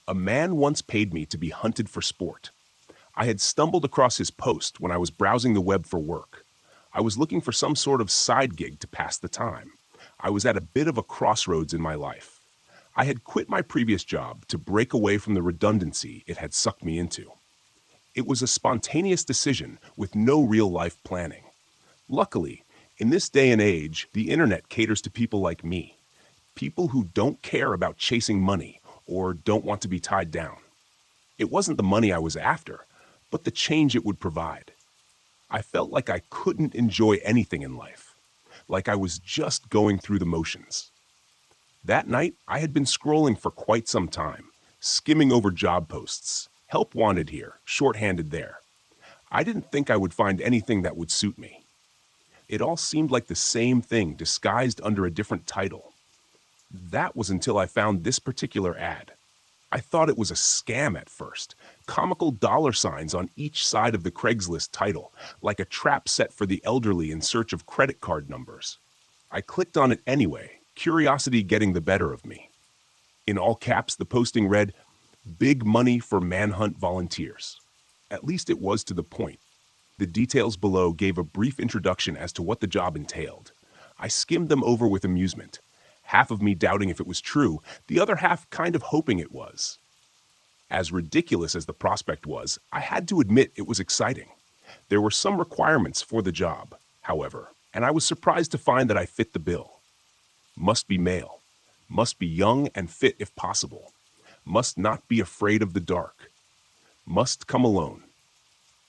A man once paid me to be hunted for sport. I had stumbled across his post when I was browsing the web for work. I was looking for some sort of side gig to pass the time. I was at a bit of a crossroads in my life. I had quit my previous job to break away from the redundancy it had sucked me into. It was a spontaneous decision with no real life planning. Luckily, in this day and age, the internet caters to people like me, people who don't care about chasing money or don't want to be tied down. It wasn't the money I was after, but the change it would provide. I felt like I couldn't enjoy anything in life, like I was just going through the motions. That night, I had been scrolling for quite some time, skimming over job posts, help wanted here, shorthanded there. I didn't think I would find anything that would suit me. It all seemed like the same thing disguised under a different title. That was until I found this particular ad. I thought it was a scam at first, comical dollar signs on each side of the Craigslist title, like a trap set for the elderly in search of credit card numbers. I clicked on it anyway, curiosity getting the better of me. In all caps, the posting read, "Big money for manhunt volunteers." At least it was to the point. The details below gave a brief introduction as to what the job entailed. I skimmed them over with amusement, half of me doubting if it was true, the other half kind of hoping it was. As ridiculous as the prospect was, I had to admit it was exciting. There were some requirements for the job, however, and I was surprised to find that I fit the bill. Must be male. Must be young and fit if possible. Must not be afraid of the dark. Must come alone.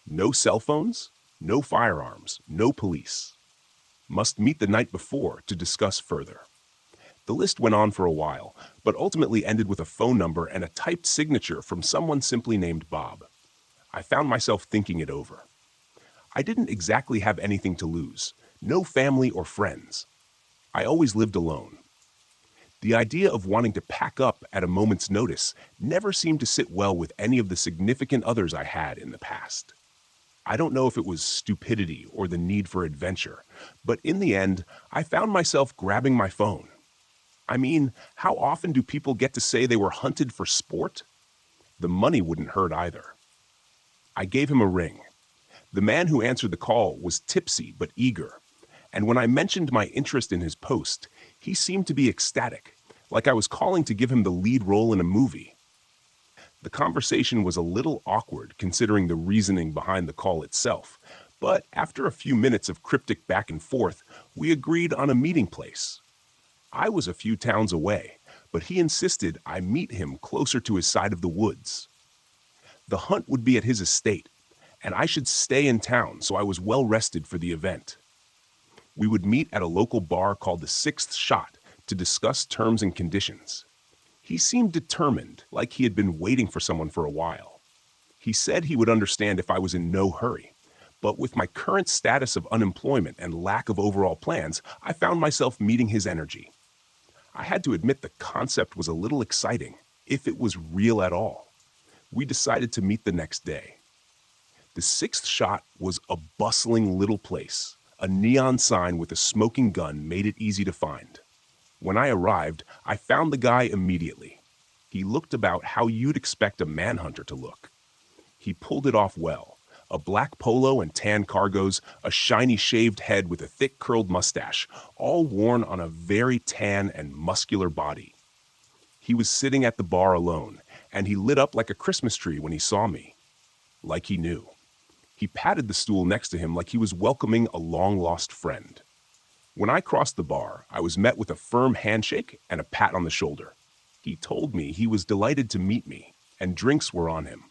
No cell phones, no firearms, no police. Must meet the night before to discuss further. The list went on for a while, but ultimately ended with a phone number and a typed signature from someone simply named Bob. I found myself thinking it over. I didn't exactly have anything to lose, no family or friends. I always lived alone. The idea of wanting to pack up at a moment's notice never seemed to sit well with any of the significant others I had in the past. I don't know if it was stupidity or the need for adventure, but in the end, I found myself grabbing my phone. I mean, how often do people get to say they were hunted for sport? The money wouldn't hurt either. I gave him a ring. The man who answered the call was tipsy but eager, and when I mentioned my interest in his post, he seemed to be ecstatic, like I was calling to give him the lead role in a movie. The conversation was a little awkward considering the reasoning behind the call itself, but after a few minutes of cryptic back and forth, we agreed on a meeting place. I was a few towns away, but he insisted I meet him closer to his side of the woods. The hunt would be at his estate, and I should stay in town so I was well rested for the event. We would meet at a local bar called the Sixth Shot to discuss terms and conditions. He seemed determined, like he had been waiting for someone for a while. He said he would understand if I was in no hurry, but with my current status of unemployment and lack of overall plans, I found myself meeting his energy. I had to admit the concept was a little exciting, if it was real at all. We decided to meet the next day. The Sixth Shot was a bustling little place. A neon sign with a smoking gun made it easy to find. When I arrived, I found the guy immediately. He looked about how you'd expect a manhunter to look. He pulled it off well. A black polo and tan cargos, a shiny shaved head with a thick curled mustache, all worn on a very tan and muscular body. He was sitting at the bar alone, and he lit up like a Christmas tree when he saw me. Like he knew. He patted the stool next to him like he was welcoming a long-lost friend. When I crossed the bar, I was met with a firm handshake and a pat on the shoulder. He told me he was delighted to meet me, and drinks were on him.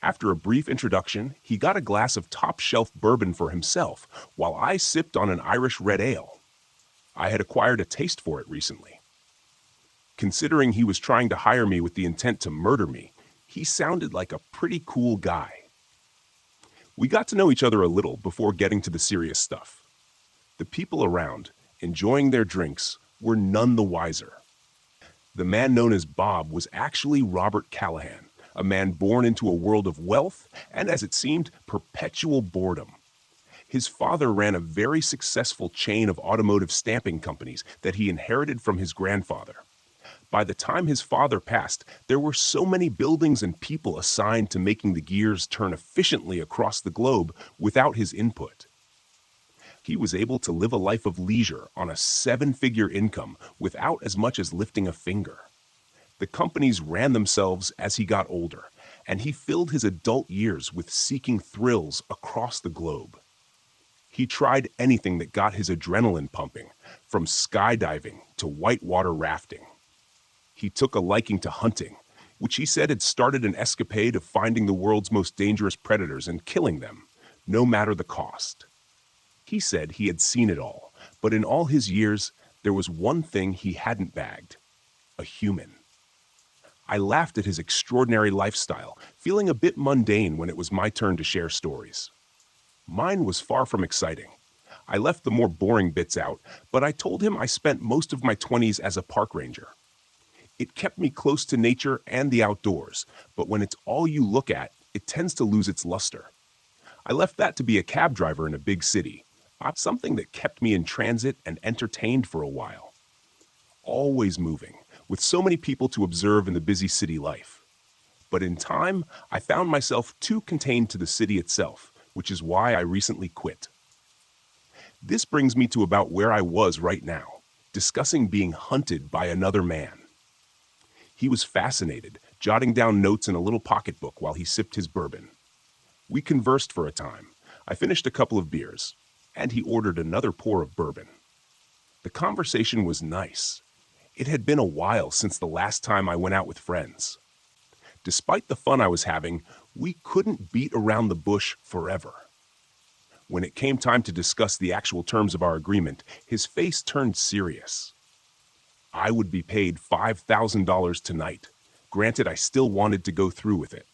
After a brief introduction, he got a glass of top-shelf bourbon for himself, while I sipped on an Irish red ale. I had acquired a taste for it recently. Considering he was trying to hire me with the intent to murder me, he sounded like a pretty cool guy. We got to know each other a little before getting to the serious stuff. The people around, enjoying their drinks, were none the wiser. The man known as Bob was actually Robert Callahan, a man born into a world of wealth and, as it seemed, perpetual boredom. His father ran a very successful chain of automotive stamping companies that he inherited from his grandfather. By the time his father passed, there were so many buildings and people assigned to making the gears turn efficiently across the globe without his input. He was able to live a life of leisure on a seven-figure income without as much as lifting a finger. The companies ran themselves as he got older, and he filled his adult years with seeking thrills across the globe. He tried anything that got his adrenaline pumping, from skydiving to whitewater rafting. He took a liking to hunting, which he said had started an escapade of finding the world's most dangerous predators and killing them, no matter the cost. He said he had seen it all, but in all his years, there was one thing he hadn't bagged: a human. I laughed at his extraordinary lifestyle, feeling a bit mundane when it was my turn to share stories. Mine was far from exciting. I left the more boring bits out, but I told him I spent most of my 20s as a park ranger. It kept me close to nature and the outdoors, but when it's all you look at, it tends to lose its luster. I left that to be a cab driver in a big city, something that kept me in transit and entertained for a while. Always moving, with so many people to observe in the busy city life. But in time, I found myself too contained to the city itself, which is why I recently quit. This brings me to about where I was right now, discussing being hunted by another man. He was fascinated, jotting down notes in a little pocketbook while he sipped his bourbon. We conversed for a time. I finished a couple of beers, and he ordered another pour of bourbon. The conversation was nice. It had been a while since the last time I went out with friends. Despite the fun I was having, we couldn't beat around the bush forever. When it came time to discuss the actual terms of our agreement, his face turned serious. I would be paid $5,000 tonight. Granted, I still wanted to go through with it.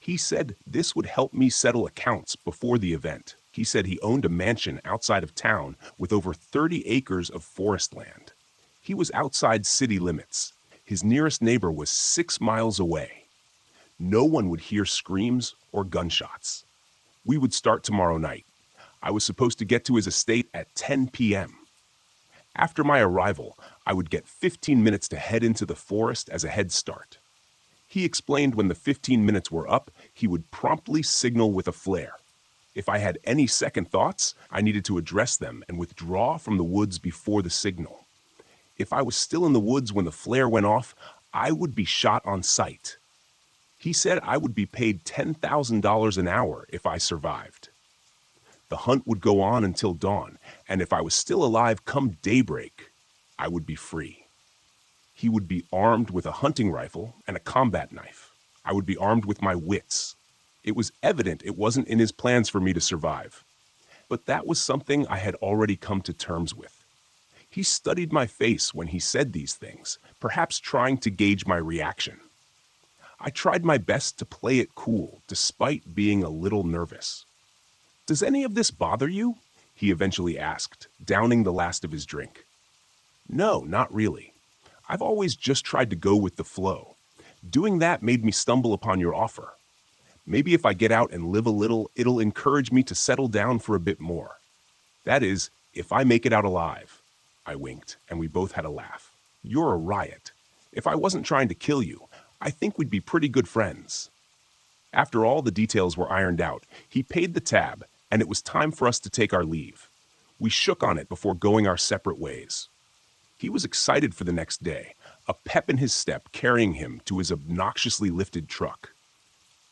He said this would help me settle accounts before the event. He said he owned a mansion outside of town with over 30 acres of forest land. He was outside city limits. His nearest neighbor was 6 miles away. No one would hear screams or gunshots. We would start tomorrow night. I was supposed to get to his estate at 10 p.m. After my arrival, I would get 15 minutes to head into the forest as a head start. He explained when the 15 minutes were up, he would promptly signal with a flare. If I had any second thoughts, I needed to address them and withdraw from the woods before the signal. If I was still in the woods when the flare went off, I would be shot on sight. He said I would be paid $10,000 an hour if I survived. The hunt would go on until dawn, and if I was still alive come daybreak, I would be free. He would be armed with a hunting rifle and a combat knife. I would be armed with my wits. It was evident it wasn't in his plans for me to survive. But that was something I had already come to terms with. He studied my face when he said these things, perhaps trying to gauge my reaction. I tried my best to play it cool, despite being a little nervous. "Does any of this bother you?" he eventually asked, downing the last of his drink. "No, not really. I've always just tried to go with the flow. Doing that made me stumble upon your offer. Maybe if I get out and live a little, it'll encourage me to settle down for a bit more. That is, if I make it out alive." I winked, and we both had a laugh. "You're a riot. If I wasn't trying to kill you, I think we'd be pretty good friends." After all the details were ironed out, he paid the tab, and it was time for us to take our leave. We shook on it before going our separate ways. He was excited for the next day, a pep in his step carrying him to his obnoxiously lifted truck.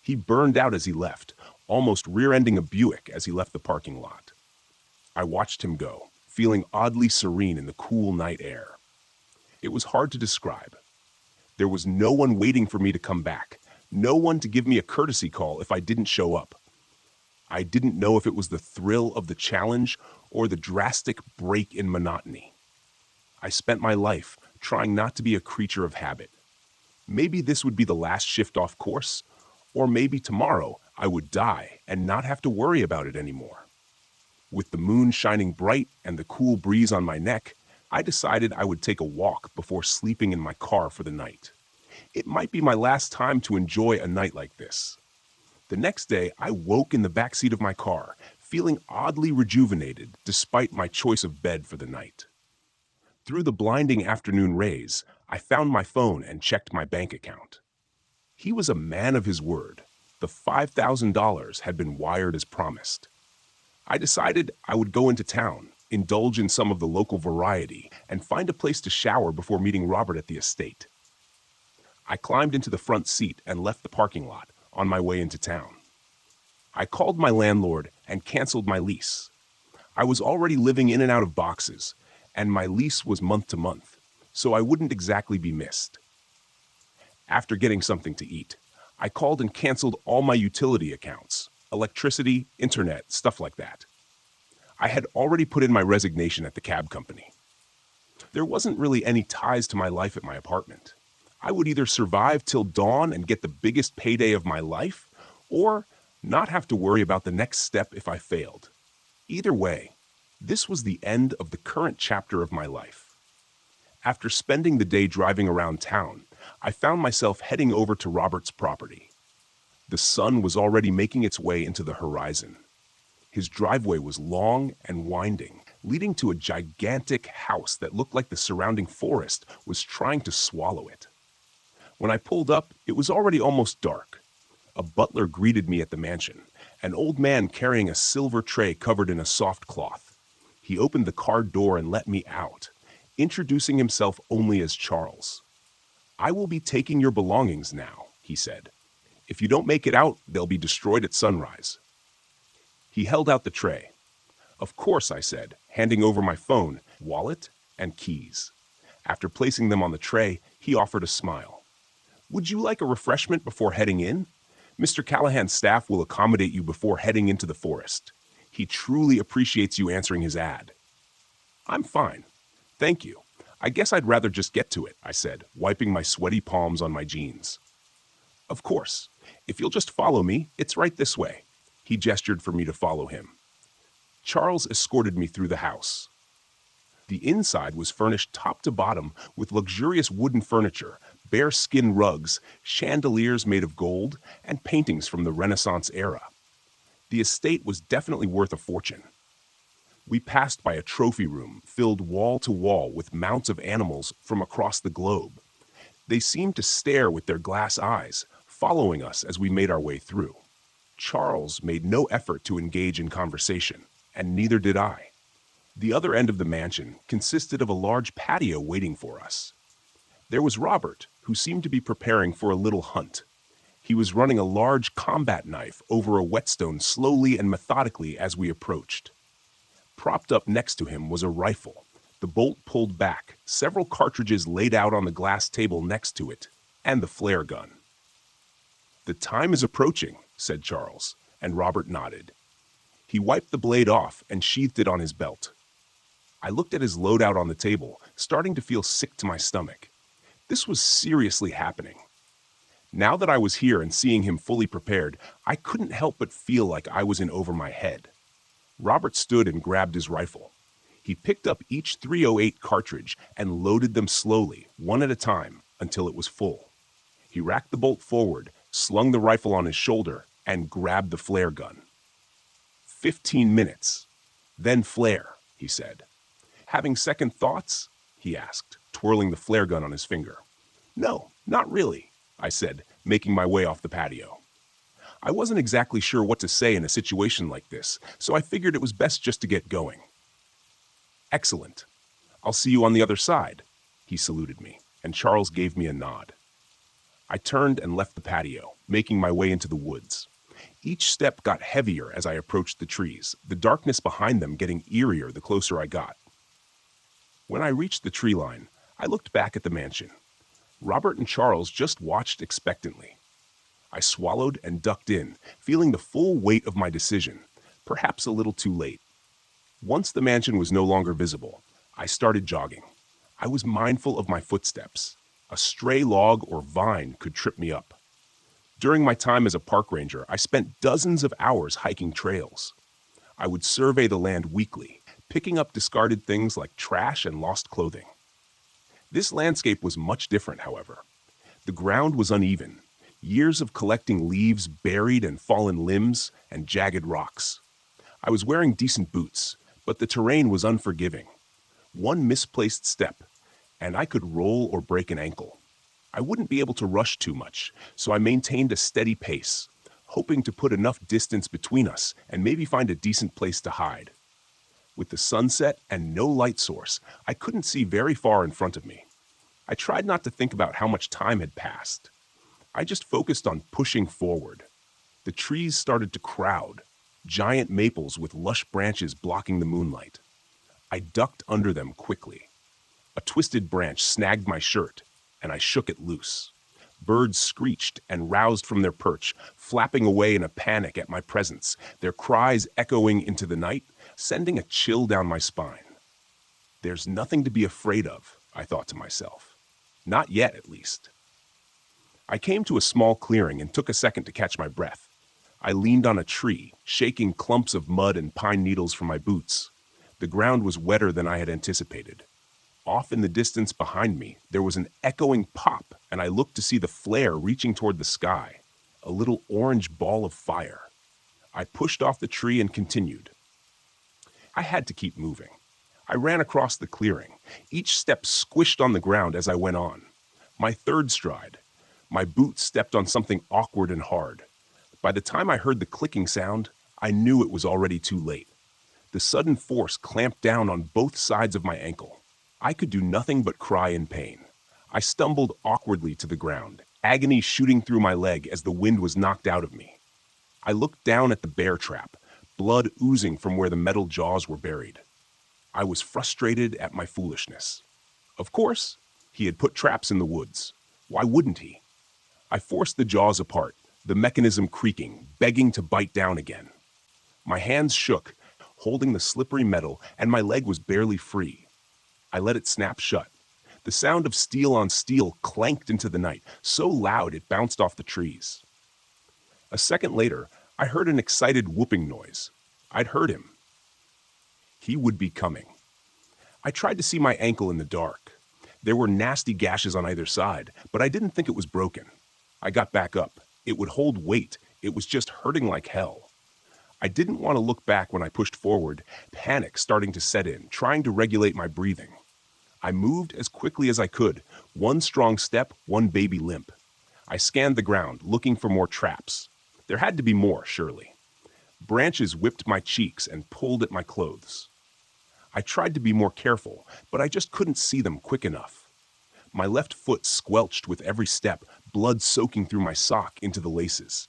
He burned out as he left, almost rear-ending a Buick as he left the parking lot. I watched him go, feeling oddly serene in the cool night air. It was hard to describe. There was no one waiting for me to come back, no one to give me a courtesy call if I didn't show up. I didn't know if it was the thrill of the challenge or the drastic break in monotony. I spent my life trying not to be a creature of habit. Maybe this would be the last shift off course, or maybe tomorrow I would die and not have to worry about it anymore. With the moon shining bright and the cool breeze on my neck, I decided I would take a walk before sleeping in my car for the night. It might be my last time to enjoy a night like this. The next day, I woke in the backseat of my car, feeling oddly rejuvenated despite my choice of bed for the night. Through the blinding afternoon rays, I found my phone and checked my bank account. He was a man of his word. The $5,000 had been wired as promised. I decided I would go into town, indulge in some of the local variety, and find a place to shower before meeting Robert at the estate. I climbed into the front seat and left the parking lot on my way into town. I called my landlord and canceled my lease. I was already living in and out of boxes, and my lease was month to month, so I wouldn't exactly be missed. After getting something to eat, I called and canceled all my utility accounts, electricity, internet, stuff like that. I had already put in my resignation at the cab company. There wasn't really any ties to my life at my apartment. I would either survive till dawn and get the biggest payday of my life, or not have to worry about the next step if I failed. Either way, this was the end of the current chapter of my life. After spending the day driving around town, I found myself heading over to Robert's property. The sun was already making its way into the horizon. His driveway was long and winding, leading to a gigantic house that looked like the surrounding forest was trying to swallow it. When I pulled up, it was already almost dark. A butler greeted me at the mansion, an old man carrying a silver tray covered in a soft cloth. He opened the car door and let me out, introducing himself only as Charles. "I will be taking your belongings now," he said. "If you don't make it out, they'll be destroyed at sunrise." He held out the tray. "Of course," I said, handing over my phone, wallet, and keys. After placing them on the tray, he offered a smile. "Would you like a refreshment before heading in? Mr. Callahan's staff will accommodate you before heading into the forest. He truly appreciates you answering his ad." "I'm fine. Thank you. I guess I'd rather just get to it," I said, wiping my sweaty palms on my jeans. "Of course. If you'll just follow me, it's right this way." He gestured for me to follow him. Charles escorted me through the house. The inside was furnished top to bottom with luxurious wooden furniture, bearskin rugs, chandeliers made of gold, and paintings from the Renaissance era. The estate was definitely worth a fortune. We passed by a trophy room filled wall to wall with mounts of animals from across the globe. They seemed to stare with their glass eyes, following us as we made our way through. Charles made no effort to engage in conversation, and neither did I. The other end of the mansion consisted of a large patio waiting for us. There was Robert, who seemed to be preparing for a little hunt. He was running a large combat knife over a whetstone slowly and methodically as we approached. Propped up next to him was a rifle, the bolt pulled back, several cartridges laid out on the glass table next to it, and the flare gun. "The time is approaching," said Charles, and Robert nodded. He wiped the blade off and sheathed it on his belt. I looked at his loadout on the table, starting to feel sick to my stomach. This was seriously happening. Now that I was here and seeing him fully prepared, I couldn't help but feel like I was in over my head. Robert stood and grabbed his rifle. He picked up each .308 cartridge and loaded them slowly, one at a time, until it was full. He racked the bolt forward, slung the rifle on his shoulder, and grabbed the flare gun. 15 minutes. Then flare, he said. "Having second thoughts?" he asked, twirling the flare gun on his finger. "No, not really," I said, making my way off the patio. I wasn't exactly sure what to say in a situation like this, so I figured it was best just to get going. "Excellent. I'll see you on the other side," he saluted me, and Charles gave me a nod. I turned and left the patio, making my way into the woods. Each step got heavier as I approached the trees, the darkness behind them getting eerier the closer I got. When I reached the tree line, I looked back at the mansion. Robert and Charles just watched expectantly. I swallowed and ducked in, feeling the full weight of my decision, perhaps a little too late. Once the mansion was no longer visible, I started jogging. I was mindful of my footsteps. A stray log or vine could trip me up. During my time as a park ranger, I spent dozens of hours hiking trails. I would survey the land weekly, picking up discarded things like trash and lost clothing. This landscape was much different, however. The ground was uneven, years of collecting leaves buried and fallen limbs and jagged rocks. I was wearing decent boots, but the terrain was unforgiving. One misplaced step, and I could roll or break an ankle. I wouldn't be able to rush too much, so I maintained a steady pace, hoping to put enough distance between us and maybe find a decent place to hide. With the sunset and no light source, I couldn't see very far in front of me. I tried not to think about how much time had passed. I just focused on pushing forward. The trees started to crowd, giant maples with lush branches blocking the moonlight. I ducked under them quickly. A twisted branch snagged my shirt, and I shook it loose. Birds screeched and roused from their perch, flapping away in a panic at my presence, their cries echoing into the night, sending a chill down my spine. There's nothing to be afraid of, I thought to myself. Not yet, at least. I came to a small clearing and took a second to catch my breath. I leaned on a tree, shaking clumps of mud and pine needles from my boots. The ground was wetter than I had anticipated. Off in the distance behind me, there was an echoing pop, and I looked to see the flare reaching toward the sky, a little orange ball of fire. I pushed off the tree and continued. I had to keep moving. I ran across the clearing, each step squished on the ground as I went on. My third stride, my boot stepped on something awkward and hard. By the time I heard the clicking sound, I knew it was already too late. The sudden force clamped down on both sides of my ankle. I could do nothing but cry in pain. I stumbled awkwardly to the ground, agony shooting through my leg as the wind was knocked out of me. I looked down at the bear trap, blood oozing from where the metal jaws were buried. I was frustrated at my foolishness. Of course, he had put traps in the woods. Why wouldn't he? I forced the jaws apart, the mechanism creaking, begging to bite down again. My hands shook, holding the slippery metal, and my leg was barely free. I let it snap shut. The sound of steel on steel clanked into the night, so loud it bounced off the trees. A second later, I heard an excited whooping noise. I'd heard him. He would be coming. I tried to see my ankle in the dark. There were nasty gashes on either side, but I didn't think it was broken. I got back up. It would hold weight. It was just hurting like hell. I didn't want to look back when I pushed forward, panic starting to set in, trying to regulate my breathing. I moved as quickly as I could, one strong step, one baby limp. I scanned the ground, looking for more traps. There had to be more, surely. Branches whipped my cheeks and pulled at my clothes. I tried to be more careful, but I just couldn't see them quick enough. My left foot squelched with every step, blood soaking through my sock into the laces.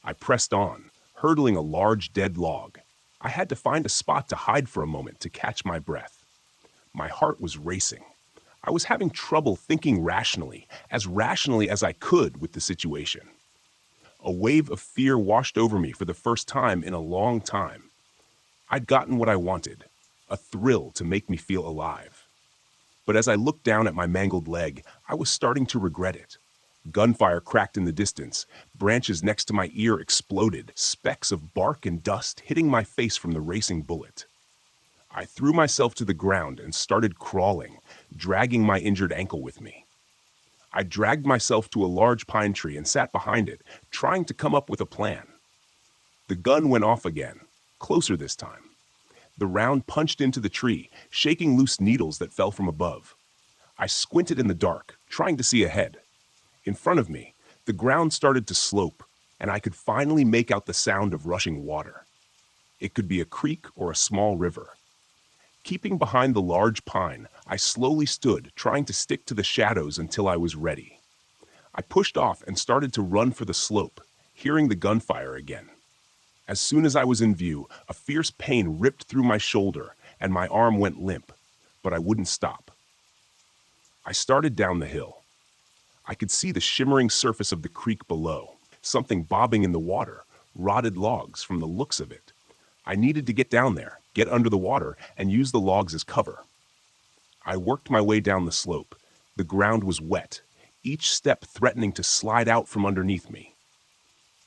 I pressed on, hurdling a large dead log. I had to find a spot to hide for a moment to catch my breath. My heart was racing. I was having trouble thinking rationally as I could with the situation. A wave of fear washed over me for the first time in a long time. I'd gotten what I wanted, a thrill to make me feel alive. But as I looked down at my mangled leg, I was starting to regret it. Gunfire cracked in the distance. Branches next to my ear exploded, specks of bark and dust hitting my face from the racing bullet. I threw myself to the ground and started crawling, dragging my injured ankle with me. I dragged myself to a large pine tree and sat behind it, trying to come up with a plan. The gun went off again, closer this time. The round punched into the tree, shaking loose needles that fell from above. I squinted in the dark, trying to see ahead. In front of me, the ground started to slope, and I could finally make out the sound of rushing water. It could be a creek or a small river. Keeping behind the large pine, I slowly stood, trying to stick to the shadows until I was ready. I pushed off and started to run for the slope, hearing the gunfire again. As soon as I was in view, a fierce pain ripped through my shoulder, and my arm went limp, but I wouldn't stop. I started down the hill. I could see the shimmering surface of the creek below, something bobbing in the water, rotted logs from the looks of it. I needed to get down there, get under the water, and use the logs as cover. I worked my way down the slope. The ground was wet, each step threatening to slide out from underneath me.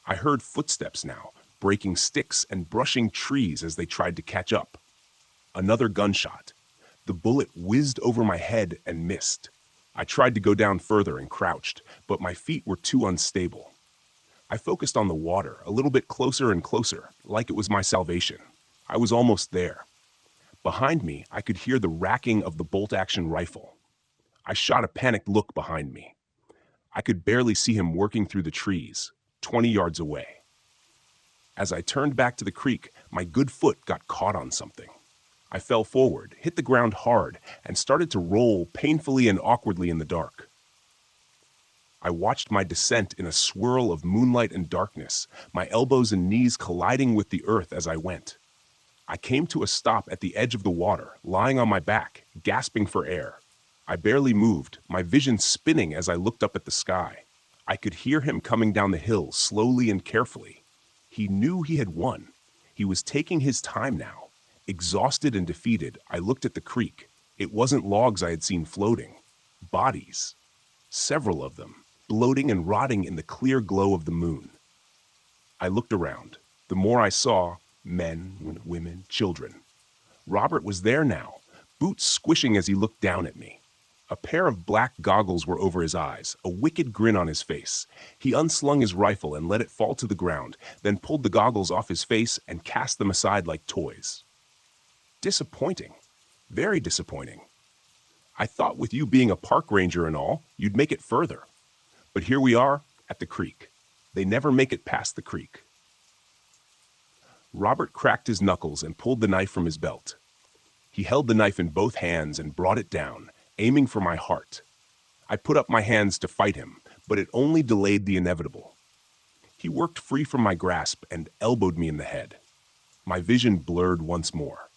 I heard footsteps now, breaking sticks and brushing trees as they tried to catch up. Another gunshot. The bullet whizzed over my head and missed. I tried to go down further and crouched, but my feet were too unstable. I focused on the water, a little bit closer and closer, like it was my salvation. I was almost there. Behind me, I could hear the racking of the bolt-action rifle. I shot a panicked look behind me. I could barely see him working through the trees, 20 yards away. As I turned back to the creek, my good foot got caught on something. I fell forward, hit the ground hard, and started to roll painfully and awkwardly in the dark. I watched my descent in a swirl of moonlight and darkness, my elbows and knees colliding with the earth as I went. I came to a stop at the edge of the water, lying on my back, gasping for air. I barely moved, my vision spinning as I looked up at the sky. I could hear him coming down the hill slowly and carefully. He knew he had won. He was taking his time now. Exhausted and defeated, I looked at the creek. It wasn't logs I had seen floating. Bodies. Several of them, bloating and rotting in the clear glow of the moon. I looked around. The more I saw, men, women, children. Robert was there now, boots squishing as he looked down at me. A pair of black goggles were over his eyes, a wicked grin on his face. He unslung his rifle and let it fall to the ground, then pulled the goggles off his face and cast them aside like toys. Disappointing. Very disappointing. I thought with you being a park ranger and all, you'd make it further. But here we are, at the creek. They never make it past the creek. Robert cracked his knuckles and pulled the knife from his belt. He held the knife in both hands and brought it down, aiming for my heart. I put up my hands to fight him, but it only delayed the inevitable. He worked free from my grasp and elbowed me in the head. My vision blurred once more.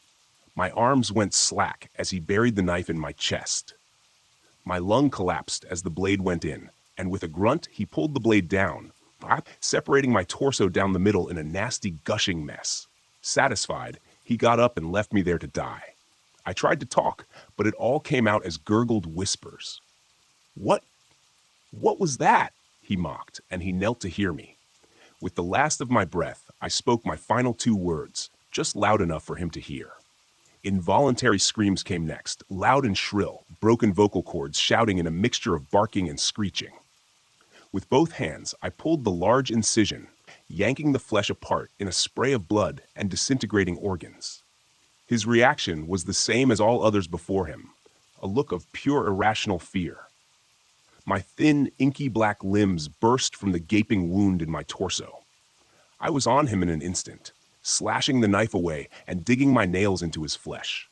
My arms went slack as he buried the knife in my chest. My lung collapsed as the blade went in, and with a grunt, he pulled the blade down, separating my torso down the middle in a nasty gushing mess. Satisfied, he got up and left me there to die. I tried to talk, but it all came out as gurgled whispers. What was that? He mocked, and he knelt to hear me. With the last of my breath, I spoke my final 2 words, just loud enough for him to hear. Involuntary screams came next, loud and shrill, broken vocal cords shouting in a mixture of barking and screeching. With both hands, I pulled the large incision, yanking the flesh apart in a spray of blood and disintegrating organs. His reaction was the same as all others before him, a look of pure irrational fear. My thin, inky black limbs burst from the gaping wound in my torso. I was on him in an instant, slashing the knife away and digging my nails into his flesh.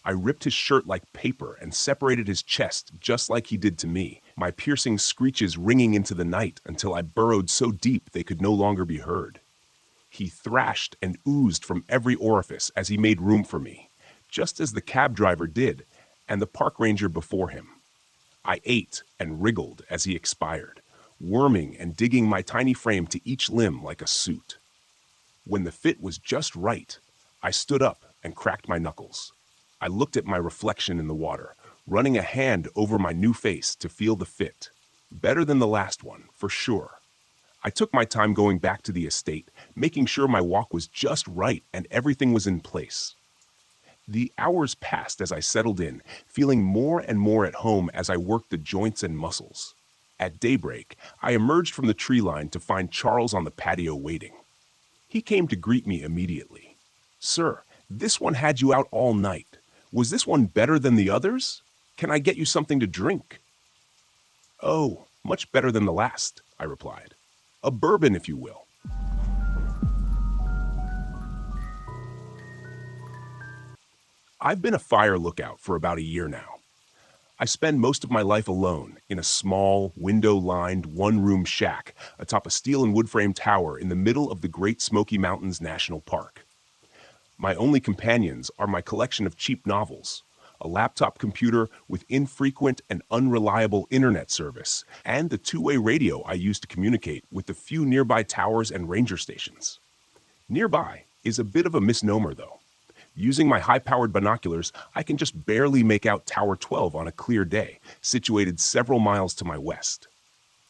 I ripped his shirt like paper and separated his chest just like he did to me, my piercing screeches ringing into the night until I burrowed so deep they could no longer be heard. He thrashed and oozed from every orifice as he made room for me, just as the cab driver did, and the park ranger before him. I ate and wriggled as he expired, worming and digging my tiny frame to each limb like a suit. When the fit was just right, I stood up and cracked my knuckles. I looked at my reflection in the water, running a hand over my new face to feel the fit. Better than the last one, for sure. I took my time going back to the estate, making sure my walk was just right and everything was in place. The hours passed as I settled in, feeling more and more at home as I worked the joints and muscles. At daybreak, I emerged from the tree line to find Charles on the patio waiting. He came to greet me immediately. "Sir, this one had you out all night. Was this one better than the others? Can I get you something to drink?" "Oh, much better than the last," I replied. "A bourbon, if you will." I've been a fire lookout for about a year now. I spend most of my life alone in a small, window-lined, one-room shack atop a steel and wood-frame tower in the middle of the Great Smoky Mountains National Park. My only companions are my collection of cheap novels, a laptop computer with infrequent and unreliable internet service, and the two-way radio I use to communicate with the few nearby towers and ranger stations. Nearby is a bit of a misnomer, though. Using my high-powered binoculars, I can just barely make out Tower 12 on a clear day, situated several miles to my west.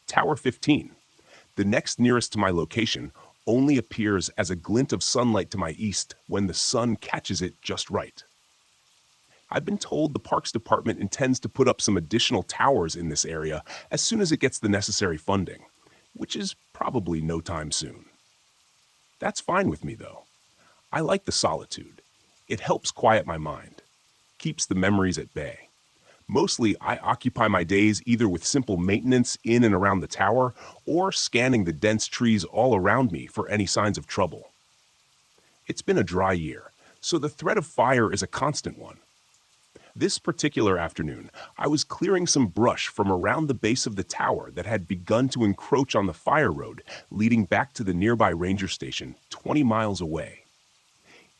Tower 15, the next nearest to my location, only appears as a glint of sunlight to my east when the sun catches it just right. I've been told the Parks Department intends to put up some additional towers in this area as soon as it gets the necessary funding, which is probably no time soon. That's fine with me, though. I like the solitude. It helps quiet my mind, keeps the memories at bay. Mostly, I occupy my days either with simple maintenance in and around the tower or scanning the dense trees all around me for any signs of trouble. It's been a dry year, so the threat of fire is a constant one. This particular afternoon, I was clearing some brush from around the base of the tower that had begun to encroach on the fire road leading back to the nearby ranger station 20 miles away.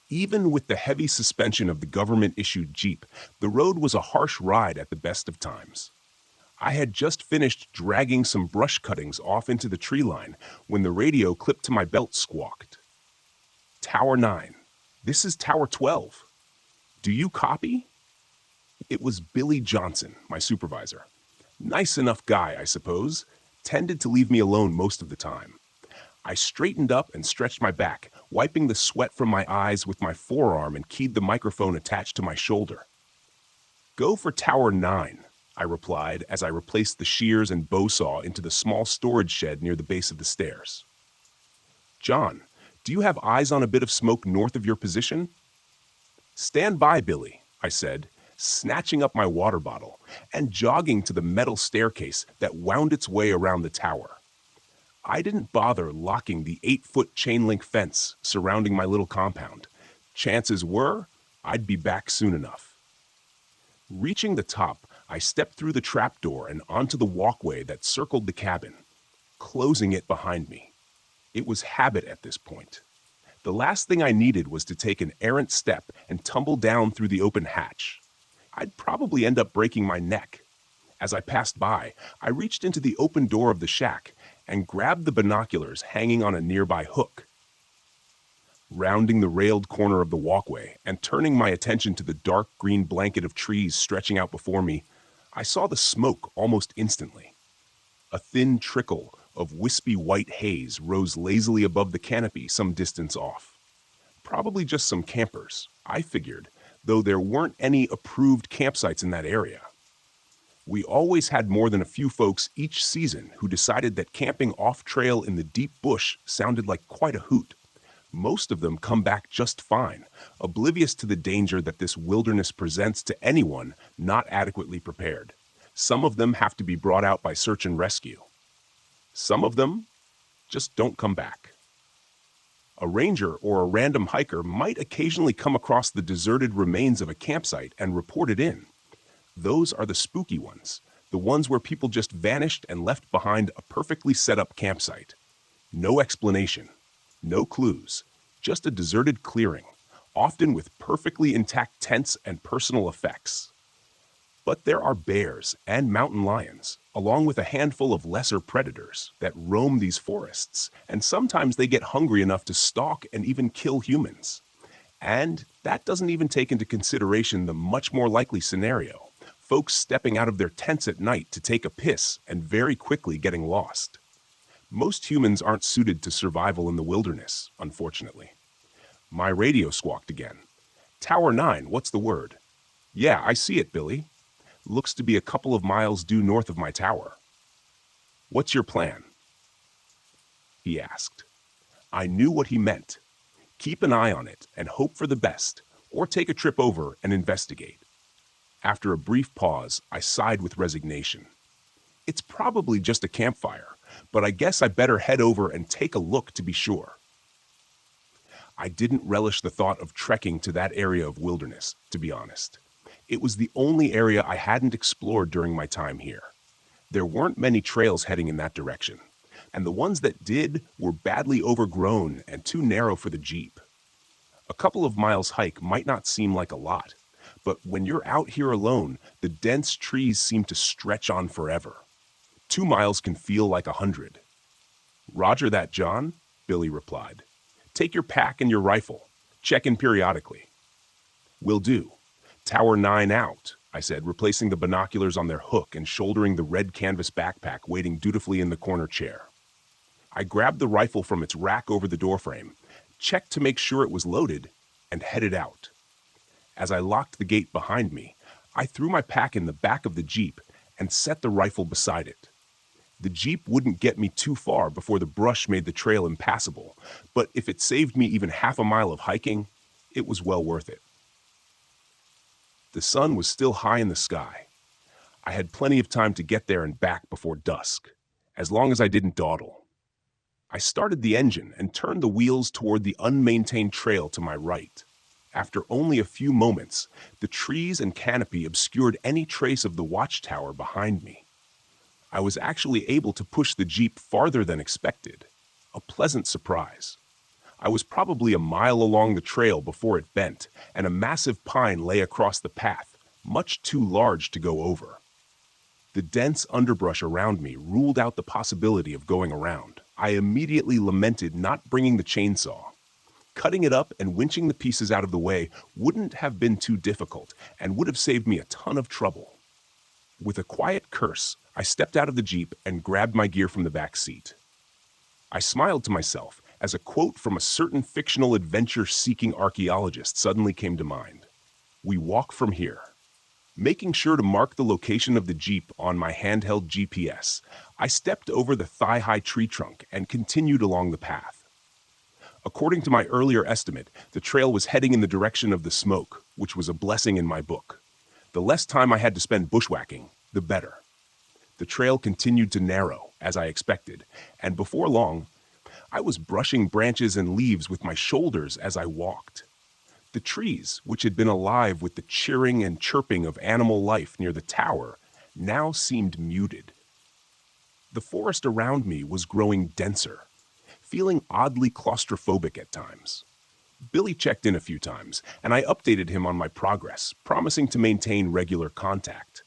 Even with the heavy suspension of the government-issued Jeep, the road was a harsh ride at the best of times. I had just finished dragging some brush cuttings off into the tree line when the radio clipped to my belt squawked. Tower 9. This is Tower 12. Do you copy? It was Billy Johnson, my supervisor. Nice enough guy, I suppose. Tended to leave me alone most of the time. I straightened up and stretched my back, wiping the sweat from my eyes with my forearm and keyed the microphone attached to my shoulder. Go for Tower 9, I replied as I replaced the shears and bow saw into the small storage shed near the base of the stairs. John, do you have eyes on a bit of smoke north of your position? Stand by, Billy, I said, snatching up my water bottle and jogging to the metal staircase that wound its way around the tower. I didn't bother locking the 8-foot chain-link fence surrounding my little compound. Chances were, I'd be back soon enough. Reaching the top, I stepped through the trapdoor and onto the walkway that circled the cabin, closing it behind me. It was habit at this point. The last thing I needed was to take an errant step and tumble down through the open hatch. I'd probably end up breaking my neck. As I passed by, I reached into the open door of the shack and grabbed the binoculars hanging on a nearby hook. Rounding the railed corner of the walkway and turning my attention to the dark green blanket of trees stretching out before me, I saw the smoke almost instantly. A thin trickle of wispy white haze rose lazily above the canopy some distance off. Probably just some campers, I figured, though there weren't any approved campsites in that area. We always had more than a few folks each season who decided that camping off-trail in the deep bush sounded like quite a hoot. Most of them come back just fine, oblivious to the danger that this wilderness presents to anyone not adequately prepared. Some of them have to be brought out by search and rescue. Some of them just don't come back. A ranger or a random hiker might occasionally come across the deserted remains of a campsite and report it in. Those are the spooky ones, the ones where people just vanished and left behind a perfectly set-up campsite. No explanation, no clues, just a deserted clearing, often with perfectly intact tents and personal effects. But there are bears and mountain lions, along with a handful of lesser predators that roam these forests, and sometimes they get hungry enough to stalk and even kill humans. And that doesn't even take into consideration the much more likely scenario. Folks stepping out of their tents at night to take a piss and very quickly getting lost. Most humans aren't suited to survival in the wilderness, unfortunately. My radio squawked again. Tower 9, what's the word? Yeah, I see it, Billy. Looks to be a couple of miles due north of my tower. What's your plan? He asked. I knew what he meant. Keep an eye on it and hope for the best, or take a trip over and investigate. After a brief pause, I sighed with resignation. It's probably just a campfire, but I guess I better head over and take a look to be sure. I didn't relish the thought of trekking to that area of wilderness, to be honest. It was the only area I hadn't explored during my time here. There weren't many trails heading in that direction, and the ones that did were badly overgrown and too narrow for the Jeep. A couple of miles hike might not seem like a lot, but when you're out here alone, the dense trees seem to stretch on forever. 2 miles can feel like 100. Roger that, John, Billy replied. Take your pack and your rifle. Check in periodically. Will do. Tower 9 out, I said, replacing the binoculars on their hook and shouldering the red canvas backpack waiting dutifully in the corner chair. I grabbed the rifle from its rack over the doorframe, checked to make sure it was loaded, and headed out. As I locked the gate behind me, I threw my pack in the back of the Jeep and set the rifle beside it. The Jeep wouldn't get me too far before the brush made the trail impassable, but if it saved me even half a mile of hiking, it was well worth it. The sun was still high in the sky. I had plenty of time to get there and back before dusk, as long as I didn't dawdle. I started the engine and turned the wheels toward the unmaintained trail to my right. After only a few moments, the trees and canopy obscured any trace of the watchtower behind me. I was actually able to push the Jeep farther than expected. A pleasant surprise. I was probably a mile along the trail before it bent, and a massive pine lay across the path, much too large to go over. The dense underbrush around me ruled out the possibility of going around. I immediately lamented not bringing the chainsaw. Cutting it up and winching the pieces out of the way wouldn't have been too difficult and would have saved me a ton of trouble. With a quiet curse, I stepped out of the Jeep and grabbed my gear from the back seat. I smiled to myself as a quote from a certain fictional adventure-seeking archaeologist suddenly came to mind. "We walk from here." Making sure to mark the location of the Jeep on my handheld GPS, I stepped over the thigh-high tree trunk and continued along the path. According to my earlier estimate, the trail was heading in the direction of the smoke, which was a blessing in my book. The less time I had to spend bushwhacking, the better. The trail continued to narrow, as I expected, and before long, I was brushing branches and leaves with my shoulders as I walked. The trees, which had been alive with the cheering and chirping of animal life near the tower, now seemed muted. The forest around me was growing denser, feeling oddly claustrophobic at times. Billy checked in a few times, and I updated him on my progress, promising to maintain regular contact.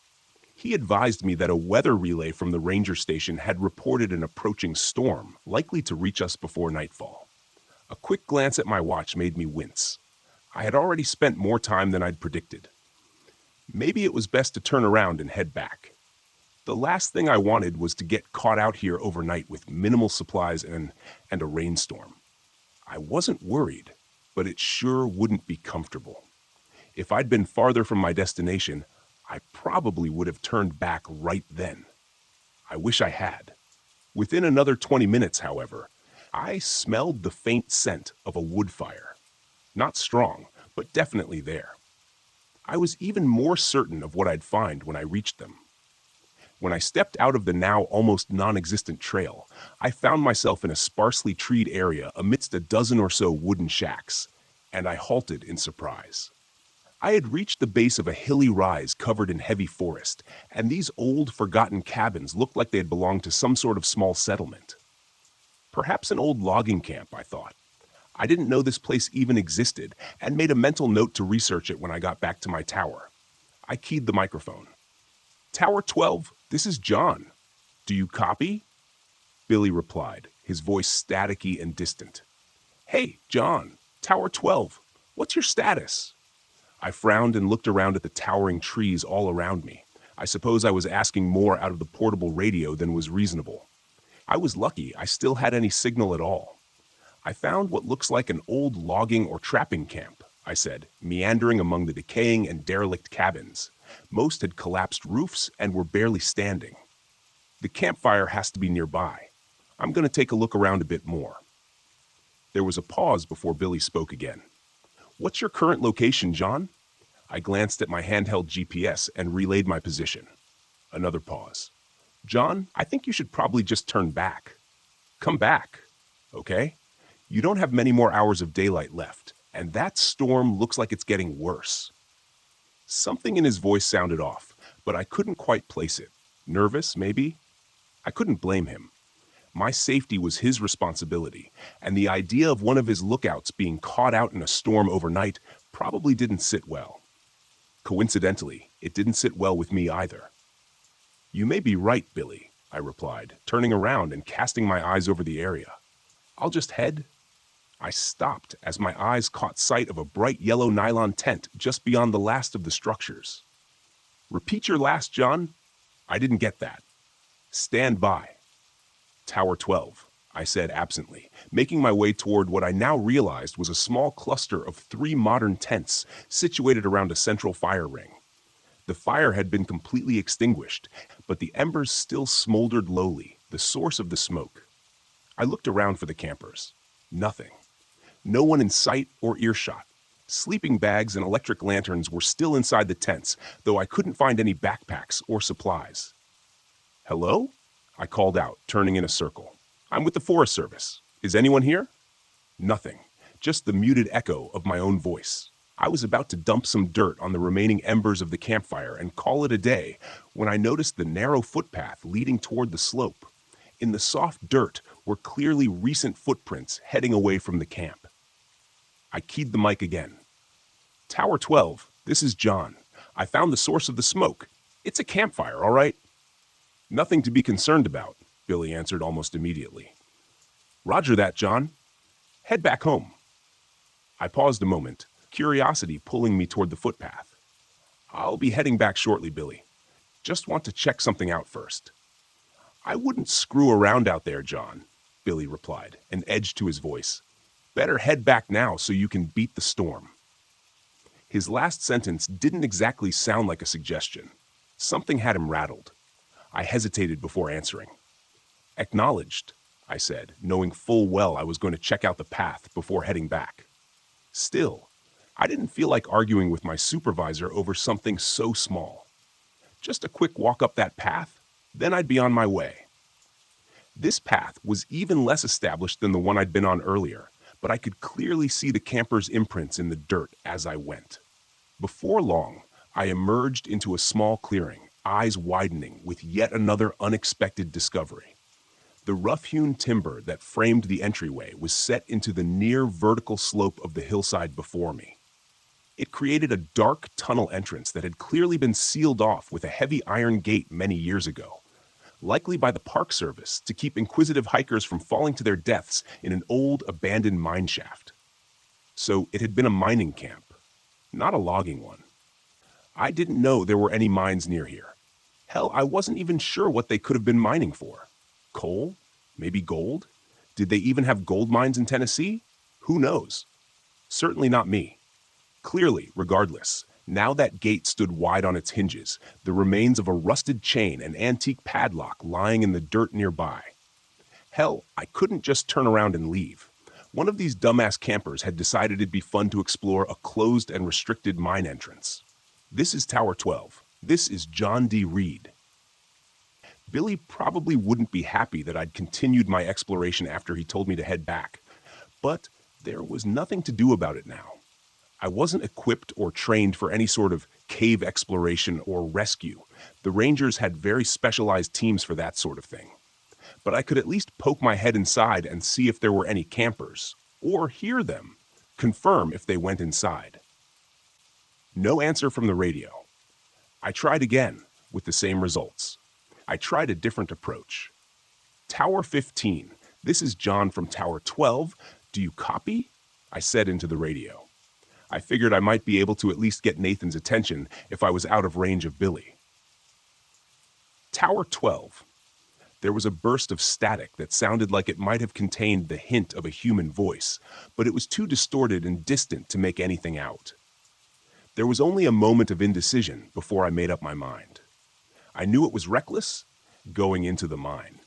He advised me that a weather relay from the ranger station had reported an approaching storm, likely to reach us before nightfall. A quick glance at my watch made me wince. I had already spent more time than I'd predicted. Maybe it was best to turn around and head back. The last thing I wanted was to get caught out here overnight with minimal supplies and a rainstorm. I wasn't worried, but it sure wouldn't be comfortable. If I'd been farther from my destination, I probably would have turned back right then. I wish I had. Within another 20 minutes, however, I smelled the faint scent of a wood fire. Not strong, but definitely there. I was even more certain of what I'd find when I reached them. When I stepped out of the now almost non-existent trail, I found myself in a sparsely treed area amidst a dozen or so wooden shacks, and I halted in surprise. I had reached the base of a hilly rise covered in heavy forest, and these old, forgotten cabins looked like they had belonged to some sort of small settlement. Perhaps an old logging camp, I thought. I didn't know this place even existed, and made a mental note to research it when I got back to my tower. I keyed the microphone. "Tower 12, this is John. Do you copy?" Billy replied, his voice staticky and distant. "Hey, John, Tower 12, what's your status?" I frowned and looked around at the towering trees all around me. I suppose I was asking more out of the portable radio than was reasonable. I was lucky I still had any signal at all. "I found what looks like an old logging or trapping camp," I said, meandering among the decaying and derelict cabins. Most had collapsed roofs and were barely standing. "The campfire has to be nearby. I'm going to take a look around a bit more." There was a pause before Billy spoke again. "What's your current location, John?" I glanced at my handheld GPS and relayed my position. Another pause. "John, I think you should probably just turn back. Come back, okay? You don't have many more hours of daylight left, and that storm looks like it's getting worse." Something in his voice sounded off, but I couldn't quite place it. Nervous, maybe? I couldn't blame him. My safety was his responsibility, and the idea of one of his lookouts being caught out in a storm overnight probably didn't sit well. Coincidentally, it didn't sit well with me either. "You may be right, Billy," I replied, turning around and casting my eyes over the area. "I'll just head." I stopped as my eyes caught sight of a bright yellow nylon tent just beyond the last of the structures. "Repeat your last, John." "I didn't get that." "Stand by." "Tower 12, I said absently, making my way toward what I now realized was a small cluster of 3 modern tents situated around a central fire ring. The fire had been completely extinguished, but the embers still smoldered lowly, the source of the smoke. I looked around for the campers. Nothing. No one in sight or earshot. Sleeping bags and electric lanterns were still inside the tents, though I couldn't find any backpacks or supplies. "Hello?" I called out, turning in a circle. "I'm with the Forest Service. Is anyone here?" Nothing, just the muted echo of my own voice. I was about to dump some dirt on the remaining embers of the campfire and call it a day when I noticed the narrow footpath leading toward the slope. In the soft dirt were clearly recent footprints heading away from the camp. I keyed the mic again. "Tower 12, this is John. I found the source of the smoke. It's a campfire, all right?" "Nothing to be concerned about," Billy answered almost immediately. "Roger that, John. Head back home." I paused a moment, curiosity pulling me toward the footpath. "I'll be heading back shortly, Billy. Just want to check something out first." "I wouldn't screw around out there, John," Billy replied, an edge to his voice. "Better head back now so you can beat the storm." His last sentence didn't exactly sound like a suggestion. Something had him rattled. I hesitated before answering. "Acknowledged," I said, knowing full well I was going to check out the path before heading back. Still, I didn't feel like arguing with my supervisor over something so small. Just a quick walk up that path, then I'd be on my way. This path was even less established than the one I'd been on earlier, but I could clearly see the campers' imprints in the dirt as I went. Before long, I emerged into a small clearing, eyes widening with yet another unexpected discovery. The rough-hewn timber that framed the entryway was set into the near vertical slope of the hillside before me. It created a dark tunnel entrance that had clearly been sealed off with a heavy iron gate many years ago, likely by the Park Service to keep inquisitive hikers from falling to their deaths in an old, abandoned mine shaft. So it had been a mining camp, not a logging one. I didn't know there were any mines near here. Hell, I wasn't even sure what they could have been mining for. Coal? Maybe gold? Did they even have gold mines in Tennessee? Who knows? Certainly not me. Clearly, regardless, now that gate stood wide on its hinges, the remains of a rusted chain and antique padlock lying in the dirt nearby. Hell, I couldn't just turn around and leave. One of these dumbass campers had decided it'd be fun to explore a closed and restricted mine entrance. This is Tower 12. This is John D. Reed. Billy probably wouldn't be happy that I'd continued my exploration after he told me to head back, but there was nothing to do about it now. I wasn't equipped or trained for any sort of cave exploration or rescue. The Rangers had very specialized teams for that sort of thing. But I could at least poke my head inside and see if there were any campers, or hear them, confirm if they went inside. No answer from the radio. I tried again, with the same results. I tried a different approach. "Tower 15, this is John from Tower 12. Do you copy?" I said into the radio. I figured I might be able to at least get Nathan's attention if I was out of range of Billy. "Tower 12. There was a burst of static that sounded like it might have contained the hint of a human voice, but it was too distorted and distant to make anything out. There was only a moment of indecision before I made up my mind. I knew it was reckless going into the mine,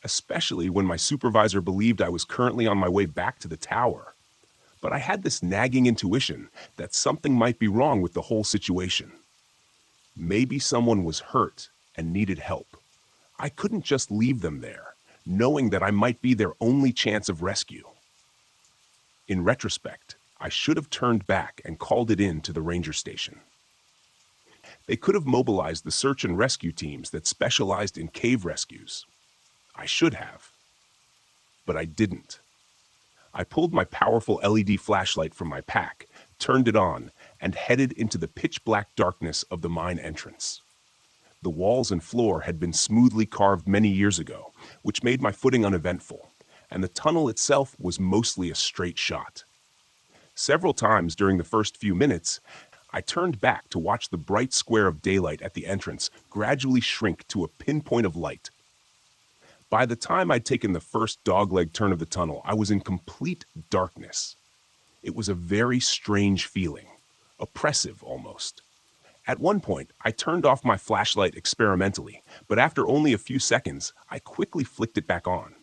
especially when my supervisor believed I was currently on my way back to the tower. But I had this nagging intuition that something might be wrong with the whole situation. Maybe someone was hurt and needed help. I couldn't just leave them there, knowing that I might be their only chance of rescue. In retrospect, I should have turned back and called it in to the ranger station. They could have mobilized the search and rescue teams that specialized in cave rescues. I should have. But I didn't. I pulled my powerful LED flashlight from my pack, turned it on, and headed into the pitch-black darkness of the mine entrance. The walls and floor had been smoothly carved many years ago, which made my footing uneventful, and the tunnel itself was mostly a straight shot. Several times during the first few minutes, I turned back to watch the bright square of daylight at the entrance gradually shrink to a pinpoint of light. By the time I'd taken the first dogleg turn of the tunnel, I was in complete darkness. It was a very strange feeling, oppressive almost. At one point, I turned off my flashlight experimentally, but after only a few seconds, I quickly flicked it back on.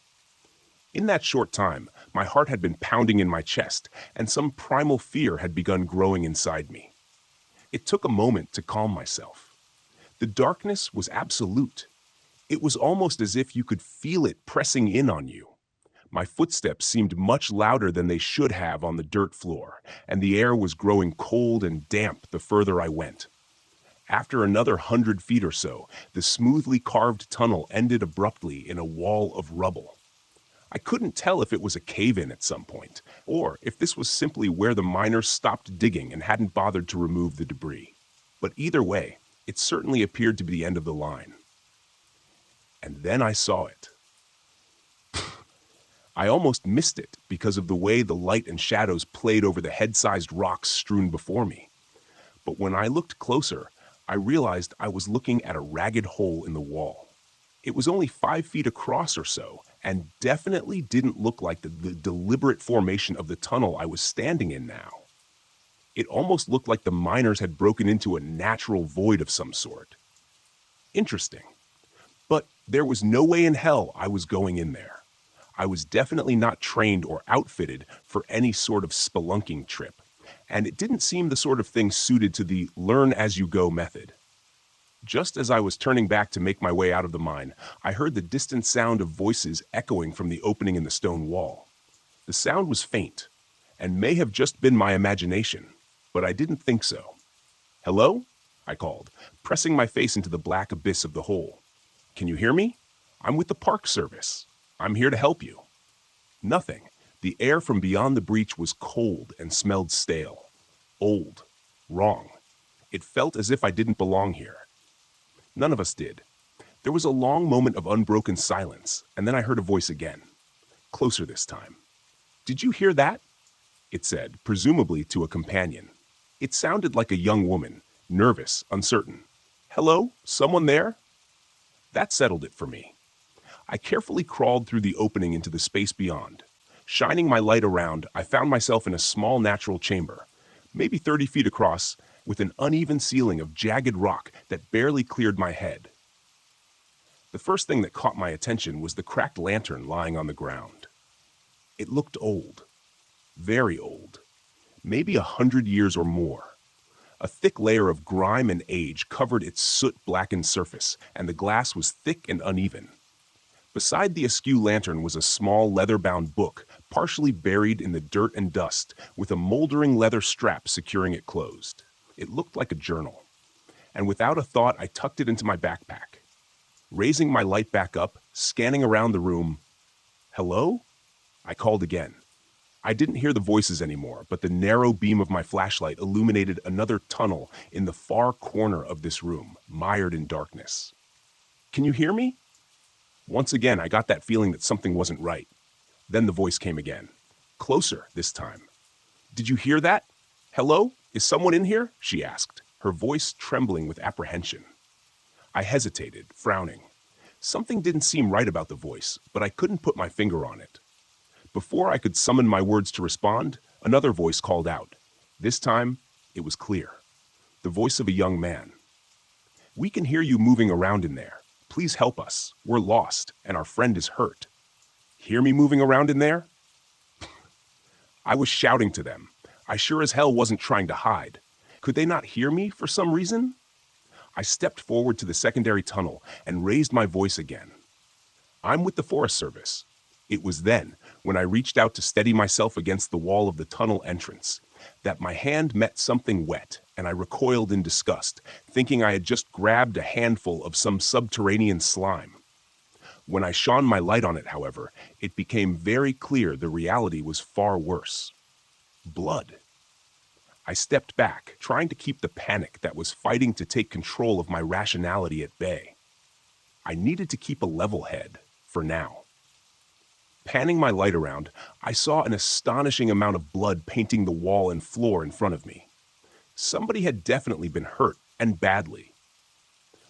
In that short time, my heart had been pounding in my chest, and some primal fear had begun growing inside me. It took a moment to calm myself. The darkness was absolute. It was almost as if you could feel it pressing in on you. My footsteps seemed much louder than they should have on the dirt floor, and the air was growing cold and damp the further I went. After another 100 feet or so, the smoothly carved tunnel ended abruptly in a wall of rubble. I couldn't tell if it was a cave-in at some point, or if this was simply where the miners stopped digging and hadn't bothered to remove the debris. But either way, it certainly appeared to be the end of the line. And then I saw it. I almost missed it because of the way the light and shadows played over the head-sized rocks strewn before me. But when I looked closer, I realized I was looking at a ragged hole in the wall. It was only 5 feet across or so, and definitely didn't look like the deliberate formation of the tunnel I was standing in now. It almost looked like the miners had broken into a natural void of some sort. Interesting. But there was no way in hell I was going in there. I was definitely not trained or outfitted for any sort of spelunking trip, and it didn't seem the sort of thing suited to the learn-as-you-go method. Just as I was turning back to make my way out of the mine, I heard the distant sound of voices echoing from the opening in the stone wall. The sound was faint, and may have just been my imagination, but I didn't think so. "Hello?" I called, pressing my face into the black abyss of the hole. "Can you hear me? I'm with the Park Service. I'm here to help you." Nothing. The air from beyond the breach was cold and smelled stale. Old. Wrong. It felt as if I didn't belong here. None of us did. There was a long moment of unbroken silence, and then I heard a voice again. Closer this time. "Did you hear that?" it said, presumably to a companion. It sounded like a young woman, nervous, uncertain. "Hello? Someone there?" That settled it for me. I carefully crawled through the opening into the space beyond. Shining my light around, I found myself in a small natural chamber, maybe 30 feet across, with an uneven ceiling of jagged rock that barely cleared my head. The first thing that caught my attention was the cracked lantern lying on the ground. It looked old. Very old. Maybe 100 years or more. A thick layer of grime and age covered its soot-blackened surface, and the glass was thick and uneven. Beside the askew lantern was a small leather-bound book, partially buried in the dirt and dust, with a moldering leather strap securing it closed. It looked like a journal. And without a thought, I tucked it into my backpack. Raising my light back up, scanning around the room. "Hello?" I called again. I didn't hear the voices anymore, but the narrow beam of my flashlight illuminated another tunnel in the far corner of this room, mired in darkness. "Can you hear me?" Once again, I got that feeling that something wasn't right. Then the voice came again. Closer this time. "Did you hear that? Hello? Is someone in here?" she asked, her voice trembling with apprehension. I hesitated, frowning. Something didn't seem right about the voice, but I couldn't put my finger on it. Before I could summon my words to respond, another voice called out. This time, it was clear. The voice of a young man. "We can hear you moving around in there. Please help us. We're lost, and our friend is hurt." Hear me moving around in there? I was shouting to them. I sure as hell wasn't trying to hide. Could they not hear me for some reason? I stepped forward to the secondary tunnel and raised my voice again. "I'm with the Forest Service." It was then, when I reached out to steady myself against the wall of the tunnel entrance, that my hand met something wet, and I recoiled in disgust, thinking I had just grabbed a handful of some subterranean slime. When I shone my light on it, however, it became very clear the reality was far worse. Blood. I stepped back, trying to keep the panic that was fighting to take control of my rationality at bay. I needed to keep a level head, for now. Panning my light around, I saw an astonishing amount of blood painting the wall and floor in front of me. Somebody had definitely been hurt, and badly.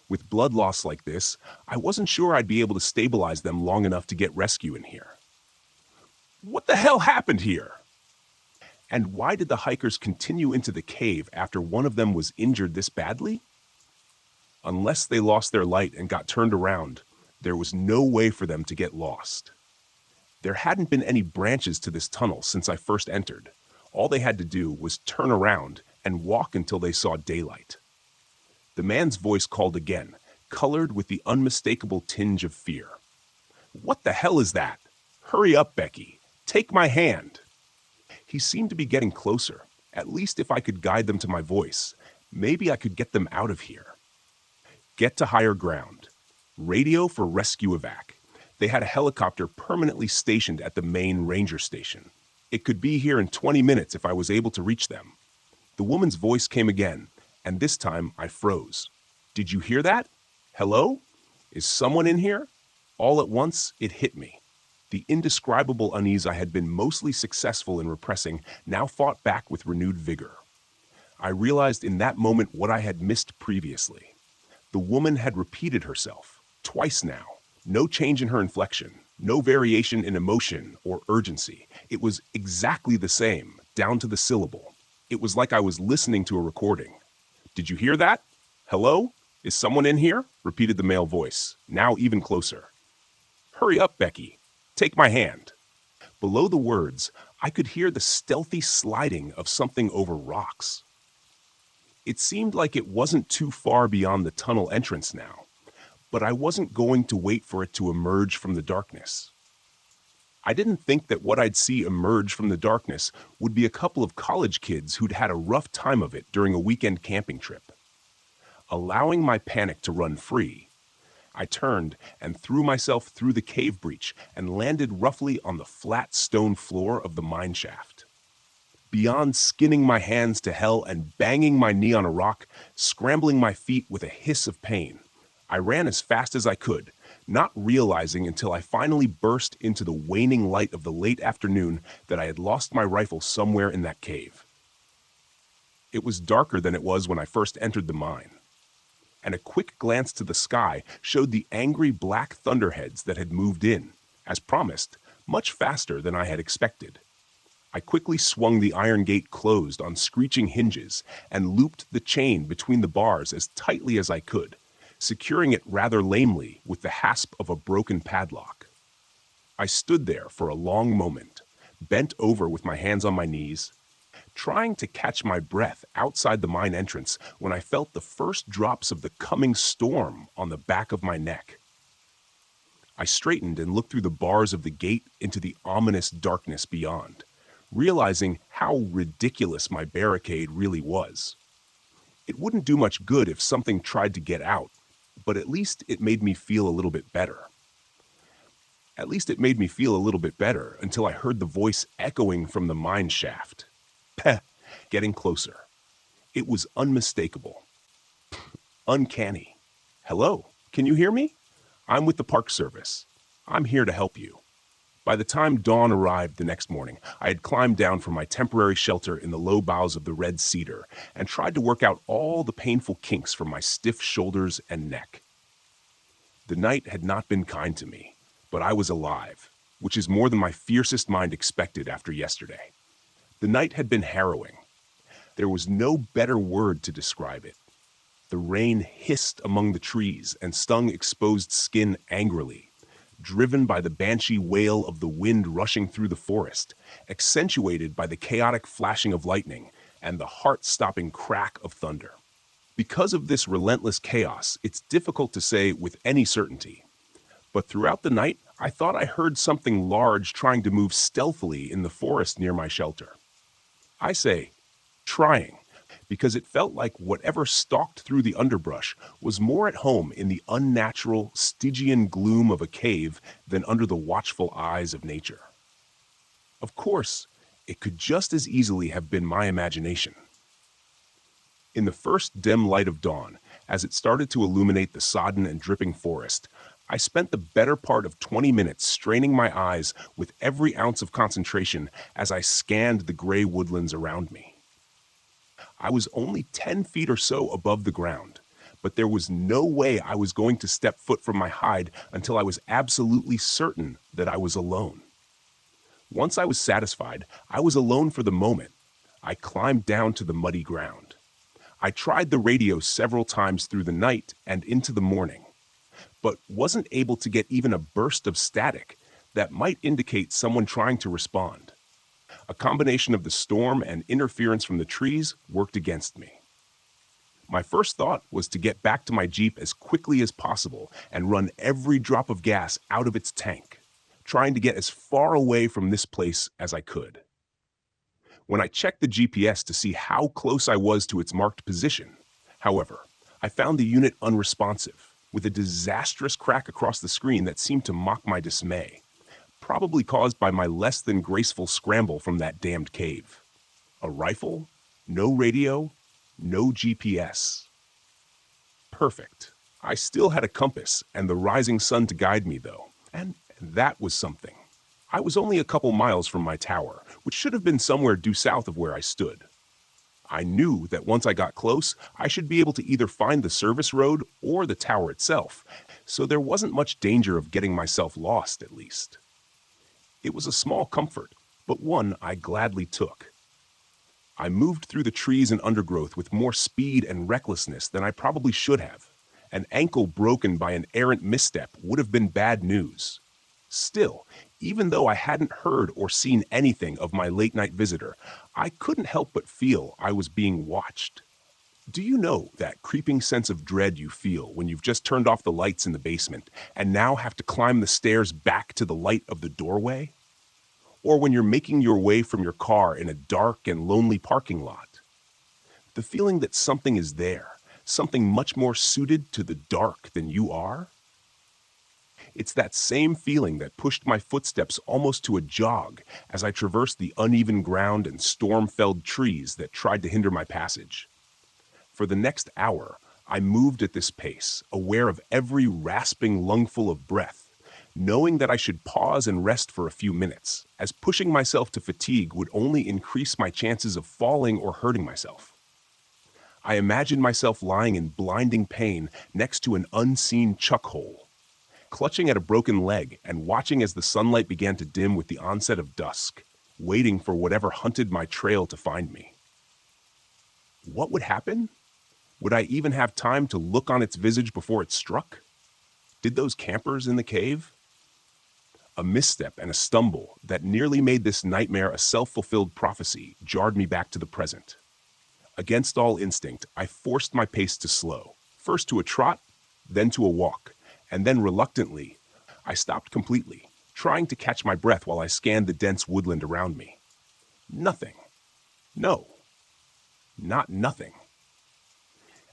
With blood loss like this, I wasn't sure I'd be able to stabilize them long enough to get rescue in here. What the hell happened here? And why did the hikers continue into the cave after one of them was injured this badly? Unless they lost their light and got turned around, there was no way for them to get lost. There hadn't been any branches to this tunnel since I first entered. All they had to do was turn around and walk until they saw daylight. The man's voice called again, colored with the unmistakable tinge of fear. "What the hell is that? Hurry up, Becky. Take my hand." He seemed to be getting closer. At least if I could guide them to my voice, maybe I could get them out of here. Get to higher ground. Radio for rescue evac. They had a helicopter permanently stationed at the main ranger station. It could be here in 20 minutes if I was able to reach them. The woman's voice came again, and this time I froze. "Did you hear that? Hello? Is someone in here?" All at once, it hit me. The indescribable unease I had been mostly successful in repressing now fought back with renewed vigor. I realized in that moment what I had missed previously. The woman had repeated herself, twice now. No change in her inflection, no variation in emotion or urgency. It was exactly the same, down to the syllable. It was like I was listening to a recording. "Did you hear that? Hello? Is someone in here?" repeated the male voice, now even closer. "Hurry up, Becky. Take my hand." Below the words, I could hear the stealthy sliding of something over rocks. It seemed like it wasn't too far beyond the tunnel entrance now, but I wasn't going to wait for it to emerge from the darkness. I didn't think that what I'd see emerge from the darkness would be a couple of college kids who'd had a rough time of it during a weekend camping trip. Allowing my panic to run free, I turned and threw myself through the cave breach and landed roughly on the flat stone floor of the mine shaft. Beyond skinning my hands to hell and banging my knee on a rock, scrambling my feet with a hiss of pain, I ran as fast as I could, not realizing until I finally burst into the waning light of the late afternoon that I had lost my rifle somewhere in that cave. It was darker than it was when I first entered the mine, and a quick glance to the sky showed the angry black thunderheads that had moved in, as promised, much faster than I had expected. I quickly swung the iron gate closed on screeching hinges and looped the chain between the bars as tightly as I could, securing it rather lamely with the hasp of a broken padlock. I stood there for a long moment, bent over with my hands on my knees, trying to catch my breath outside the mine entrance when I felt the first drops of the coming storm on the back of my neck. I straightened and looked through the bars of the gate into the ominous darkness beyond, realizing how ridiculous my barricade really was. It wouldn't do much good if something tried to get out, but at least it made me feel a little bit better. At least it made me feel a little bit better until I heard the voice echoing from the mine shaft. Peh, getting closer. It was unmistakable. Uncanny. "Hello, can you hear me? I'm with the Park Service. I'm here to help you." By the time dawn arrived the next morning, I had climbed down from my temporary shelter in the low boughs of the red cedar and tried to work out all the painful kinks from my stiff shoulders and neck. The night had not been kind to me, but I was alive, which is more than my fiercest mind expected after yesterday. The night had been harrowing. There was no better word to describe it. The rain hissed among the trees and stung exposed skin angrily, driven by the banshee wail of the wind rushing through the forest, accentuated by the chaotic flashing of lightning and the heart-stopping crack of thunder. Because of this relentless chaos, it's difficult to say with any certainty. But throughout the night, I thought I heard something large trying to move stealthily in the forest near my shelter. I say, trying, because it felt like whatever stalked through the underbrush was more at home in the unnatural, Stygian gloom of a cave than under the watchful eyes of nature. Of course, it could just as easily have been my imagination. In the first dim light of dawn, as it started to illuminate the sodden and dripping forest, I spent the better part of 20 minutes straining my eyes with every ounce of concentration as I scanned the gray woodlands around me. I was only 10 feet or so above the ground, but there was no way I was going to step foot from my hide until I was absolutely certain that I was alone. Once I was satisfied, I was alone for the moment. I climbed down to the muddy ground. I tried the radio several times through the night and into the morning, but wasn't able to get even a burst of static that might indicate someone trying to respond. A combination of the storm and interference from the trees worked against me. My first thought was to get back to my Jeep as quickly as possible and run every drop of gas out of its tank, trying to get as far away from this place as I could. When I checked the GPS to see how close I was to its marked position, however, I found the unit unresponsive, with a disastrous crack across the screen that seemed to mock my dismay, probably caused by my less than graceful scramble from that damned cave. A rifle? No radio? No GPS. Perfect. I still had a compass and the rising sun to guide me, though, and that was something. I was only a couple miles from my tower, which should have been somewhere due south of where I stood. I knew that once I got close, I should be able to either find the service road or the tower itself, so there wasn't much danger of getting myself lost, at least. It was a small comfort, but one I gladly took. I moved through the trees and undergrowth with more speed and recklessness than I probably should have. An ankle broken by an errant misstep would have been bad news. Still, even though I hadn't heard or seen anything of my late-night visitor, I couldn't help but feel I was being watched. Do you know that creeping sense of dread you feel when you've just turned off the lights in the basement and now have to climb the stairs back to the light of the doorway? Or when you're making your way from your car in a dark and lonely parking lot? The feeling that something is there, something much more suited to the dark than you are? It's that same feeling that pushed my footsteps almost to a jog as I traversed the uneven ground and storm-felled trees that tried to hinder my passage. For the next hour, I moved at this pace, aware of every rasping lungful of breath, knowing that I should pause and rest for a few minutes, as pushing myself to fatigue would only increase my chances of falling or hurting myself. I imagined myself lying in blinding pain next to an unseen chuck hole, clutching at a broken leg and watching as the sunlight began to dim with the onset of dusk, waiting for whatever hunted my trail to find me. What would happen? Would I even have time to look on its visage before it struck? Did those campers in the cave? A misstep and a stumble that nearly made this nightmare a self-fulfilled prophecy jarred me back to the present. Against all instinct, I forced my pace to slow, first to a trot, then to a walk, and then reluctantly, I stopped completely, trying to catch my breath while I scanned the dense woodland around me. Nothing. No. Not nothing.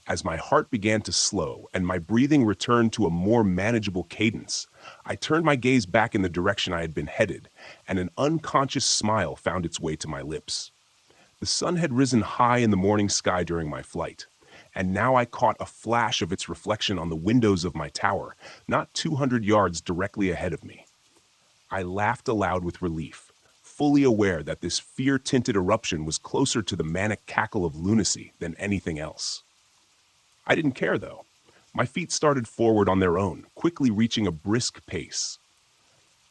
As my heart began to slow and my breathing returned to a more manageable cadence, I turned my gaze back in the direction I had been headed, and an unconscious smile found its way to my lips. The sun had risen high in the morning sky during my flight, and now I caught a flash of its reflection on the windows of my tower, not 200 yards directly ahead of me. I laughed aloud with relief, fully aware that this fear-tinted eruption was closer to the manic cackle of lunacy than anything else. I didn't care, though. My feet started forward on their own, quickly reaching a brisk pace.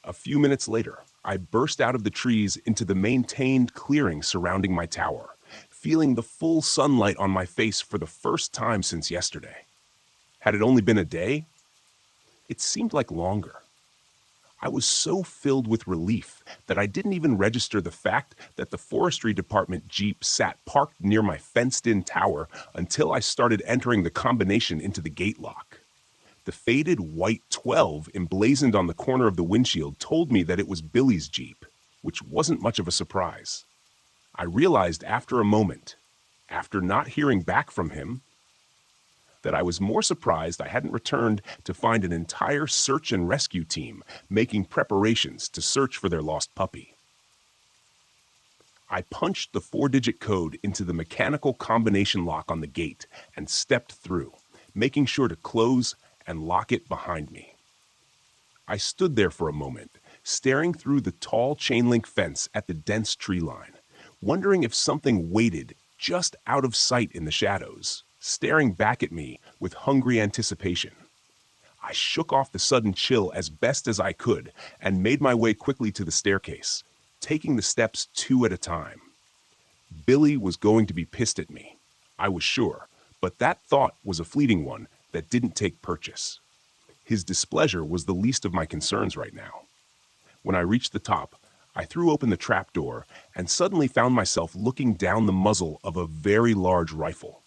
A few minutes later, I burst out of the trees into the maintained clearing surrounding my tower, feeling the full sunlight on my face for the first time since yesterday. Had it only been a day? It seemed like longer. I was so filled with relief that I didn't even register the fact that the forestry department Jeep sat parked near my fenced-in tower until I started entering the combination into the gate lock. The faded white 12 emblazoned on the corner of the windshield told me that it was Billy's Jeep, which wasn't much of a surprise. I realized after a moment, after not hearing back from him, that I was more surprised I hadn't returned to find an entire search and rescue team making preparations to search for their lost puppy. I punched the 4-digit code into the mechanical combination lock on the gate and stepped through, making sure to close and lock it behind me. I stood there for a moment, staring through the tall chain-link fence at the dense tree line, wondering if something waited just out of sight in the shadows, staring back at me with hungry anticipation. I shook off the sudden chill as best as I could and made my way quickly to the staircase, taking the steps 2 at a time. Billy was going to be pissed at me, I was sure, but that thought was a fleeting one that didn't take purchase. His displeasure was the least of my concerns right now. When I reached the top, I threw open the trapdoor and suddenly found myself looking down the muzzle of a very large rifle.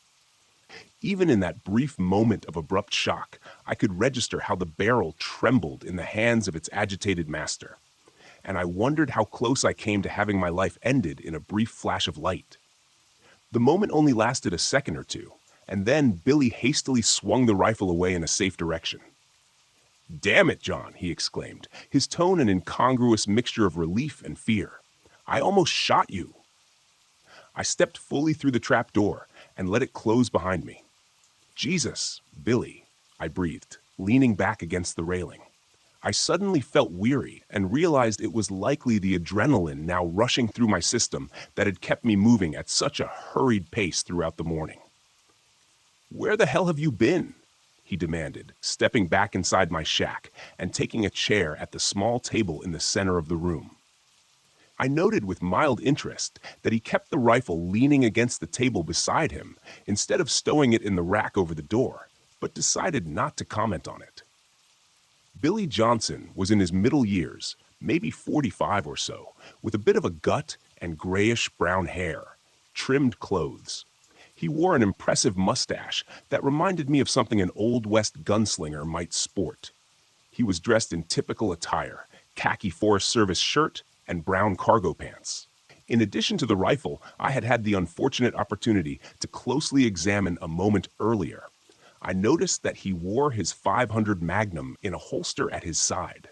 Even in that brief moment of abrupt shock, I could register how the barrel trembled in the hands of its agitated master, and I wondered how close I came to having my life ended in a brief flash of light. The moment only lasted a second or two, and then Billy hastily swung the rifle away in a safe direction. "Damn it, John," he exclaimed, his tone an incongruous mixture of relief and fear. "I almost shot you." I stepped fully through the trap door and let it close behind me. "Jesus, Billy," I breathed, leaning back against the railing. I suddenly felt weary and realized it was likely the adrenaline now rushing through my system that had kept me moving at such a hurried pace throughout the morning. "Where the hell have you been?" he demanded, stepping back inside my shack and taking a chair at the small table in the center of the room. I noted with mild interest that he kept the rifle leaning against the table beside him instead of stowing it in the rack over the door, but decided not to comment on it. Billy Johnson was in his middle years, maybe 45 or so, with a bit of a gut and grayish-brown hair, trimmed clothes. He wore an impressive mustache that reminded me of something an Old West gunslinger might sport. He was dressed in typical attire, khaki Forest Service shirt and brown cargo pants. In addition to the rifle, I had had the unfortunate opportunity to closely examine a moment earlier. I noticed that he wore his .500 Magnum in a holster at his side.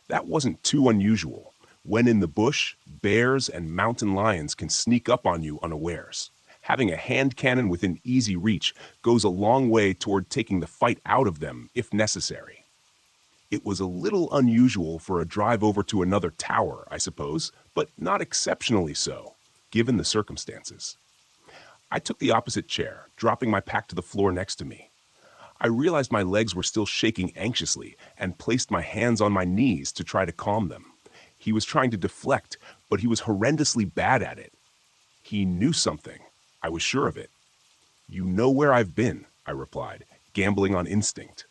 That wasn't too unusual. When in the bush, bears and mountain lions can sneak up on you unawares. Having a hand cannon within easy reach goes a long way toward taking the fight out of them if necessary. It was a little unusual for a drive over to another tower, I suppose, but not exceptionally so, given the circumstances. I took the opposite chair, dropping my pack to the floor next to me. I realized my legs were still shaking anxiously and placed my hands on my knees to try to calm them. He was trying to deflect, but he was horrendously bad at it. He knew something. I was sure of it. "You know where I've been," I replied, gambling on instinct.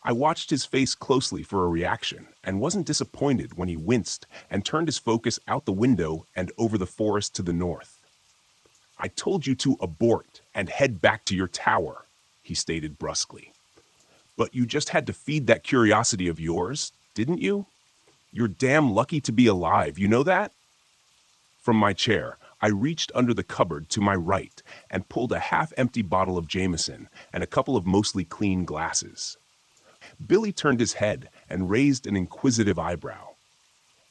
I watched his face closely for a reaction and wasn't disappointed when he winced and turned his focus out the window and over the forest to the north. "I told you to abort and head back to your tower," he stated brusquely. "But you just had to feed that curiosity of yours, didn't you? You're damn lucky to be alive, you know that?" From my chair, I reached under the cupboard to my right and pulled a half-empty bottle of Jameson and a couple of mostly clean glasses. Billy turned his head and raised an inquisitive eyebrow.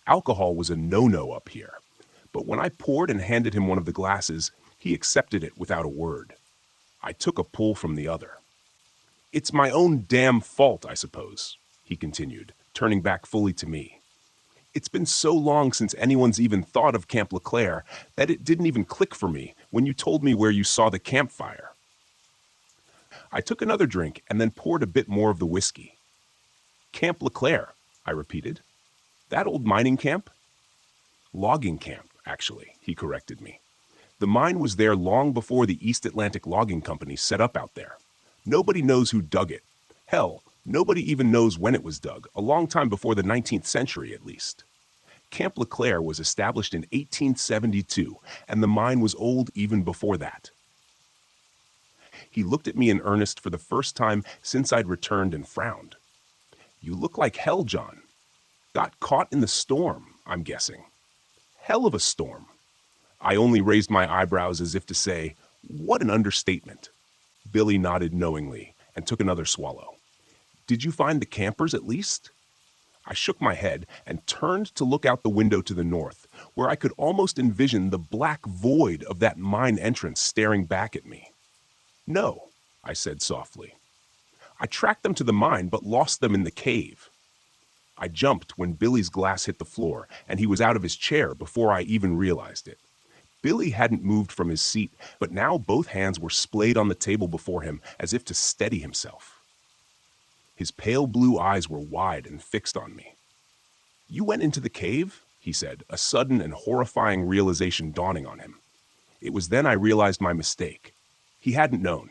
Alcohol was a no-no up here, but when I poured and handed him one of the glasses, he accepted it without a word. I took a pull from the other. "It's my own damn fault, I suppose," he continued, turning back fully to me. "It's been so long since anyone's even thought of Camp LeClaire that it didn't even click for me when you told me where you saw the campfire." I took another drink and then poured a bit more of the whiskey. "Camp LeClaire," I repeated. "That old mining camp?" "Logging camp, actually," he corrected me. "The mine was there long before the East Atlantic Logging Company set up out there. Nobody knows who dug it. Hell, nobody even knows when it was dug, a long time before the 19th century at least. Camp LeClaire was established in 1872, and the mine was old even before that." He looked at me in earnest for the first time since I'd returned and frowned. "You look like hell, John. Got caught in the storm, I'm guessing." "Hell of a storm." I only raised my eyebrows as if to say, "What an understatement." Billy nodded knowingly and took another swallow. "Did you find the campers at least?" I shook my head and turned to look out the window to the north, where I could almost envision the black void of that mine entrance staring back at me. "No," I said softly. "I tracked them to the mine but lost them in the cave." I jumped when Billy's glass hit the floor, and he was out of his chair before I even realized it. Billy hadn't moved from his seat, but now both hands were splayed on the table before him as if to steady himself. His pale blue eyes were wide and fixed on me. "You went into the cave?" he said, a sudden and horrifying realization dawning on him. It was then I realized my mistake. He hadn't known.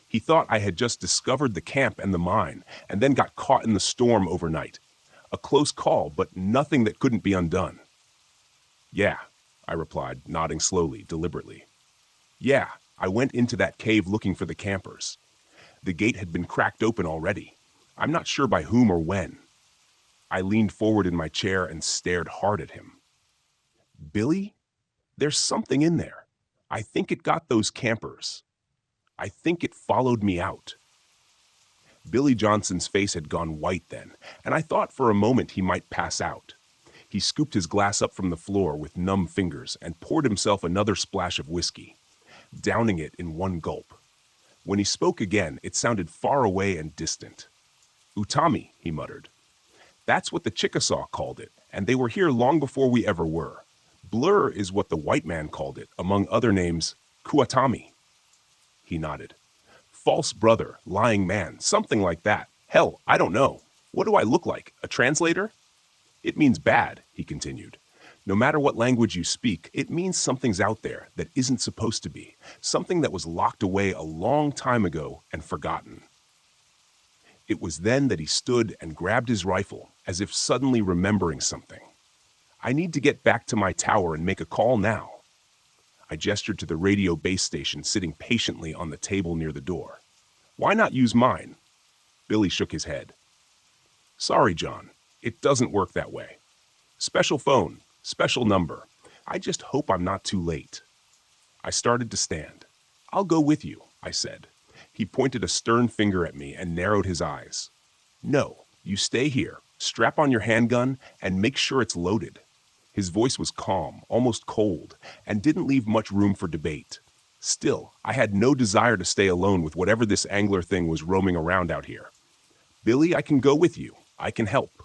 He thought I had just discovered the camp and the mine, and then got caught in the storm overnight. A close call, but nothing that couldn't be undone. Yeah, I replied, nodding slowly, deliberately. Yeah, I went into that cave looking for the campers. The gate had been cracked open already. I'm not sure by whom or when. I leaned forward in my chair and stared hard at him. Billy, there's something in there. I think it got those campers. I think it followed me out. Billy Johnson's face had gone white then, and I thought for a moment he might pass out. He scooped his glass up from the floor with numb fingers and poured himself another splash of whiskey, downing it in one gulp. When he spoke again, it sounded far away and distant. Utami, he muttered. That's what the Chickasaw called it, and they were here long before we ever were. Blur is what the white man called it, among other names, Kuatami. He nodded. False brother, lying man, something like that. Hell, I don't know. What do I look like, a translator? It means bad, he continued. No matter what language you speak, it means something's out there that isn't supposed to be, something that was locked away a long time ago and forgotten. It was then that he stood and grabbed his rifle, as if suddenly remembering something. I need to get back to my tower and make a call now. I gestured to the radio base station sitting patiently on the table near the door. Why not use mine? Billy shook his head. Sorry, John. It doesn't work that way. Special phone, special number. I just hope I'm not too late. I started to stand. I'll go with you, I said. He pointed a stern finger at me and narrowed his eyes. No, you stay here, strap on your handgun, and make sure it's loaded. His voice was calm, almost cold, and didn't leave much room for debate. Still, I had no desire to stay alone with whatever this angler thing was roaming around out here. Billy, I can go with you. I can help.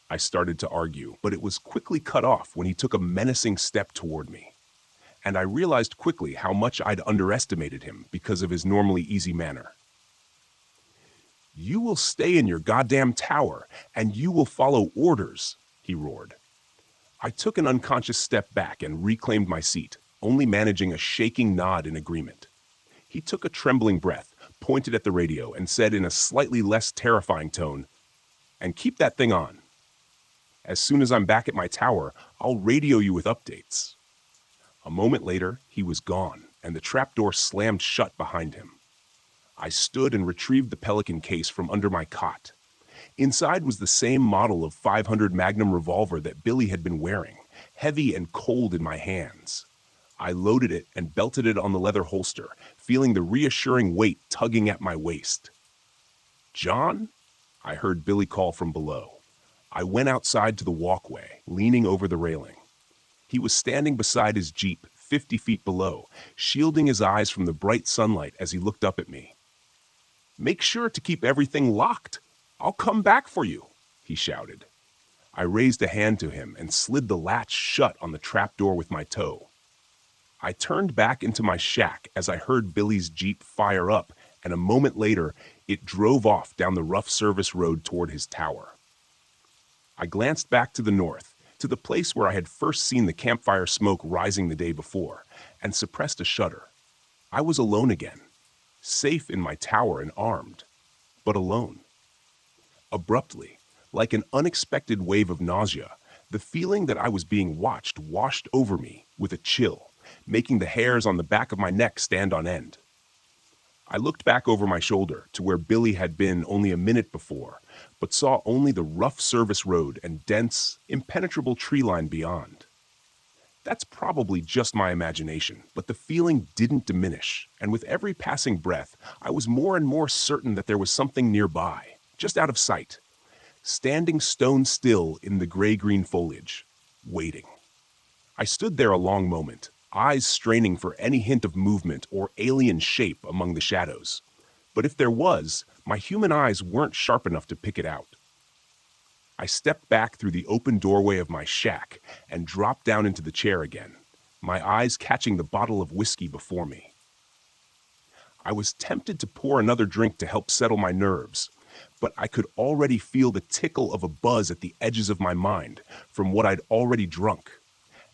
I started to argue, but it was quickly cut off when he took a menacing step toward me. And I realized quickly how much I'd underestimated him because of his normally easy manner. You will stay in your goddamn tower, and you will follow orders, he roared. I took an unconscious step back and reclaimed my seat, only managing a shaking nod in agreement. He took a trembling breath, pointed at the radio, and said in a slightly less terrifying tone, "And keep that thing on. As soon as I'm back at my tower, I'll radio you with updates." A moment later, he was gone, and the trapdoor slammed shut behind him. I stood and retrieved the Pelican case from under my cot. Inside was the same model of .500 Magnum revolver that Billy had been wearing, heavy and cold in my hands. I loaded it and belted it on the leather holster, feeling the reassuring weight tugging at my waist. "John?" I heard Billy call from below. I went outside to the walkway, leaning over the railing. He was standing beside his Jeep, 50 feet below, shielding his eyes from the bright sunlight as he looked up at me. "Make sure to keep everything locked. I'll come back for you," he shouted. I raised a hand to him and slid the latch shut on the trapdoor with my toe. I turned back into my shack as I heard Billy's Jeep fire up, and a moment later, it drove off down the rough service road toward his tower. I glanced back to the north, to the place where I had first seen the campfire smoke rising the day before, and suppressed a shudder. I was alone again, safe in my tower and armed, but alone. Abruptly, like an unexpected wave of nausea, the feeling that I was being watched washed over me with a chill, making the hairs on the back of my neck stand on end. I looked back over my shoulder to where Billy had been only a minute before, but saw only the rough service road and dense, impenetrable tree line beyond. That's probably just my imagination, but the feeling didn't diminish, and with every passing breath, I was more and more certain that there was something nearby, just out of sight, standing stone still in the gray-green foliage, waiting. I stood there a long moment, eyes straining for any hint of movement or alien shape among the shadows. But if there was, my human eyes weren't sharp enough to pick it out. I stepped back through the open doorway of my shack and dropped down into the chair again, my eyes catching the bottle of whiskey before me. I was tempted to pour another drink to help settle my nerves, but I could already feel the tickle of a buzz at the edges of my mind from what I'd already drunk,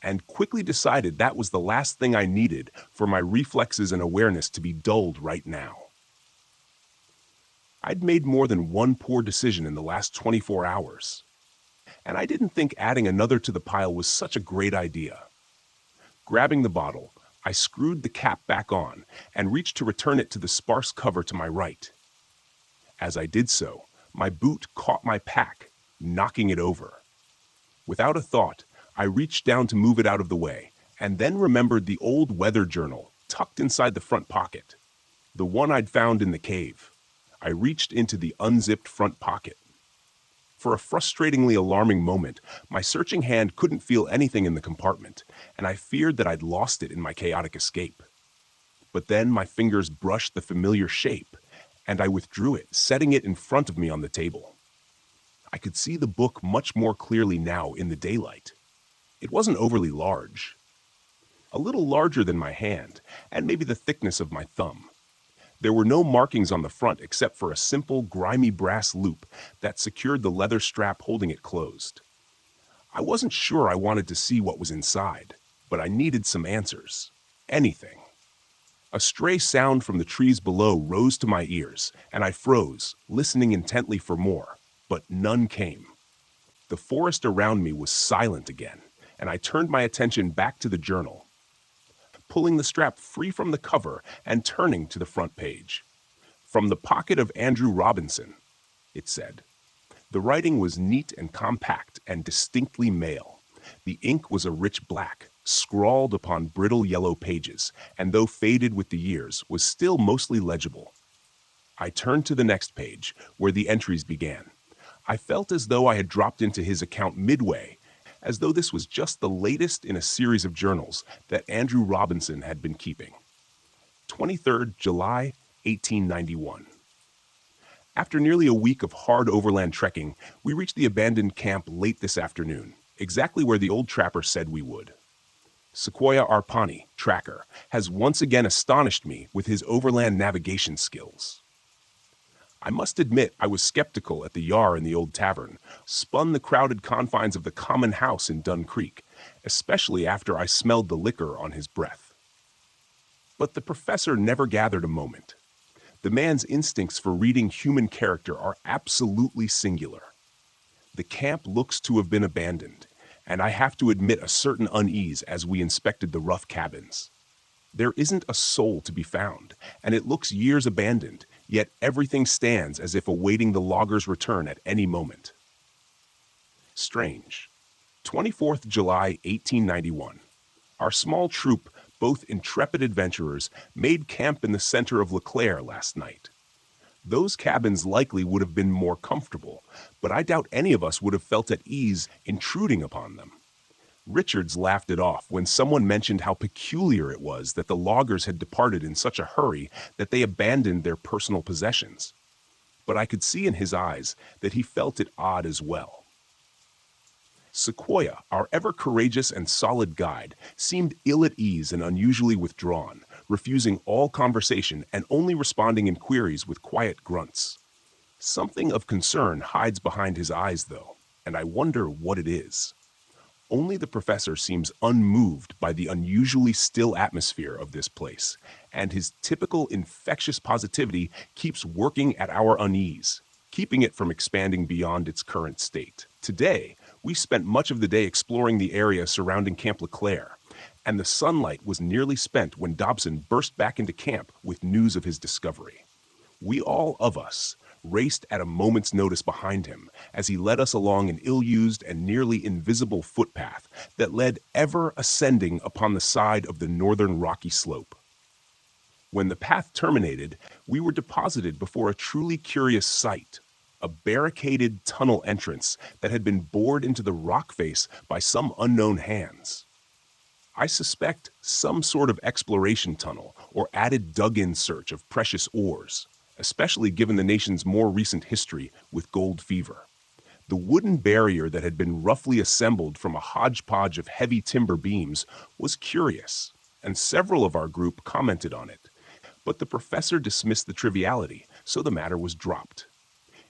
and quickly decided that was the last thing I needed for my reflexes and awareness to be dulled right now. I'd made more than one poor decision in the last 24 hours. and I didn't think adding another to the pile was such a great idea. Grabbing the bottle, I screwed the cap back on and reached to return it to the sparse cover to my right. As I did so, my boot caught my pack, knocking it over. Without a thought, I reached down to move it out of the way, and then remembered the old weather journal tucked inside the front pocket, the one I'd found in the cave. I reached into the unzipped front pocket. For a frustratingly alarming moment, my searching hand couldn't feel anything in the compartment, and I feared that I'd lost it in my chaotic escape. But then my fingers brushed the familiar shape, and I withdrew it, setting it in front of me on the table. I could see the book much more clearly now in the daylight. It wasn't overly large. A little larger than my hand, and maybe the thickness of my thumb. There were no markings on the front except for a simple, grimy brass loop that secured the leather strap holding it closed. I wasn't sure I wanted to see what was inside, but I needed some answers. Anything. A stray sound from the trees below rose to my ears, and I froze, listening intently for more, but none came. The forest around me was silent again, and I turned my attention back to the journal, pulling the strap free from the cover and turning to the front page. "From the pocket of Andrew Robinson," it said. The writing was neat and compact and distinctly male. The ink was a rich black, scrawled upon brittle yellow pages, and though faded with the years, was still mostly legible. I turned to the next page, where the entries began. I felt as though I had dropped into his account midway, as though this was just the latest in a series of journals that Andrew Robinson had been keeping. 23rd July, 1891. After nearly a week of hard overland trekking, we reached the abandoned camp late this afternoon, exactly where the old trapper said we would. Sequoia Arpani, tracker, has once again astonished me with his overland navigation skills. I must admit I was skeptical at the Yar in the old tavern, spun the crowded confines of the common house in Dun Creek, especially after I smelled the liquor on his breath. But the professor never gathered a moment. The man's instincts for reading human character are absolutely singular. The camp looks to have been abandoned, and I have to admit a certain unease as we inspected the rough cabins. There isn't a soul to be found, and it looks years abandoned, yet everything stands as if awaiting the loggers' return at any moment. Strange. 24th July, 1891. Our small troop, both intrepid adventurers, made camp in the center of LeClaire last night. Those cabins likely would have been more comfortable, but I doubt any of us would have felt at ease intruding upon them. Richards laughed it off when someone mentioned how peculiar it was that the loggers had departed in such a hurry that they abandoned their personal possessions. But I could see in his eyes that he felt it odd as well. Sequoia, our ever-courageous and solid guide, seemed ill at ease and unusually withdrawn, refusing all conversation and only responding in queries with quiet grunts. Something of concern hides behind his eyes, though, and I wonder what it is. Only the professor seems unmoved by the unusually still atmosphere of this place, and his typical infectious positivity keeps working at our unease, keeping it from expanding beyond its current state. Today, we spent much of the day exploring the area surrounding Camp LeClaire, and the sunlight was nearly spent when Dobson burst back into camp with news of his discovery. We all of us raced at a moment's notice behind him as he led us along an ill-used and nearly invisible footpath that led ever ascending upon the side of the northern rocky slope. When the path terminated, we were deposited before a truly curious sight, a barricaded tunnel entrance that had been bored into the rock face by some unknown hands. I suspect some sort of exploration tunnel or added dug-in search of precious ores, especially given the nation's more recent history with gold fever. The wooden barrier that had been roughly assembled from a hodgepodge of heavy timber beams was curious, and several of our group commented on it. But the professor dismissed the triviality, so the matter was dropped.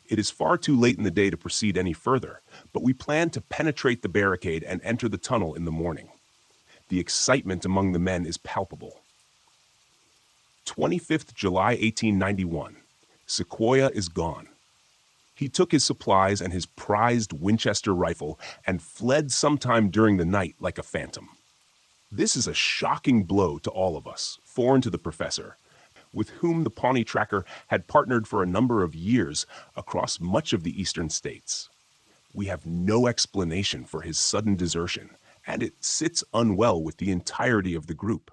It is far too late in the day to proceed any further, but we plan to penetrate the barricade and enter the tunnel in the morning. The excitement among the men is palpable. 25th July 1891. Sequoia is gone. He took his supplies and his prized Winchester rifle and fled sometime during the night like a phantom. This is a shocking blow to all of us, foreign to the professor, with whom the Pawnee Tracker had partnered for a number of years across much of the eastern states. We have no explanation for his sudden desertion, and it sits unwell with the entirety of the group.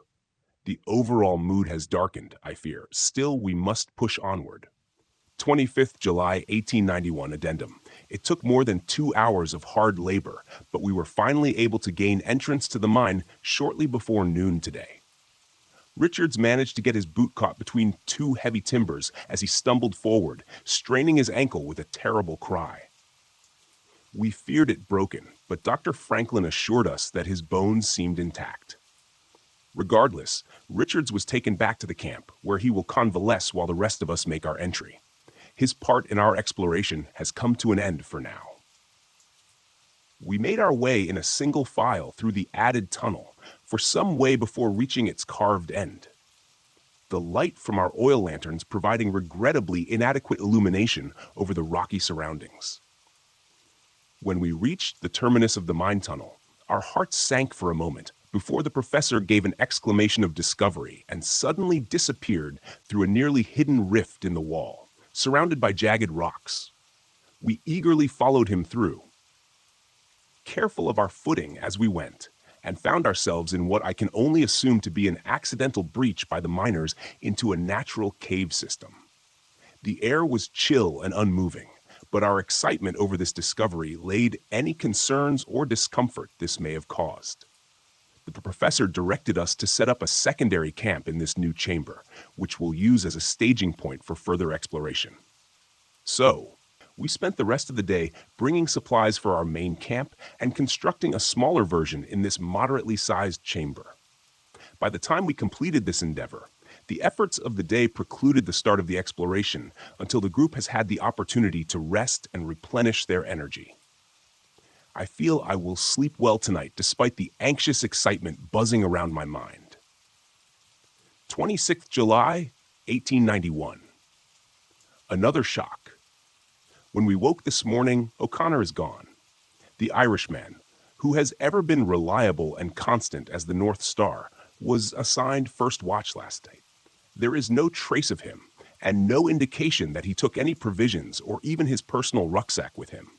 The overall mood has darkened, I fear. Still, we must push onward. 25th July 1891 addendum. It took more than 2 hours of hard labor, but we were finally able to gain entrance to the mine shortly before noon today. Richards managed to get his boot caught between two heavy timbers as he stumbled forward, straining his ankle with a terrible cry. We feared it broken, but Dr. Franklin assured us that his bones seemed intact. Regardless, Richards was taken back to the camp, where he will convalesce while the rest of us make our entry. His part in our exploration has come to an end for now. We made our way in a single file through the added tunnel for some way before reaching its carved end. The light from our oil lanterns providing regrettably inadequate illumination over the rocky surroundings. When we reached the terminus of the mine tunnel, our hearts sank for a moment before the professor gave an exclamation of discovery and suddenly disappeared through a nearly hidden rift in the wall, surrounded by jagged rocks. We eagerly followed him through, careful of our footing as we went, and found ourselves in what I can only assume to be an accidental breach by the miners into a natural cave system. The air was chill and unmoving, but our excitement over this discovery laid any concerns or discomfort this may have caused. The professor directed us to set up a secondary camp in this new chamber, which we'll use as a staging point for further exploration. So, we spent the rest of the day bringing supplies for our main camp and constructing a smaller version in this moderately sized chamber. By the time we completed this endeavor, the efforts of the day precluded the start of the exploration until the group has had the opportunity to rest and replenish their energy. I feel I will sleep well tonight despite the anxious excitement buzzing around my mind. 26th July, 1891. Another shock. When we woke this morning, O'Connor is gone. The Irishman, who has ever been reliable and constant as the North Star, was assigned first watch last night. There is no trace of him, and no indication that he took any provisions or even his personal rucksack with him.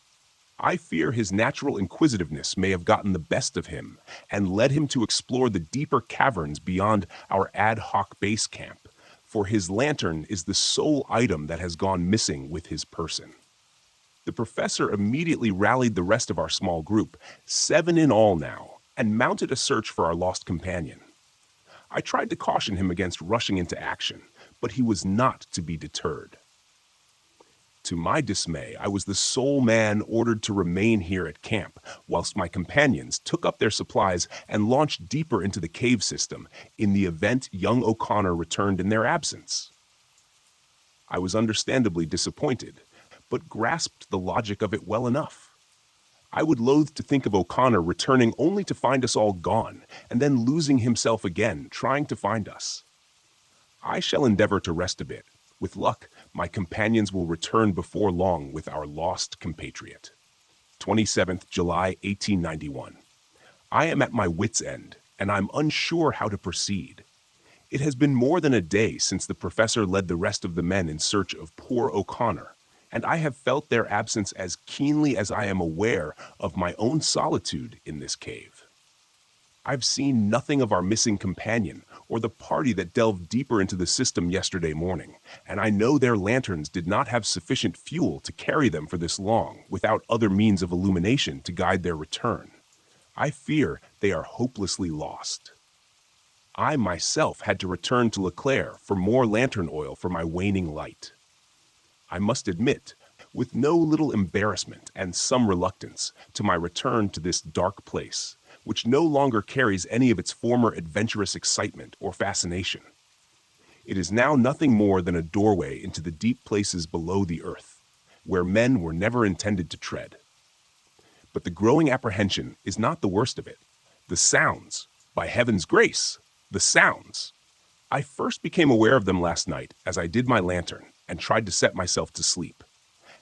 I fear his natural inquisitiveness may have gotten the best of him and led him to explore the deeper caverns beyond our ad hoc base camp, for his lantern is the sole item that has gone missing with his person. The professor immediately rallied the rest of our small group, 7 in all now, and mounted a search for our lost companion. I tried to caution him against rushing into action, but he was not to be deterred. To my dismay, I was the sole man ordered to remain here at camp, whilst my companions took up their supplies and launched deeper into the cave system in the event young O'Connor returned in their absence. I was understandably disappointed, but grasped the logic of it well enough. I would loathe to think of O'Connor returning only to find us all gone, and then losing himself again, trying to find us. I shall endeavor to rest a bit. With luck, my companions will return before long with our lost compatriot. 27th July 1891. I am at my wit's end, and I'm unsure how to proceed. It has been more than a day since the professor led the rest of the men in search of poor O'Connor, and I have felt their absence as keenly as I am aware of my own solitude in this cave. I've seen nothing of our missing companion or the party that delved deeper into the system yesterday morning, and I know their lanterns did not have sufficient fuel to carry them for this long without other means of illumination to guide their return. I fear they are hopelessly lost. I myself had to return to LeClaire for more lantern oil for my waning light. I must admit, with no little embarrassment and some reluctance, to my return to this dark place, which no longer carries any of its former adventurous excitement or fascination. It is now nothing more than a doorway into the deep places below the earth, where men were never intended to tread. But the growing apprehension is not the worst of it. The sounds, by heaven's grace, the sounds. I first became aware of them last night as I did my lantern and tried to set myself to sleep.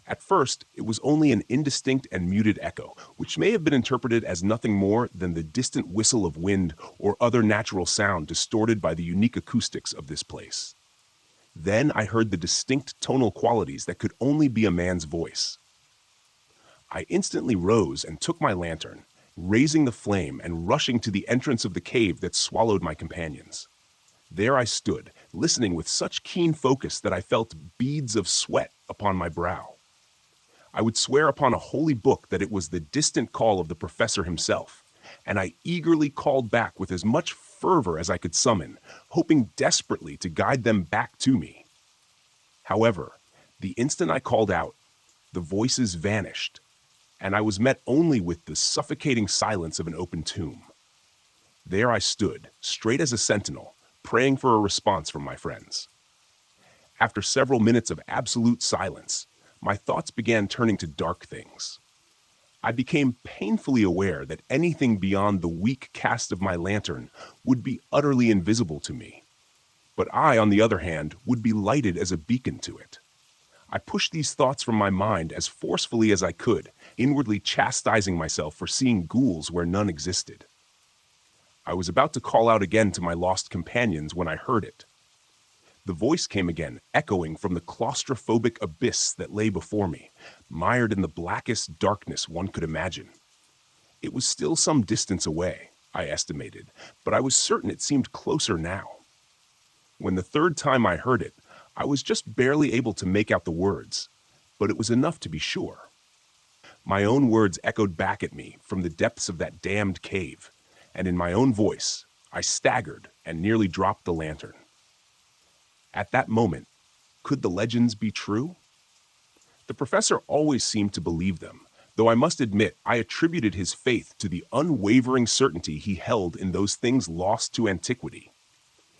At first, it was only an indistinct and muted echo, which may have been interpreted as nothing more than the distant whistle of wind or other natural sound distorted by the unique acoustics of this place. Then I heard the distinct tonal qualities that could only be a man's voice. I instantly rose and took my lantern, raising the flame and rushing to the entrance of the cave that swallowed my companions. There I stood, listening with such keen focus that I felt beads of sweat upon my brow. I would swear upon a holy book that it was the distant call of the professor himself, and I eagerly called back with as much fervor as I could summon, hoping desperately to guide them back to me. However, the instant I called out, the voices vanished, and I was met only with the suffocating silence of an open tomb. There I stood, straight as a sentinel, praying for a response from my friends. After several minutes of absolute silence, my thoughts began turning to dark things. I became painfully aware that anything beyond the weak cast of my lantern would be utterly invisible to me. But I, on the other hand, would be lighted as a beacon to it. I pushed these thoughts from my mind as forcefully as I could, inwardly chastising myself for seeing ghouls where none existed. I was about to call out again to my lost companions when I heard it. The voice came again, echoing from the claustrophobic abyss that lay before me, mired in the blackest darkness one could imagine. It was still some distance away, I estimated, but I was certain it seemed closer now. When the third time I heard it, I was just barely able to make out the words, but it was enough to be sure. My own words echoed back at me from the depths of that damned cave, and in my own voice, I staggered and nearly dropped the lantern. At that moment, could the legends be true? The professor always seemed to believe them, though I must admit I attributed his faith to the unwavering certainty he held in those things lost to antiquity.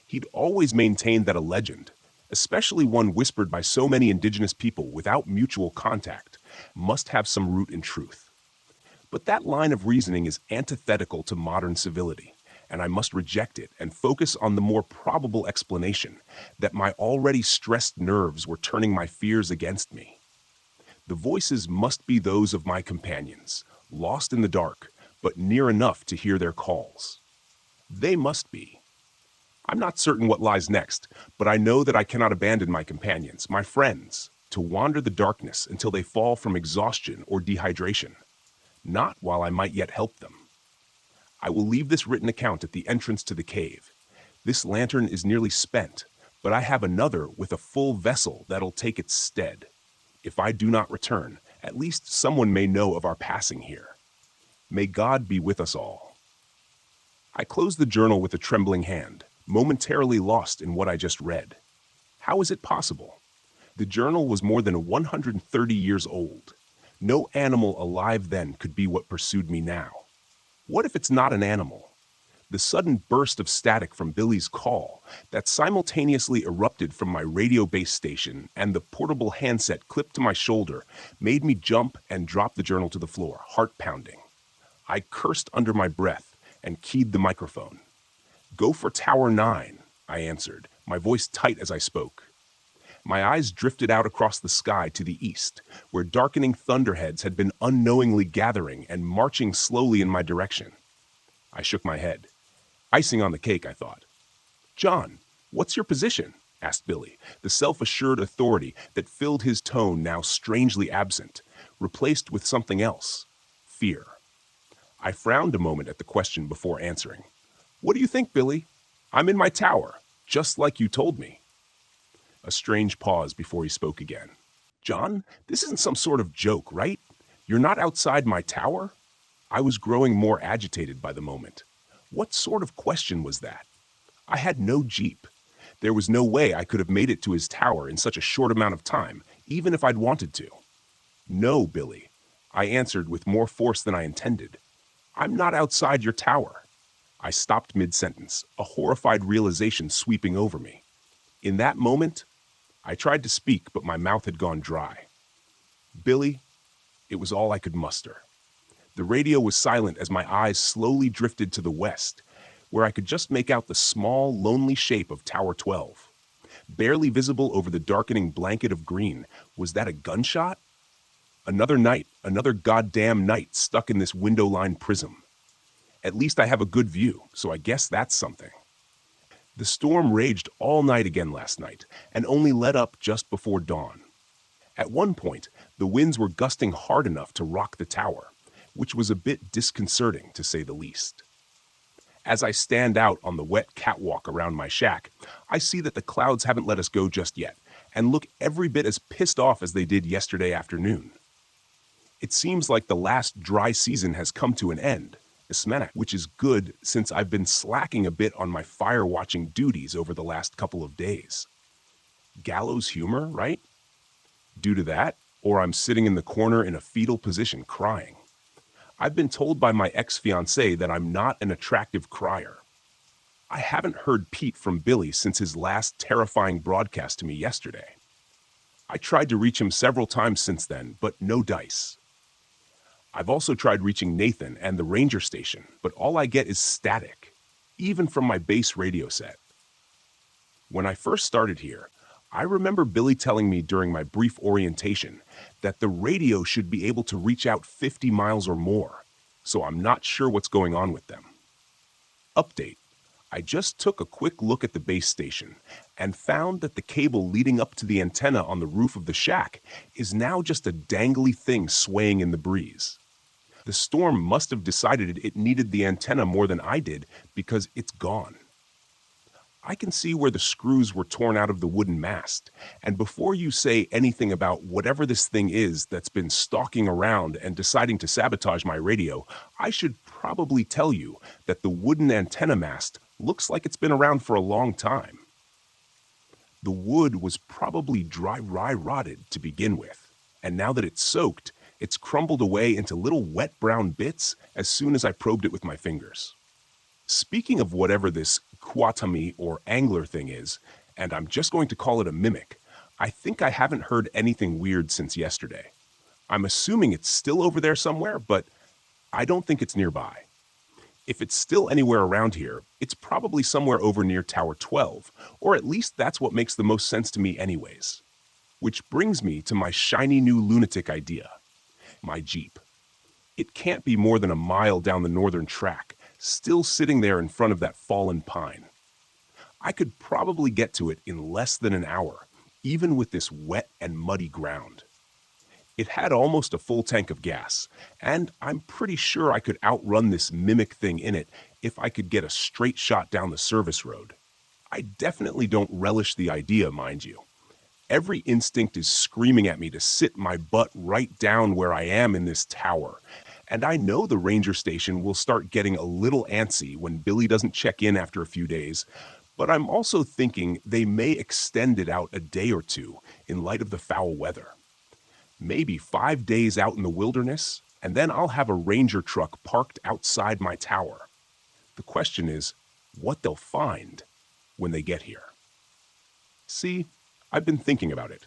He'd always maintained that a legend, especially one whispered by so many indigenous people without mutual contact, must have some root in truth. But that line of reasoning is antithetical to modern civility, and I must reject it and focus on the more probable explanation that my already stressed nerves were turning my fears against me. The voices must be those of my companions, lost in the dark, but near enough to hear their calls. They must be. I'm not certain what lies next, but I know that I cannot abandon my companions, my friends, to wander the darkness until they fall from exhaustion or dehydration. Not while I might yet help them. I will leave this written account at the entrance to the cave. This lantern is nearly spent, but I have another with a full vessel that'll take its stead. If I do not return, at least someone may know of our passing here. May God be with us all. I closed the journal with a trembling hand, momentarily lost in what I just read. How is it possible? The journal was more than 130 years old. No animal alive then could be what pursued me now. What if it's not an animal? The sudden burst of static from Billy's call that simultaneously erupted from my radio base station and the portable handset clipped to my shoulder made me jump and drop the journal to the floor, heart pounding. I cursed under my breath and keyed the microphone. "Go for Tower 9, I answered, my voice tight as I spoke. My eyes drifted out across the sky to the east, where darkening thunderheads had been unknowingly gathering and marching slowly in my direction. I shook my head. Icing on the cake, I thought. "John, what's your position?" asked Billy, the self-assured authority that filled his tone now strangely absent, replaced with something else, fear. I frowned a moment at the question before answering. "What do you think, Billy? I'm in my tower, just like you told me." A strange pause before he spoke again. "John, this isn't some sort of joke, right? You're not outside my tower?" I was growing more agitated by the moment. What sort of question was that? I had no Jeep. There was no way I could have made it to his tower in such a short amount of time, even if I'd wanted to. "No, Billy," I answered with more force than I intended. "I'm not outside your tower." I stopped mid-sentence, a horrified realization sweeping over me. In that moment, I tried to speak, but my mouth had gone dry. "Billy," it was all I could muster. The radio was silent as my eyes slowly drifted to the west, where I could just make out the small, lonely shape of Tower 12. Barely visible over the darkening blanket of green, was that a gunshot? Another night, another goddamn night stuck in this window-lined prism. At least I have a good view, so I guess that's something. The storm raged all night again last night, and only let up just before dawn. At one point, the winds were gusting hard enough to rock the tower, which was a bit disconcerting to say the least. As I stand out on the wet catwalk around my shack, I see that the clouds haven't let us go just yet, and look every bit as pissed off as they did yesterday afternoon. It seems like the last dry season has come to an end, which is good since I've been slacking a bit on my fire-watching duties over the last couple of days. Gallows humor, right? Due to that, or I'm sitting in the corner in a fetal position crying. I've been told by my ex-fiancée that I'm not an attractive crier. I haven't heard Pete from Billy since his last terrifying broadcast to me yesterday. I tried to reach him several times since then, but no dice. I've also tried reaching Nathan and the ranger station, but all I get is static, even from my base radio set. When I first started here, I remember Billy telling me during my brief orientation that the radio should be able to reach out 50 miles or more, so I'm not sure what's going on with them. Update. I just took a quick look at the base station and found that the cable leading up to the antenna on the roof of the shack is now just a dangly thing swaying in the breeze. The storm must have decided it needed the antenna more than I did because it's gone. I can see where the screws were torn out of the wooden mast, and before you say anything about whatever this thing is that's been stalking around and deciding to sabotage my radio, I should probably tell you that the wooden antenna mast looks like it's been around for a long time. The wood was probably dry rotted to begin with, and now that it's soaked, it's crumbled away into little wet brown bits as soon as I probed it with my fingers. Speaking of whatever this Kwatami or angler thing is, and I'm just going to call it a mimic, I think I haven't heard anything weird since yesterday. I'm assuming it's still over there somewhere, but I don't think it's nearby. If it's still anywhere around here, it's probably somewhere over near Tower 12, or at least that's what makes the most sense to me anyways. Which brings me to my shiny new lunatic idea. My Jeep. It can't be more than a mile down the northern track, still sitting there in front of that fallen pine. I could probably get to it in less than an hour, even with this wet and muddy ground. It had almost a full tank of gas, and I'm pretty sure I could outrun this mimic thing in it if I could get a straight shot down the service road. I definitely don't relish the idea, mind you. Every instinct is screaming at me to sit my butt right down where I am in this tower, and I know the ranger station will start getting a little antsy when Billy doesn't check in after a few days, but I'm also thinking they may extend it out a day or two in light of the foul weather. Maybe 5 days out in the wilderness, and then I'll have a ranger truck parked outside my tower. The question is, what they'll find when they get here. See, I've been thinking about it.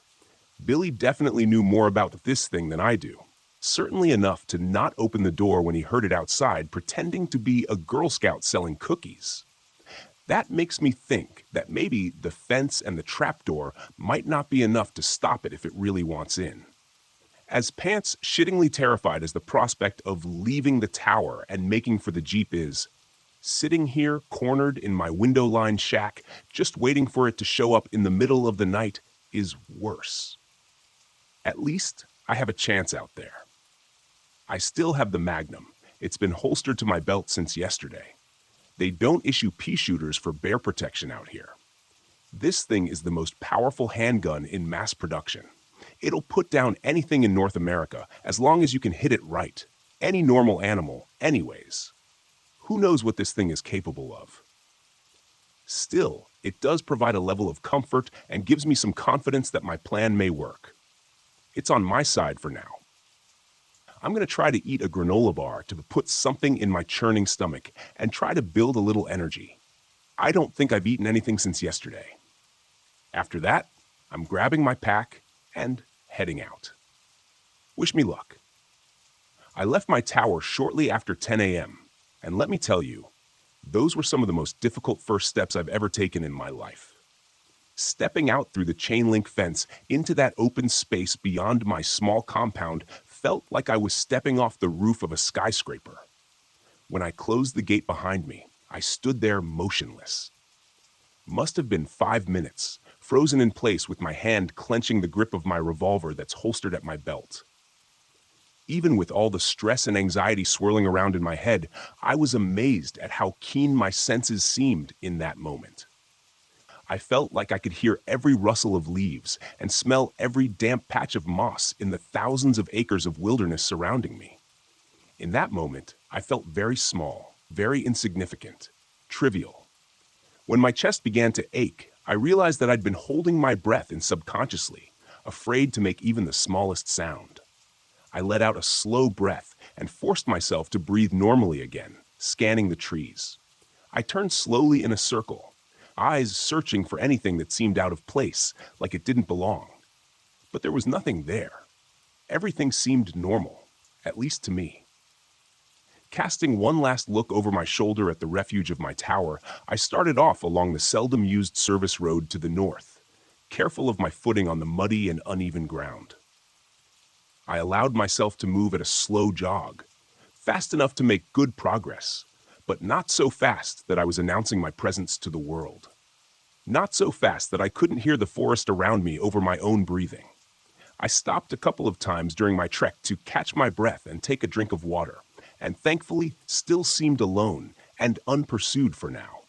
Billy definitely knew more about this thing than I do. Certainly enough to not open the door when he heard it outside pretending to be a Girl Scout selling cookies. That makes me think that maybe the fence and the trapdoor might not be enough to stop it if it really wants in. As pants shittingly terrified as the prospect of leaving the tower and making for the Jeep is, sitting here cornered in my window-lined shack, just waiting for it to show up in the middle of the night is worse. At least I have a chance out there. I still have the Magnum. It's been holstered to my belt since yesterday. They don't issue pea shooters for bear protection out here. This thing is the most powerful handgun in mass production. It'll put down anything in North America as long as you can hit it right. Any normal animal, anyways. Who knows what this thing is capable of? Still, it does provide a level of comfort and gives me some confidence that my plan may work. It's on my side for now. I'm going to try to eat a granola bar to put something in my churning stomach and try to build a little energy. I don't think I've eaten anything since yesterday. After that, I'm grabbing my pack and heading out. Wish me luck. I left my tower shortly after 10 a.m., and let me tell you, those were some of the most difficult first steps I've ever taken in my life. Stepping out through the chain link fence into that open space beyond my small compound felt like I was stepping off the roof of a skyscraper. When I closed the gate behind me, I stood there motionless. Must have been 5 minutes, frozen in place with my hand clenching the grip of my revolver that's holstered at my belt. Even with all the stress and anxiety swirling around in my head, I was amazed at how keen my senses seemed in that moment. I felt like I could hear every rustle of leaves and smell every damp patch of moss in the thousands of acres of wilderness surrounding me. In that moment, I felt very small, very insignificant, trivial. When my chest began to ache, I realized that I'd been holding my breath in subconsciously, afraid to make even the smallest sound. I let out a slow breath and forced myself to breathe normally again, scanning the trees. I turned slowly in a circle, eyes searching for anything that seemed out of place, like it didn't belong. But there was nothing there. Everything seemed normal, at least to me. Casting one last look over my shoulder at the refuge of my tower, I started off along the seldom used service road to the north, careful of my footing on the muddy and uneven ground. I allowed myself to move at a slow jog, fast enough to make good progress, but not so fast that I was announcing my presence to the world. Not so fast that I couldn't hear the forest around me over my own breathing. I stopped a couple of times during my trek to catch my breath and take a drink of water, and thankfully still seemed alone and unpursued for now.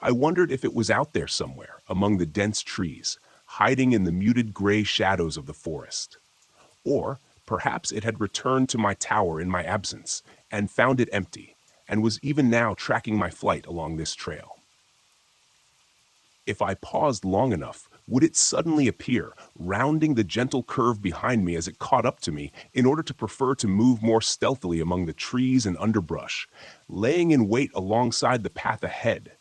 I wondered if it was out there somewhere among the dense trees, hiding in the muted gray shadows of the forest. Or perhaps it had returned to my tower in my absence and found it empty, and was even now tracking my flight along this trail. If I paused long enough, would it suddenly appear, rounding the gentle curve behind me as it caught up to me in order to prefer to move more stealthily among the trees and underbrush, laying in wait alongside the path ahead,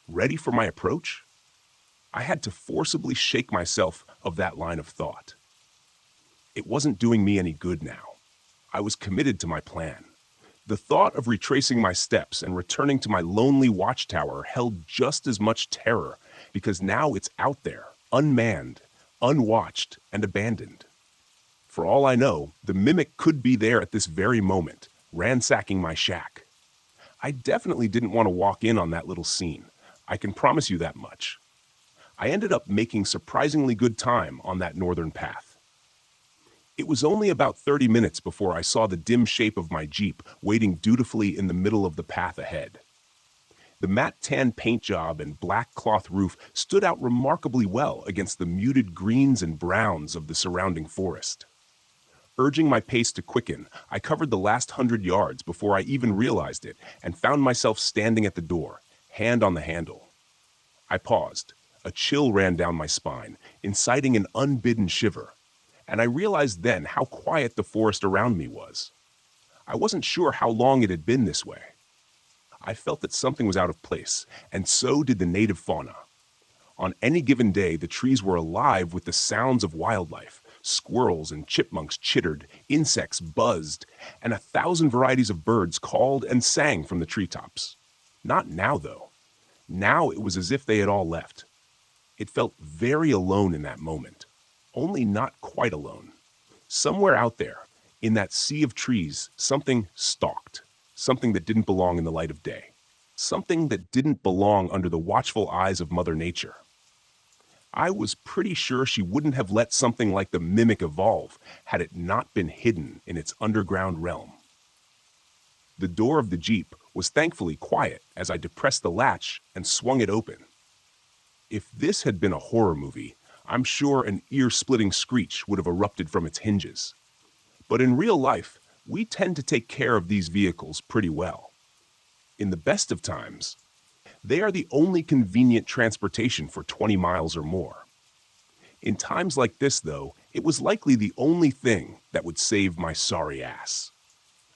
ready for my approach? I had to forcibly shake myself of that line of thought. It wasn't doing me any good now. I was committed to my plan. The thought of retracing my steps and returning to my lonely watchtower held just as much terror, because now it's out there, unmanned, unwatched, and abandoned. For all I know, the mimic could be there at this very moment, ransacking my shack. I definitely didn't want to walk in on that little scene. I can promise you that much. I ended up making surprisingly good time on that northern path. It was only about 30 minutes before I saw the dim shape of my Jeep waiting dutifully in the middle of the path ahead. The matte tan paint job and black cloth roof stood out remarkably well against the muted greens and browns of the surrounding forest. Urging my pace to quicken, I covered the last 100 yards before I even realized it and found myself standing at the door, hand on the handle. I paused. A chill ran down my spine, inciting an unbidden shiver, and I realized then how quiet the forest around me was. I wasn't sure how long it had been this way. I felt that something was out of place, and so did the native fauna. On any given day, the trees were alive with the sounds of wildlife. Squirrels and chipmunks chittered, insects buzzed, and 1,000 varieties of birds called and sang from the treetops. Not now, though. Now it was as if they had all left. It felt very alone in that moment, only not quite alone. Somewhere out there, in that sea of trees, something stalked. Something that didn't belong in the light of day. Something that didn't belong under the watchful eyes of Mother Nature. I was pretty sure she wouldn't have let something like the mimic evolve had it not been hidden in its underground realm. The door of the Jeep was thankfully quiet as I depressed the latch and swung it open. If this had been a horror movie, I'm sure an ear-splitting screech would have erupted from its hinges. But in real life, we tend to take care of these vehicles pretty well. In the best of times, they are the only convenient transportation for 20 miles or more. In times like this, though, it was likely the only thing that would save my sorry ass.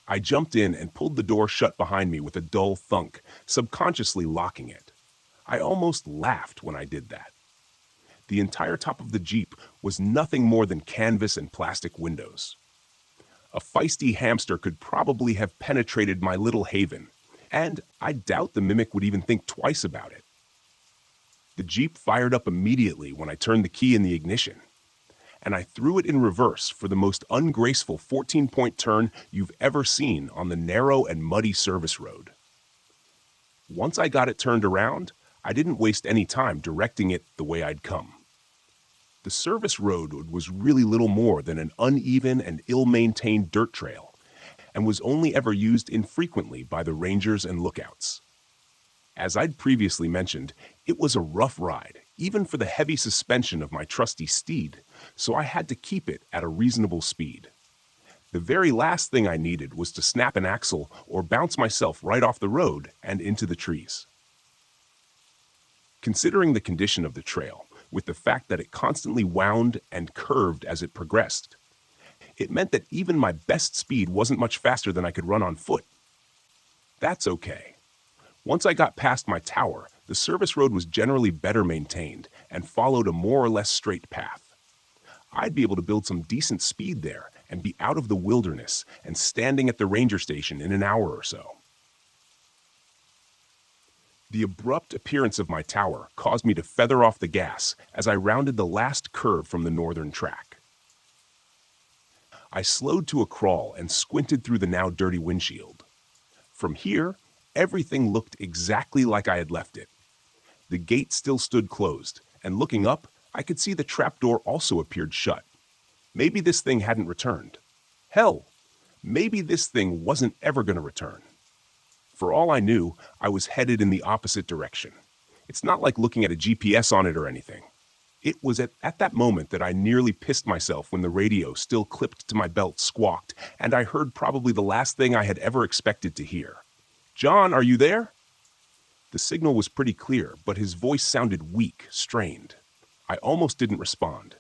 I jumped in and pulled the door shut behind me with a dull thunk, subconsciously locking it. I almost laughed when I did that. The entire top of the Jeep was nothing more than canvas and plastic windows. A feisty hamster could probably have penetrated my little haven, and I doubt the mimic would even think twice about it. The Jeep fired up immediately when I turned the key in the ignition. and I threw it in reverse for the most ungraceful 14-point turn you've ever seen on the narrow and muddy service road. Once I got it turned around, I didn't waste any time directing it the way I'd come. The service road was really little more than an uneven and ill-maintained dirt trail, and was only ever used infrequently by the rangers and lookouts. As I'd previously mentioned, it was a rough ride, even for the heavy suspension of my trusty steed, so I had to keep it at a reasonable speed. The very last thing I needed was to snap an axle or bounce myself right off the road and into the trees. Considering the condition of the trail, with the fact that it constantly wound and curved as it progressed, it meant that even my best speed wasn't much faster than I could run on foot. That's okay. Once I got past my tower, the service road was generally better maintained and followed a more or less straight path. I'd be able to build some decent speed there and be out of the wilderness and standing at the ranger station in an hour or so. The abrupt appearance of my tower caused me to feather off the gas as I rounded the last curve from the northern track. I slowed to a crawl and squinted through the now dirty windshield. From here, everything looked exactly like I had left it. The gate still stood closed, and looking up, I could see the trapdoor also appeared shut. Maybe this thing hadn't returned. Hell, maybe this thing wasn't ever going to return. For all I knew, I was headed in the opposite direction. It's not like looking at a GPS on it or anything. It was at that moment that I nearly pissed myself when the radio, still clipped to my belt, squawked, and I heard probably the last thing I had ever expected to hear. "John, are you there?" The signal was pretty clear, but his voice sounded weak, strained. I almost didn't respond.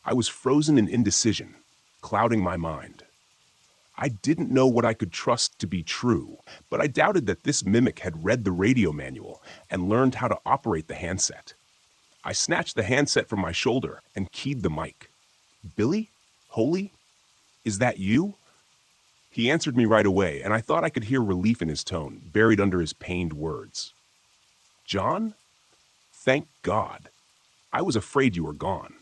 I was frozen in indecision, clouding my mind. I didn't know what I could trust to be true, but I doubted that this mimic had read the radio manual and learned how to operate the handset. I snatched the handset from my shoulder and keyed the mic. "Billy? Holy? Is that you?" He answered me right away, and I thought I could hear relief in his tone, buried under his pained words. "John? Thank God. I was afraid you were gone."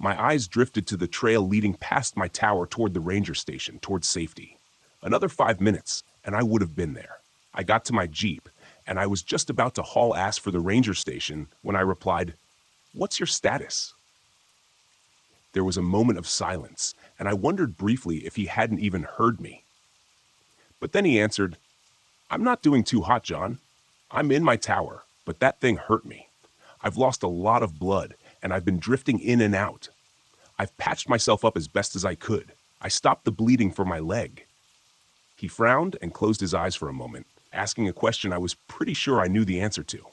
My eyes drifted to the trail leading past my tower toward the ranger station, toward safety. Another 5 minutes, and I would have been there. I got to my Jeep, and I was just about to haul ass for the ranger station when I replied, "What's your status?" There was a moment of silence, and I wondered briefly if he hadn't even heard me. But then he answered, "I'm not doing too hot, John. I'm in my tower, but that thing hurt me. I've lost a lot of blood, and I've been drifting in and out. I've patched myself up as best as I could. I stopped the bleeding for my leg." He frowned and closed his eyes for a moment, asking a question I was pretty sure I knew the answer to.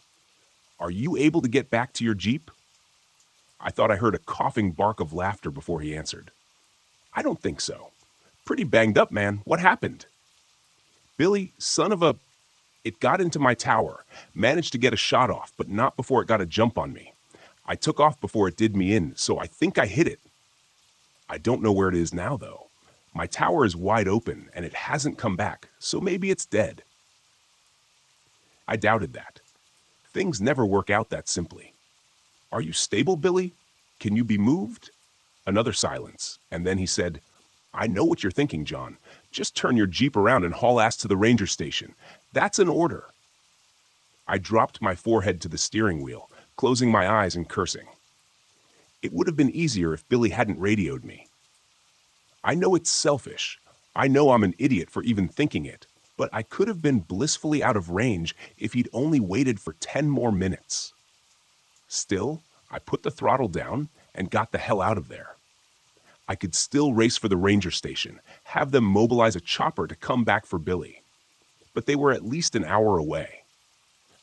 "Are you able to get back to your Jeep?" I thought I heard a coughing bark of laughter before he answered. "I don't think so. Pretty banged up, man. What happened?" "Billy, son of a... It got into my tower, managed to get a shot off, but not before it got a jump on me. I took off before it did me in, so I think I hit it. I don't know where it is now, though. My tower is wide open, and it hasn't come back, so maybe it's dead." I doubted that. Things never work out that simply. "Are you stable, Billy? Can you be moved?" Another silence, and then he said, "I know what you're thinking, John. Just turn your Jeep around and haul ass to the ranger station. That's an order." I dropped my forehead to the steering wheel, closing my eyes and cursing. It would have been easier if Billy hadn't radioed me. I know it's selfish. I know I'm an idiot for even thinking it, but I could have been blissfully out of range if he'd only waited for 10 more minutes. Still, I put the throttle down and got the hell out of there. I could still race for the ranger station, have them mobilize a chopper to come back for Billy. But they were at least an hour away.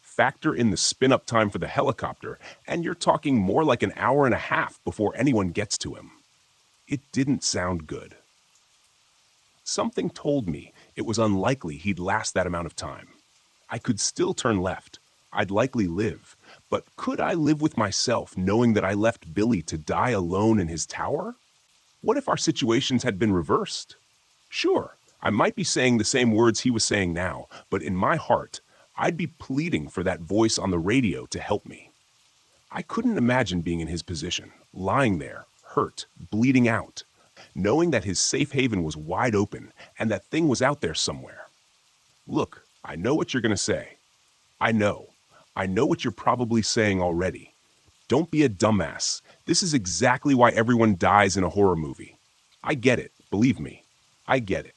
Factor in the spin-up time for the helicopter, and you're talking more like an hour and a half before anyone gets to him. It didn't sound good. Something told me it was unlikely he'd last that amount of time. I could still turn left. I'd likely live. But could I live with myself knowing that I left Billy to die alone in his tower? What if our situations had been reversed? Sure, I might be saying the same words he was saying now, but in my heart, I'd be pleading for that voice on the radio to help me. I couldn't imagine being in his position, lying there, hurt, bleeding out, knowing that his safe haven was wide open and that thing was out there somewhere. Look, I know what you're going to say. I know. I know what you're probably saying already. Don't be a dumbass. This is exactly why everyone dies in a horror movie. I get it. Believe me. I get it.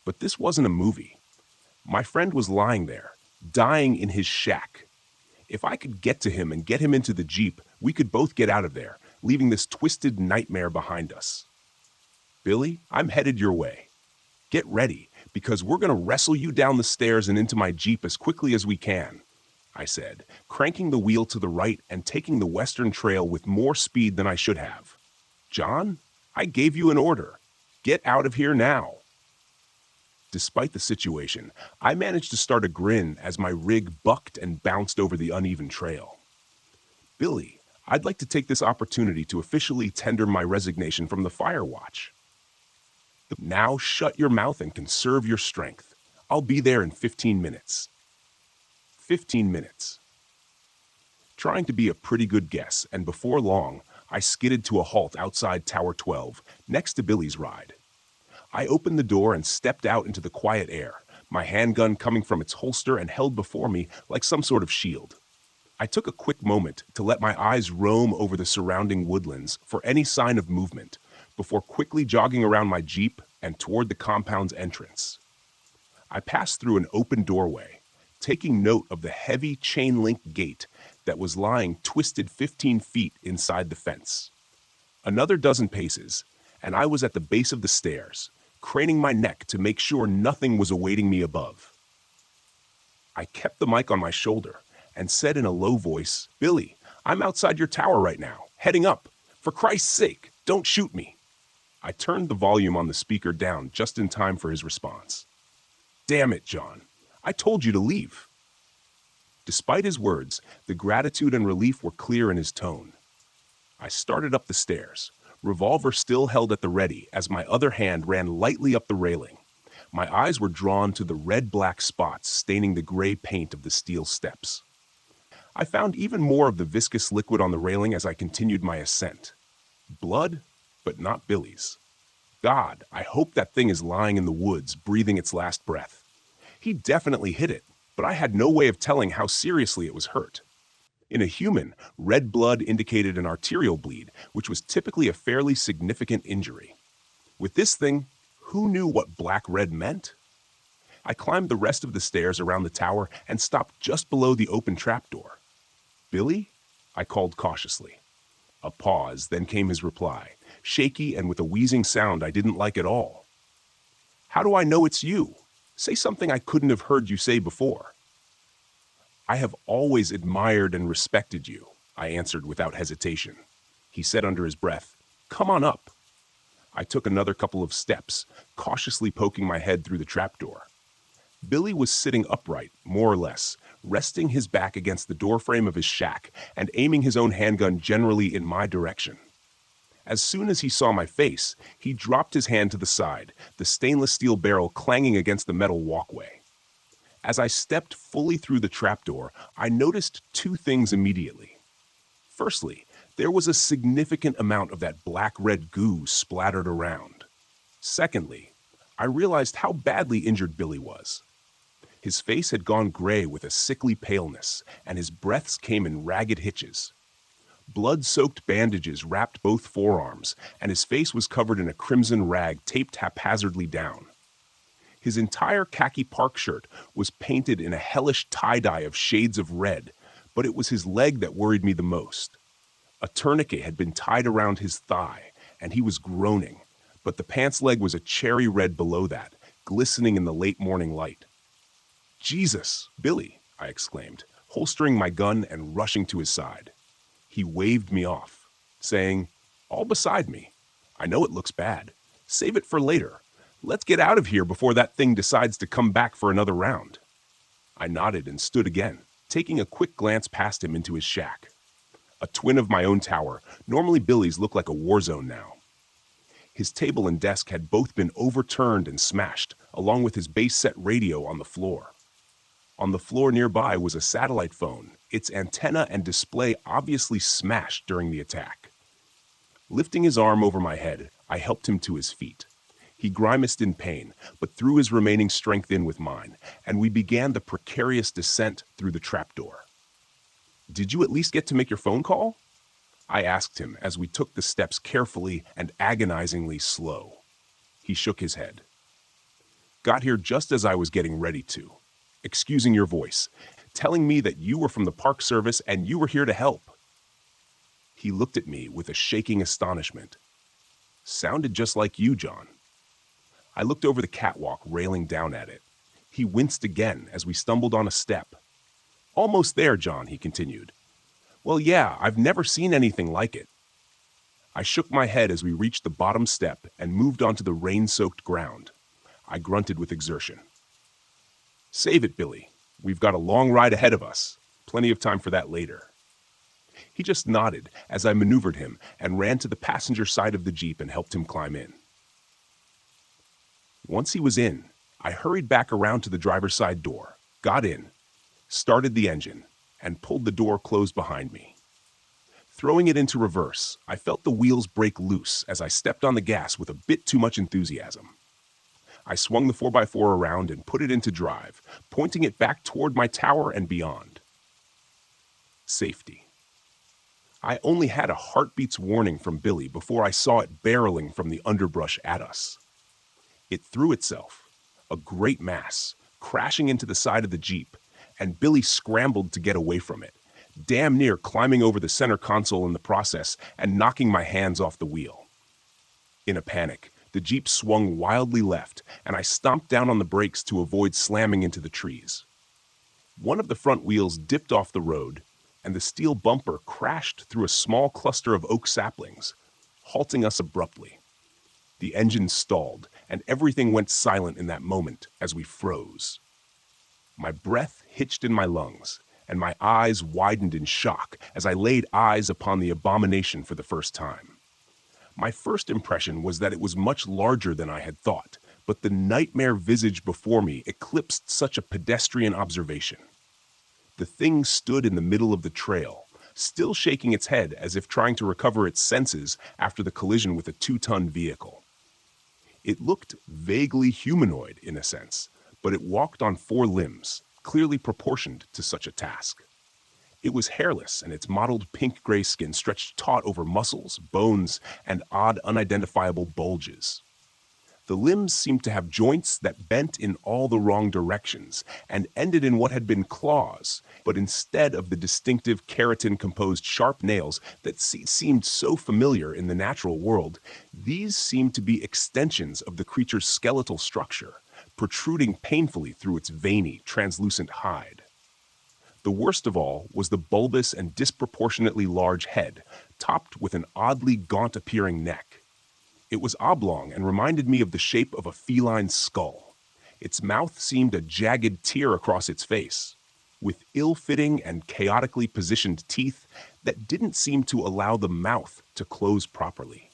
But this wasn't a movie. My friend was lying there, dying in his shack. If I could get to him and get him into the Jeep, we could both get out of there, leaving this twisted nightmare behind us. Billy, I'm headed your way. Get ready, because we're going to wrestle you down the stairs and into my Jeep as quickly as we can, I said, cranking the wheel to the right and taking the western trail with more speed than I should have. John, I gave you an order. Get out of here now. Despite the situation, I managed to start a grin as my rig bucked and bounced over the uneven trail. Billy, I'd like to take this opportunity to officially tender my resignation from the Fire Watch. Now shut your mouth and conserve your strength. I'll be there in 15 minutes. 15 minutes. Trying to be a pretty good guess, and before long, I skidded to a halt outside Tower 12, next to Billy's ride. I opened the door and stepped out into the quiet air, my handgun coming from its holster and held before me like some sort of shield. I took a quick moment to let my eyes roam over the surrounding woodlands for any sign of movement, before quickly jogging around my Jeep and toward the compound's entrance. I passed through an open doorway, taking note of the heavy chain-link gate that was lying twisted 15 feet inside the fence. Another dozen paces, and I was at the base of the stairs, craning my neck to make sure nothing was awaiting me above. I kept the mic on my shoulder and said in a low voice, "Billy, I'm outside your tower right now, heading up. For Christ's sake, don't shoot me." I turned the volume on the speaker down just in time for his response. "Damn it, John. I told you to leave." Despite his words, the gratitude and relief were clear in his tone. I started up the stairs, revolver still held at the ready as my other hand ran lightly up the railing. My eyes were drawn to the red-black spots staining the gray paint of the steel steps. I found even more of the viscous liquid on the railing as I continued my ascent. Blood, but not Billy's. God, I hope that thing is lying in the woods, breathing its last breath. He definitely hit it, but I had no way of telling how seriously it was hurt. In a human, red blood indicated an arterial bleed, which was typically a fairly significant injury. With this thing, who knew what black-red meant? I climbed the rest of the stairs around the tower and stopped just below the open trapdoor. "Billy?" I called cautiously. A pause, then came his reply, shaky and with a wheezing sound I didn't like at all. "How do I know it's you? Say something I couldn't have heard you say before." "I have always admired and respected you," I answered without hesitation. He said under his breath, "Come on up." I took another couple of steps, cautiously poking my head through the trapdoor. Billy was sitting upright, more or less, resting his back against the doorframe of his shack and aiming his own handgun generally in my direction. As soon as he saw my face, he dropped his hand to the side, the stainless steel barrel clanging against the metal walkway. As I stepped fully through the trapdoor, I noticed two things immediately. Firstly, there was a significant amount of that black-red goo splattered around. Secondly, I realized how badly injured Billy was. His face had gone gray with a sickly paleness, and his breaths came in ragged hitches. Blood-soaked bandages wrapped both forearms, and his face was covered in a crimson rag taped haphazardly down. His entire khaki park shirt was painted in a hellish tie-dye of shades of red, but it was his leg that worried me the most. A tourniquet had been tied around his thigh, and he was groaning, but the pants leg was a cherry red below that, glistening in the late morning light. "Jesus, Billy," I exclaimed, holstering my gun and rushing to his side. He waved me off, saying, "All beside me. I know it looks bad. Save it for later. Let's get out of here before that thing decides to come back for another round." I nodded and stood again, taking a quick glance past him into his shack. A twin of my own tower, normally Billy's looked like a war zone now. His table and desk had both been overturned and smashed, along with his base-set radio on the floor. On the floor nearby was a satellite phone, its antenna and display obviously smashed during the attack. Lifting his arm over my head, I helped him to his feet. He grimaced in pain, but threw his remaining strength in with mine, and we began the precarious descent through the trapdoor. "Did you at least get to make your phone call?" I asked him as we took the steps carefully and agonizingly slow. He shook his head. "Got here just as I was getting ready to. Excusing your voice, telling me that you were from the Park Service and you were here to help." He looked at me with a shaking astonishment. "Sounded just like you, John." I looked over the catwalk, railing down at it. He winced again as we stumbled on a step. "Almost there, John," he continued. "Well, yeah, I've never seen anything like it." I shook my head as we reached the bottom step and moved onto the rain-soaked ground. I grunted with exertion. "Save it, Billy. We've got a long ride ahead of us. Plenty of time for that later." He just nodded as I maneuvered him and ran to the passenger side of the Jeep and helped him climb in. Once he was in, I hurried back around to the driver's side door, got in, started the engine, and pulled the door closed behind me. Throwing it into reverse, I felt the wheels break loose as I stepped on the gas with a bit too much enthusiasm. I swung the 4x4 around and put it into drive, pointing it back toward my tower and beyond. Safety. I only had a heartbeat's warning from Billy before I saw it barreling from the underbrush at us. It threw itself, a great mass, crashing into the side of the Jeep, and Billy scrambled to get away from it, damn near climbing over the center console in the process and knocking my hands off the wheel. In a panic, the Jeep swung wildly left, and I stomped down on the brakes to avoid slamming into the trees. One of the front wheels dipped off the road, and the steel bumper crashed through a small cluster of oak saplings, halting us abruptly. The engine stalled, and everything went silent in that moment as we froze. My breath hitched in my lungs, and my eyes widened in shock as I laid eyes upon the abomination for the first time. My first impression was that it was much larger than I had thought, but the nightmare visage before me eclipsed such a pedestrian observation. The thing stood in the middle of the trail, still shaking its head as if trying to recover its senses after the collision with a 2-ton vehicle. It looked vaguely humanoid in a sense, but it walked on 4 limbs, clearly proportioned to such a task. It was hairless, and its mottled pink-gray skin stretched taut over muscles, bones, and odd, unidentifiable bulges. The limbs seemed to have joints that bent in all the wrong directions and ended in what had been claws, but instead of the distinctive keratin-composed sharp nails that seemed so familiar in the natural world, these seemed to be extensions of the creature's skeletal structure, protruding painfully through its veiny, translucent hide. The worst of all was the bulbous and disproportionately large head, topped with an oddly gaunt-appearing neck. It was oblong and reminded me of the shape of a feline's skull. Its mouth seemed a jagged tear across its face, with ill-fitting and chaotically positioned teeth that didn't seem to allow the mouth to close properly.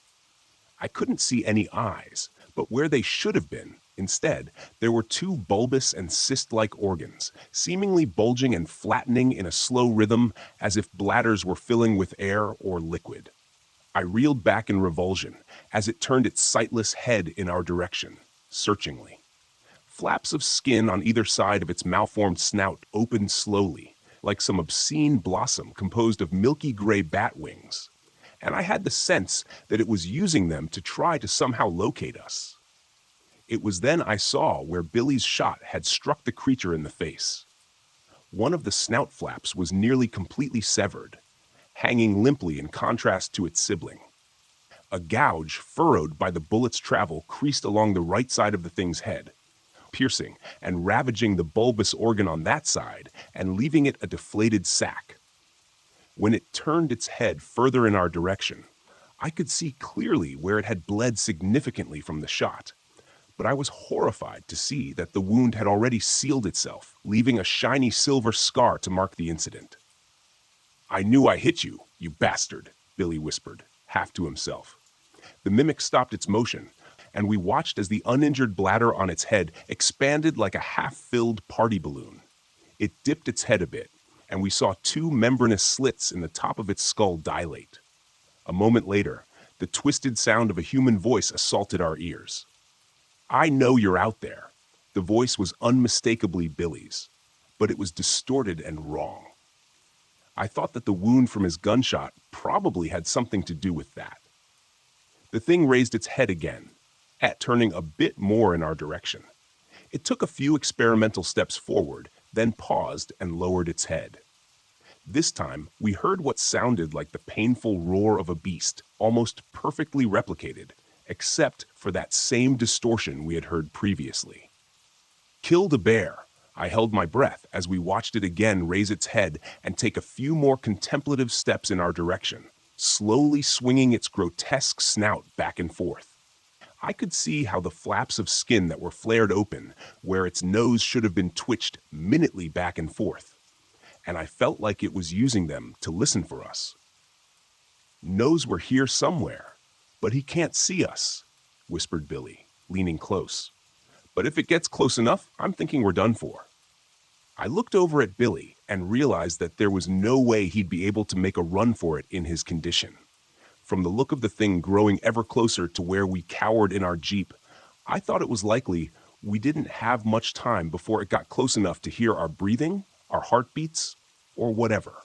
I couldn't see any eyes, but where they should have been, instead, there were 2 bulbous and cyst-like organs, seemingly bulging and flattening in a slow rhythm as if bladders were filling with air or liquid. I reeled back in revulsion as it turned its sightless head in our direction, searchingly. Flaps of skin on either side of its malformed snout opened slowly, like some obscene blossom composed of milky gray bat wings, and I had the sense that it was using them to try to somehow locate us. It was then I saw where Billy's shot had struck the creature in the face. One of the snout flaps was nearly completely severed, hanging limply in contrast to its sibling. A gouge furrowed by the bullet's travel creased along the right side of the thing's head, piercing and ravaging the bulbous organ on that side and leaving it a deflated sac. When it turned its head further in our direction, I could see clearly where it had bled significantly from the shot, but I was horrified to see that the wound had already sealed itself, leaving a shiny silver scar to mark the incident. "I knew I hit you, you bastard," Billy whispered, half to himself. The mimic stopped its motion, and we watched as the uninjured bladder on its head expanded like a half-filled party balloon. It dipped its head a bit, and we saw 2 membranous slits in the top of its skull dilate. A moment later, The twisted sound of a human voice assaulted our ears. "I know you're out there." The voice was unmistakably Billy's, but it was distorted and wrong. I thought that the wound from his gunshot probably had something to do with that. The thing raised its head again, turning a bit more in our direction. It took a few experimental steps forward, then paused and lowered its head. This time, we heard what sounded like the painful roar of a beast, almost perfectly replicated, except for that same distortion we had heard previously. "Killed a bear." I held my breath as we watched it again raise its head and take a few more contemplative steps in our direction, slowly swinging its grotesque snout back and forth. I could see how the flaps of skin that were flared open, where its nose should have been twitched minutely back and forth, and I felt like it was using them to listen for us. "Knows we're here somewhere, but he can't see us," whispered Billy, leaning close. "But if it gets close enough, I'm thinking we're done for." I looked over at Billy and realized that there was no way he'd be able to make a run for it in his condition. From the look of the thing growing ever closer to where we cowered in our Jeep, I thought it was likely we didn't have much time before it got close enough to hear our breathing, our heartbeats, or whatever,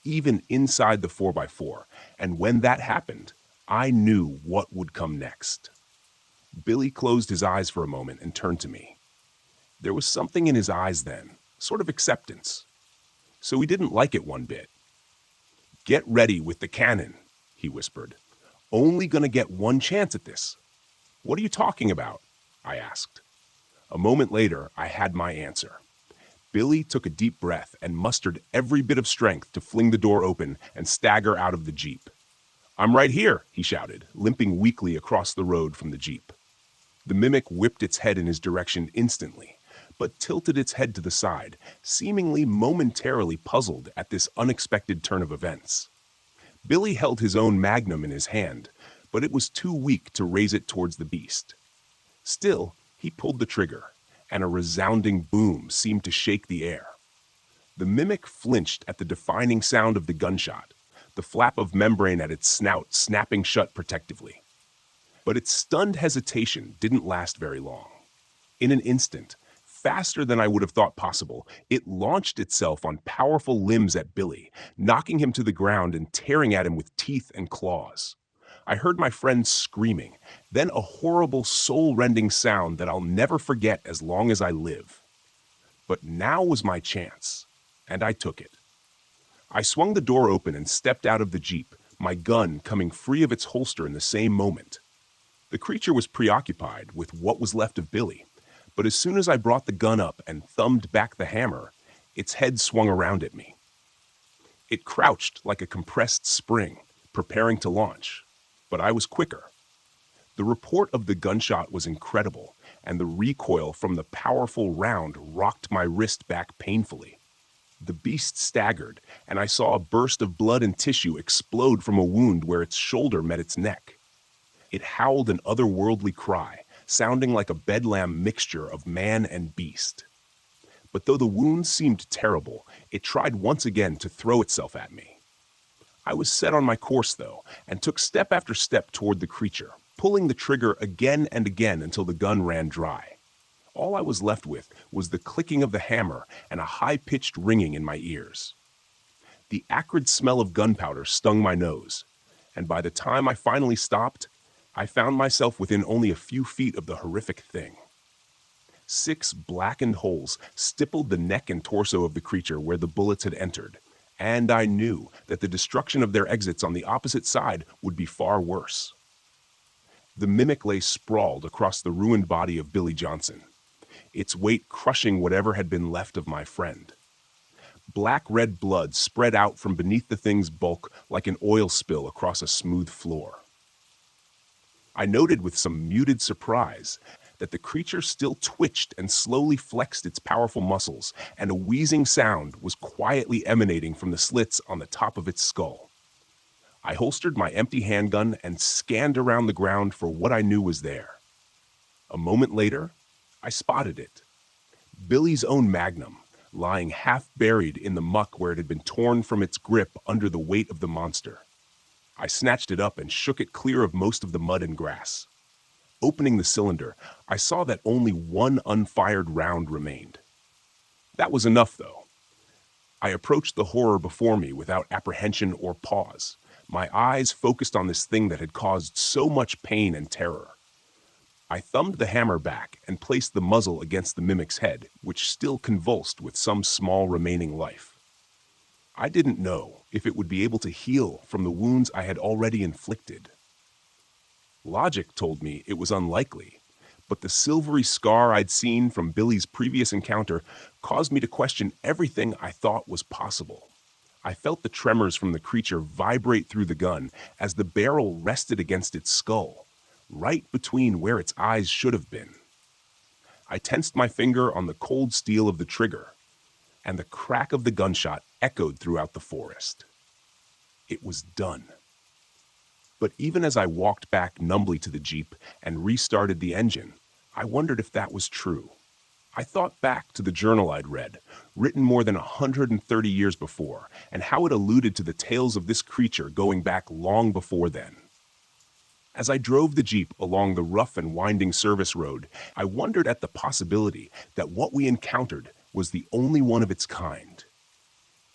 even inside the 4x4. And when that happened, I knew what would come next. Billy closed his eyes for a moment and turned to me. There was something in his eyes then, sort of acceptance. So he didn't like it one bit. "Get ready with the cannon," he whispered. "Only gonna get one chance at this." "What are you talking about?" I asked. A moment later, I had my answer. Billy took a deep breath and mustered every bit of strength to fling the door open and stagger out of the Jeep. "I'm right here," he shouted, limping weakly across the road from the Jeep. The mimic whipped its head in his direction instantly, but tilted its head to the side, seemingly momentarily puzzled at this unexpected turn of events. Billy held his own magnum in his hand, but it was too weak to raise it towards the beast. Still, he pulled the trigger, and a resounding boom seemed to shake the air. The mimic flinched at the defining sound of the gunshot, the flap of membrane at its snout snapping shut protectively. But its stunned hesitation didn't last very long. In an instant, faster than I would have thought possible, it launched itself on powerful limbs at Billy, knocking him to the ground and tearing at him with teeth and claws. I heard my friend screaming, then a horrible soul-rending sound that I'll never forget as long as I live. But now was my chance, and I took it. I swung the door open and stepped out of the Jeep, my gun coming free of its holster in the same moment. The creature was preoccupied with what was left of Billy, but as soon as I brought the gun up and thumbed back the hammer, its head swung around at me. It crouched like a compressed spring, preparing to launch, but I was quicker. The report of the gunshot was incredible, and the recoil from the powerful round rocked my wrist back painfully. The beast staggered, and I saw a burst of blood and tissue explode from a wound where its shoulder met its neck. It howled an otherworldly cry, sounding like a bedlam mixture of man and beast. But though the wound seemed terrible, it tried once again to throw itself at me. I was set on my course, though, and took step after step toward the creature, pulling the trigger again and again until the gun ran dry. All I was left with was the clicking of the hammer and a high-pitched ringing in my ears. The acrid smell of gunpowder stung my nose, and by the time I finally stopped, I found myself within only a few feet of the horrific thing. 6 blackened holes stippled the neck and torso of the creature where the bullets had entered, and I knew that the destruction of their exits on the opposite side would be far worse. The mimic lay sprawled across the ruined body of Billy Johnson, its weight crushing whatever had been left of my friend. Black-red blood spread out from beneath the thing's bulk like an oil spill across a smooth floor. I noted with some muted surprise that the creature still twitched and slowly flexed its powerful muscles, and a wheezing sound was quietly emanating from the slits on the top of its skull. I holstered my empty handgun and scanned around the ground for what I knew was there. A moment later, I spotted it. Billy's own magnum, lying half buried in the muck where it had been torn from its grip under the weight of the monster. I snatched it up and shook it clear of most of the mud and grass. Opening the cylinder, I saw that only one unfired round remained. That was enough, though. I approached the horror before me without apprehension or pause, my eyes focused on this thing that had caused so much pain and terror. I thumbed the hammer back and placed the muzzle against the mimic's head, which still convulsed with some small remaining life. I didn't know if it would be able to heal from the wounds I had already inflicted. Logic told me it was unlikely, but the silvery scar I'd seen from Billy's previous encounter caused me to question everything I thought was possible. I felt the tremors from the creature vibrate through the gun as the barrel rested against its skull, right between where its eyes should have been. I tensed my finger on the cold steel of the trigger, and the crack of the gunshot echoed throughout the forest. It was done. But even as I walked back numbly to the Jeep and restarted the engine, I wondered if that was true. I thought back to the journal I'd read, written more than 130 years before, and how it alluded to the tales of this creature going back long before then. As I drove the Jeep along the rough and winding service road, I wondered at the possibility that what we encountered was the only one of its kind.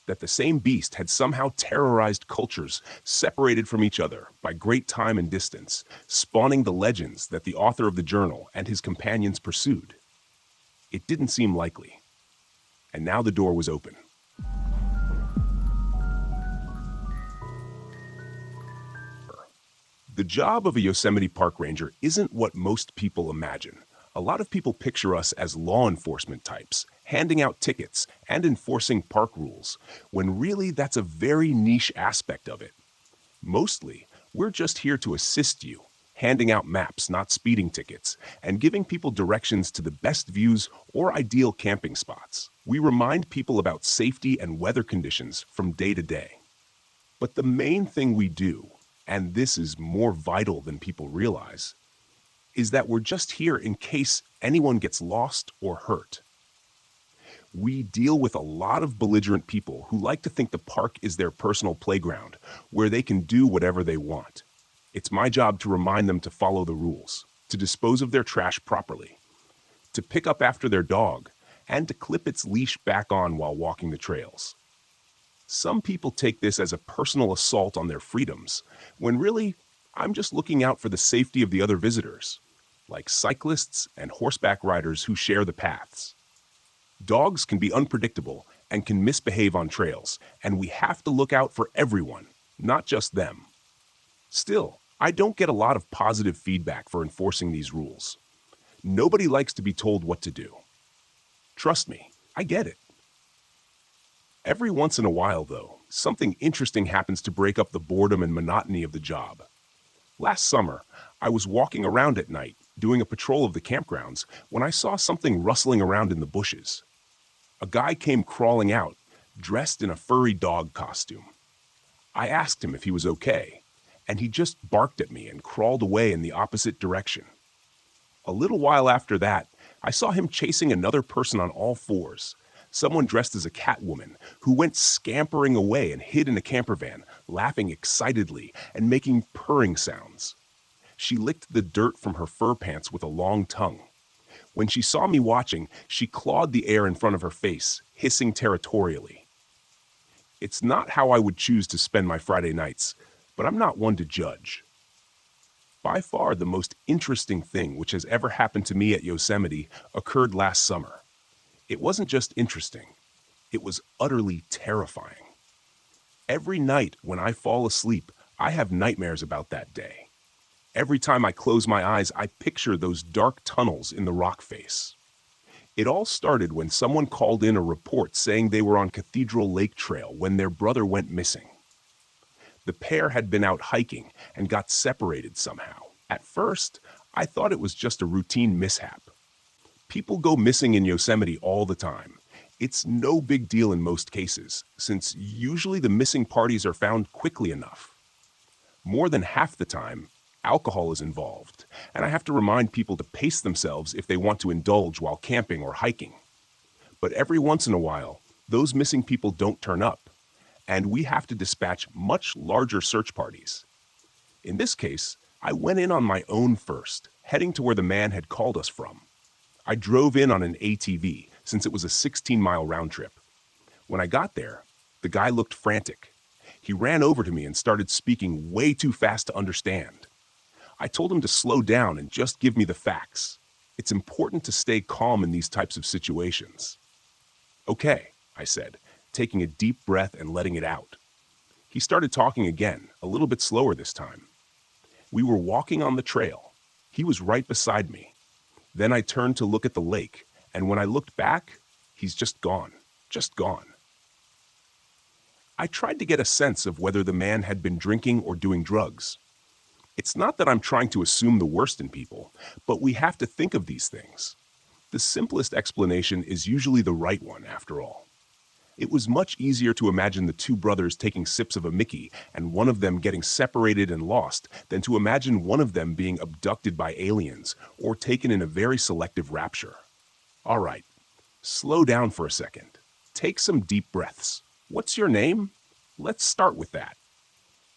That the same beast had somehow terrorized cultures separated from each other by great time and distance, spawning the legends that the author of the journal and his companions pursued. It didn't seem likely. And now the door was open. The job of a Yosemite Park Ranger isn't what most people imagine. A lot of people picture us as law enforcement types, handing out tickets and enforcing park rules, when really that's a very niche aspect of it. Mostly, we're just here to assist you, handing out maps, not speeding tickets, and giving people directions to the best views or ideal camping spots. We remind people about safety and weather conditions from day to day. But the main thing we do, and this is more vital than people realize, is that we're just here in case anyone gets lost or hurt. We deal with a lot of belligerent people who like to think the park is their personal playground, where they can do whatever they want. It's my job to remind them to follow the rules, to dispose of their trash properly, to pick up after their dog, and to clip its leash back on while walking the trails. Some people take this as a personal assault on their freedoms, when really, I'm just looking out for the safety of the other visitors, like cyclists and horseback riders who share the paths. Dogs can be unpredictable and can misbehave on trails, and we have to look out for everyone, not just them. Still, I don't get a lot of positive feedback for enforcing these rules. Nobody likes to be told what to do. Trust me, I get it. Every once in a while, though, something interesting happens to break up the boredom and monotony of the job. Last summer, I was walking around at night, doing a patrol of the campgrounds, when I saw something rustling around in the bushes. A guy came crawling out, dressed in a furry dog costume. I asked him if he was okay, and he just barked at me and crawled away in the opposite direction. A little while after that, I saw him chasing another person on all fours, someone dressed as a Catwoman, who went scampering away and hid in a camper van, laughing excitedly and making purring sounds. She licked the dirt from her fur pants with a long tongue. When she saw me watching, she clawed the air in front of her face, hissing territorially. It's not how I would choose to spend my Friday nights, but I'm not one to judge. By far the most interesting thing which has ever happened to me at Yosemite occurred last summer. It wasn't just interesting, it was utterly terrifying. Every night when I fall asleep, I have nightmares about that day. Every time I close my eyes, I picture those dark tunnels in the rock face. It all started when someone called in a report saying they were on Cathedral Lake Trail when their brother went missing. The pair had been out hiking and got separated somehow. At first, I thought it was just a routine mishap. People go missing in Yosemite all the time. It's no big deal in most cases, since usually the missing parties are found quickly enough. More than half the time, alcohol is involved, and I have to remind people to pace themselves if they want to indulge while camping or hiking. But every once in a while, those missing people don't turn up, and we have to dispatch much larger search parties. In this case, I went in on my own first, heading to where the man had called us from. I drove in on an ATV, since it was a 16-mile round trip. When I got there, the guy looked frantic. He ran over to me and started speaking way too fast to understand. I told him to slow down and just give me the facts. It's important to stay calm in these types of situations. Okay, I said, taking a deep breath and letting it out. He started talking again, a little bit slower this time. We were walking on the trail. He was right beside me. Then I turned to look at the lake, and when I looked back, he's just gone. Just gone. I tried to get a sense of whether the man had been drinking or doing drugs. It's not that I'm trying to assume the worst in people, but we have to think of these things. The simplest explanation is usually the right one, after all. It was much easier to imagine the two brothers taking sips of a Mickey and one of them getting separated and lost than to imagine one of them being abducted by aliens or taken in a very selective rapture. All right, slow down for a second. Take some deep breaths. What's your name? Let's start with that.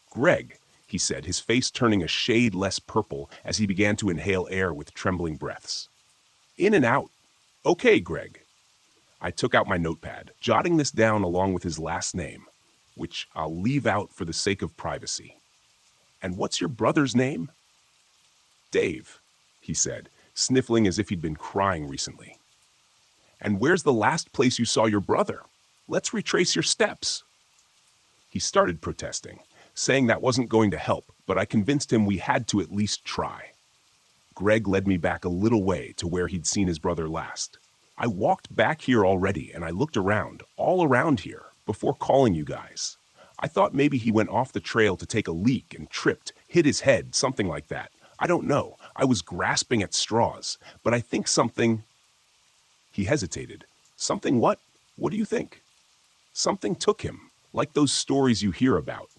Greg, he said, his face turning a shade less purple as he began to inhale air with trembling breaths. In and out. Okay, Greg. I took out my notepad, jotting this down along with his last name, which I'll leave out for the sake of privacy. And what's your brother's name? Dave, he said, sniffling as if he'd been crying recently. And where's the last place you saw your brother? Let's retrace your steps. He started protesting, saying that wasn't going to help, but I convinced him we had to at least try. Greg led me back a little way to where he'd seen his brother last. I walked back here already and I looked around, all around here, before calling you guys. I thought maybe he went off the trail to take a leak and tripped, hit his head, something like that. I don't know. I was grasping at straws, but I think something... He hesitated. Something what? What do you think? Something took him, like those stories you hear about.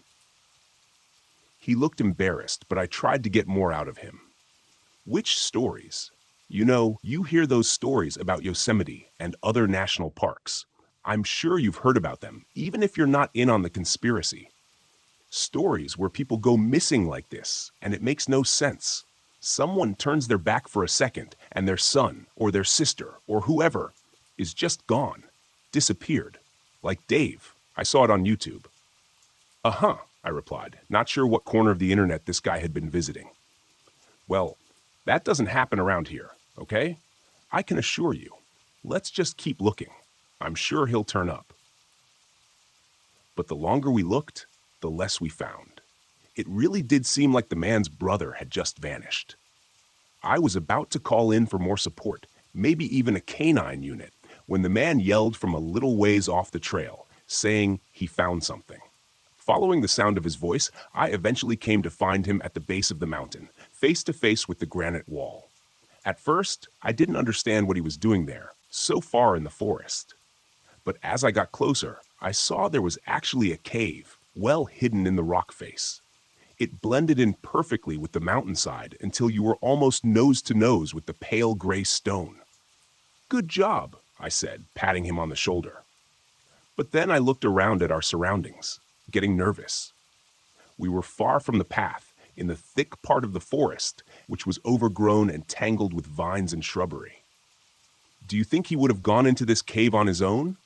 He looked embarrassed, but I tried to get more out of him. Which stories? You know, you hear those stories about Yosemite and other national parks. I'm sure you've heard about them, even if you're not in on the conspiracy. Stories where people go missing like this, and it makes no sense. Someone turns their back for a second, and their son, or their sister, or whoever, is just gone, disappeared. Like Dave. I saw it on YouTube. Uh-huh, I replied, not sure what corner of the internet this guy had been visiting. Well, that doesn't happen around here, okay? I can assure you. Let's just keep looking. I'm sure he'll turn up. But the longer we looked, the less we found. It really did seem like the man's brother had just vanished. I was about to call in for more support, maybe even a canine unit, when the man yelled from a little ways off the trail, saying he found something. Following the sound of his voice, I eventually came to find him at the base of the mountain, face to face with the granite wall. At first, I didn't understand what he was doing there, so far in the forest. But as I got closer, I saw there was actually a cave, well hidden in the rock face. It blended in perfectly with the mountainside until you were almost nose to nose with the pale gray stone. Good job, I said, patting him on the shoulder. But then I looked around at our surroundings, getting nervous. We were far from the path, in the thick part of the forest, which was overgrown and tangled with vines and shrubbery. Do you think he would have gone into this cave on his own?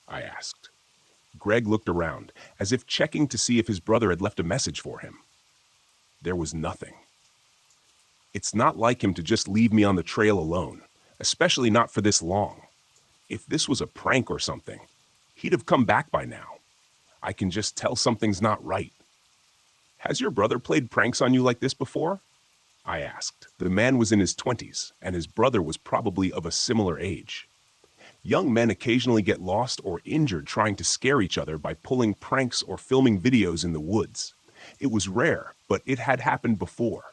I asked. Greg looked around, as if checking to see if his brother had left a message for him. There was nothing. It's not like him to just leave me on the trail alone, especially not for this long. If this was a prank or something, he'd have come back by now. I can just tell something's not right. Has your brother played pranks on you like this before? I asked. The man was in his 20s, and his brother was probably of a similar age. Young men occasionally get lost or injured trying to scare each other by pulling pranks or filming videos in the woods. It was rare, but it had happened before.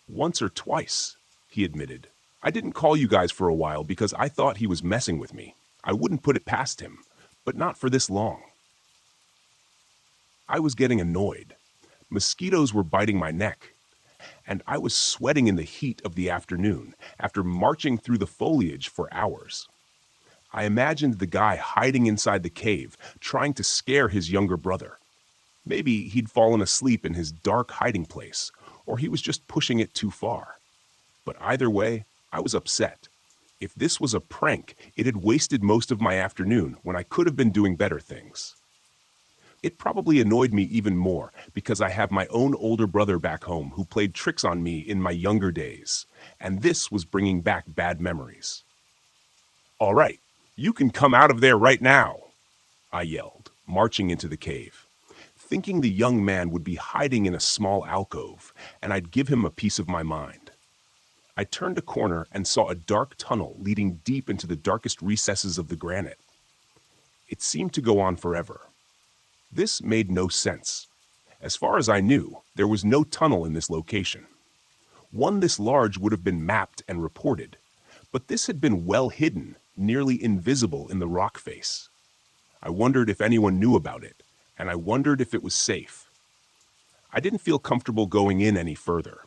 Once or twice, he admitted. I didn't call you guys for a while because I thought he was messing with me. I wouldn't put it past him, but not for this long. I was getting annoyed. Mosquitoes were biting my neck, and I was sweating in the heat of the afternoon after marching through the foliage for hours. I imagined the guy hiding inside the cave, trying to scare his younger brother. Maybe he'd fallen asleep in his dark hiding place, or he was just pushing it too far. But either way, I was upset. If this was a prank, it had wasted most of my afternoon when I could have been doing better things. It probably annoyed me even more because I have my own older brother back home who played tricks on me in my younger days, and this was bringing back bad memories. "All right, you can come out of there right now," I yelled, marching into the cave, thinking the young man would be hiding in a small alcove, and I'd give him a piece of my mind. I turned a corner and saw a dark tunnel leading deep into the darkest recesses of the granite. It seemed to go on forever. This made no sense. As far as I knew, there was no tunnel in this location. One this large would have been mapped and reported, but this had been well hidden, nearly invisible in the rock face. I wondered if anyone knew about it, and I wondered if it was safe. I didn't feel comfortable going in any further.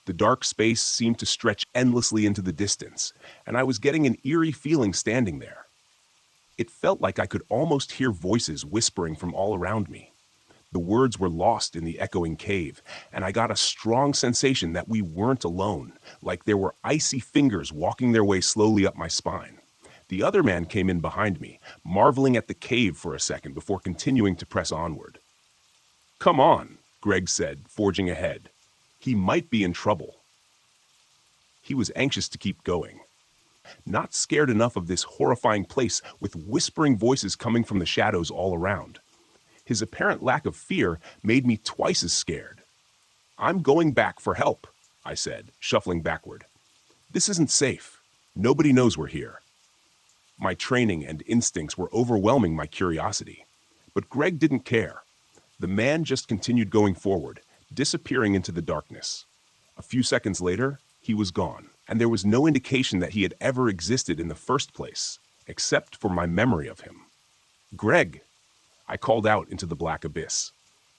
The dark space seemed to stretch endlessly into the distance, and I was getting an eerie feeling standing there. It felt like I could almost hear voices whispering from all around me. The words were lost in the echoing cave, and I got a strong sensation that we weren't alone, like there were icy fingers walking their way slowly up my spine. The other man came in behind me, marveling at the cave for a second before continuing to press onward. "Come on," Greg said, forging ahead. "He might be in trouble." He was anxious to keep going. Not scared enough of this horrifying place with whispering voices coming from the shadows all around. His apparent lack of fear made me twice as scared. "I'm going back for help," I said, shuffling backward. "This isn't safe. Nobody knows we're here." My training and instincts were overwhelming my curiosity, but Greg didn't care. The man just continued going forward, disappearing into the darkness. A few seconds later, he was gone, and there was no indication that he had ever existed in the first place, except for my memory of him. "Greg!" I called out into the black abyss.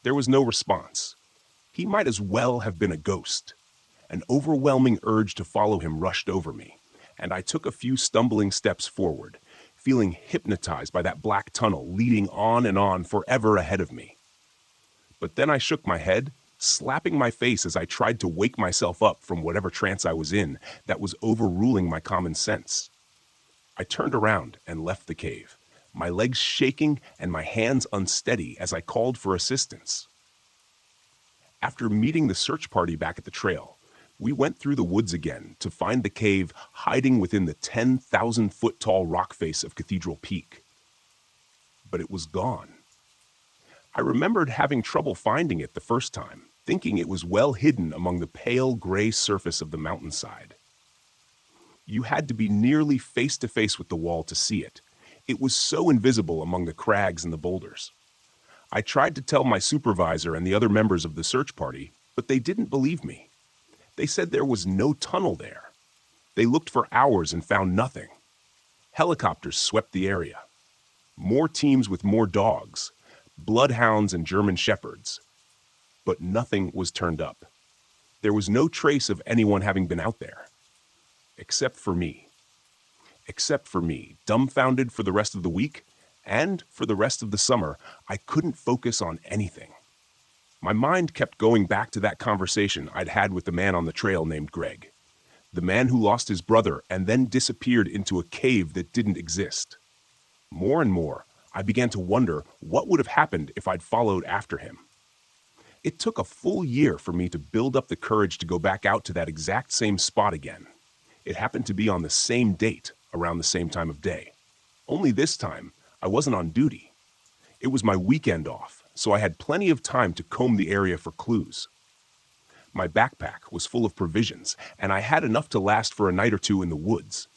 There was no response. He might as well have been a ghost. An overwhelming urge to follow him rushed over me, and I took a few stumbling steps forward, feeling hypnotized by that black tunnel leading on forever ahead of me. But then I shook my head, slapping my face as I tried to wake myself up from whatever trance I was in that was overruling my common sense. I turned around and left the cave, my legs shaking and my hands unsteady as I called for assistance. After meeting the search party back at the trail, we went through the woods again to find the cave hiding within the 10,000-foot-tall rock face of Cathedral Peak. But it was gone. I remembered having trouble finding it the first time, thinking it was well hidden among the pale gray surface of the mountainside. You had to be nearly face to face with the wall to see it. It was so invisible among the crags and the boulders. I tried to tell my supervisor and the other members of the search party, but they didn't believe me. They said there was no tunnel there. They looked for hours and found nothing. Helicopters swept the area. More teams with more dogs, bloodhounds and German shepherds. But nothing was turned up. There was no trace of anyone having been out there. Except for me. Except for me, dumbfounded for the rest of the week, and for the rest of the summer, I couldn't focus on anything. My mind kept going back to that conversation I'd had with the man on the trail named Greg. The man who lost his brother and then disappeared into a cave that didn't exist. More and more, I began to wonder what would have happened if I'd followed after him. It took a full year for me to build up the courage to go back out to that exact same spot again. It happened to be on the same date, around the same time of day. Only this time, I wasn't on duty. It was my weekend off, so I had plenty of time to comb the area for clues. My backpack was full of provisions, and I had enough to last for a night or two in the woods.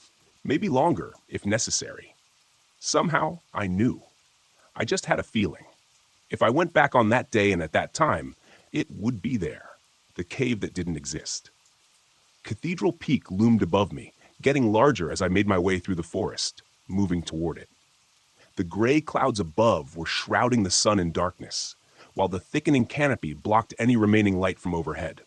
Maybe longer, if necessary. Somehow, I knew. I just had a feeling. If I went back on that day and at that time, it would be there, the cave that didn't exist. Cathedral Peak loomed above me, getting larger as I made my way through the forest, moving toward it. The gray clouds above were shrouding the sun in darkness, while the thickening canopy blocked any remaining light from overhead.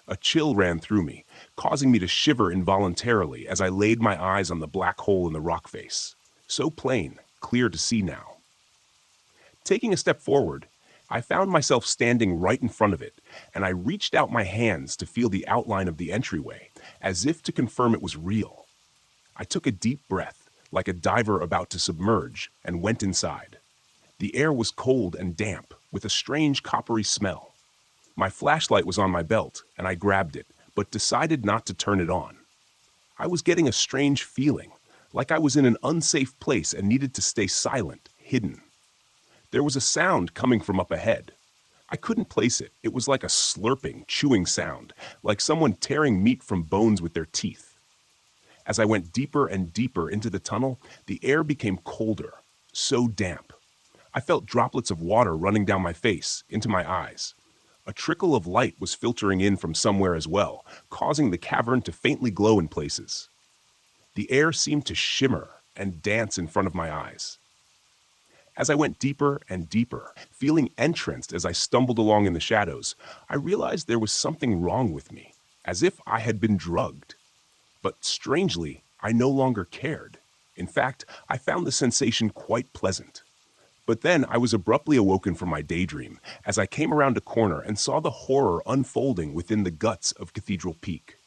A chill ran through me, causing me to shiver involuntarily as I laid my eyes on the black hole in the rock face, so plain, clear to see now. Taking a step forward, I found myself standing right in front of it, and I reached out my hands to feel the outline of the entryway, as if to confirm it was real. I took a deep breath, like a diver about to submerge, and went inside. The air was cold and damp, with a strange coppery smell. My flashlight was on my belt, and I grabbed it, but decided not to turn it on. I was getting a strange feeling, like I was in an unsafe place and needed to stay silent, hidden. There was a sound coming from up ahead. I couldn't place it. It was like a slurping, chewing sound, like someone tearing meat from bones with their teeth. As I went deeper and deeper into the tunnel, the air became colder, so damp. I felt droplets of water running down my face, into my eyes. A trickle of light was filtering in from somewhere as well, causing the cavern to faintly glow in places. The air seemed to shimmer and dance in front of my eyes. As I went deeper and deeper, feeling entranced as I stumbled along in the shadows, I realized there was something wrong with me, as if I had been drugged. But strangely, I no longer cared. In fact, I found the sensation quite pleasant. But then I was abruptly awoken from my daydream as I came around a corner and saw the horror unfolding within the guts of Cathedral Peak.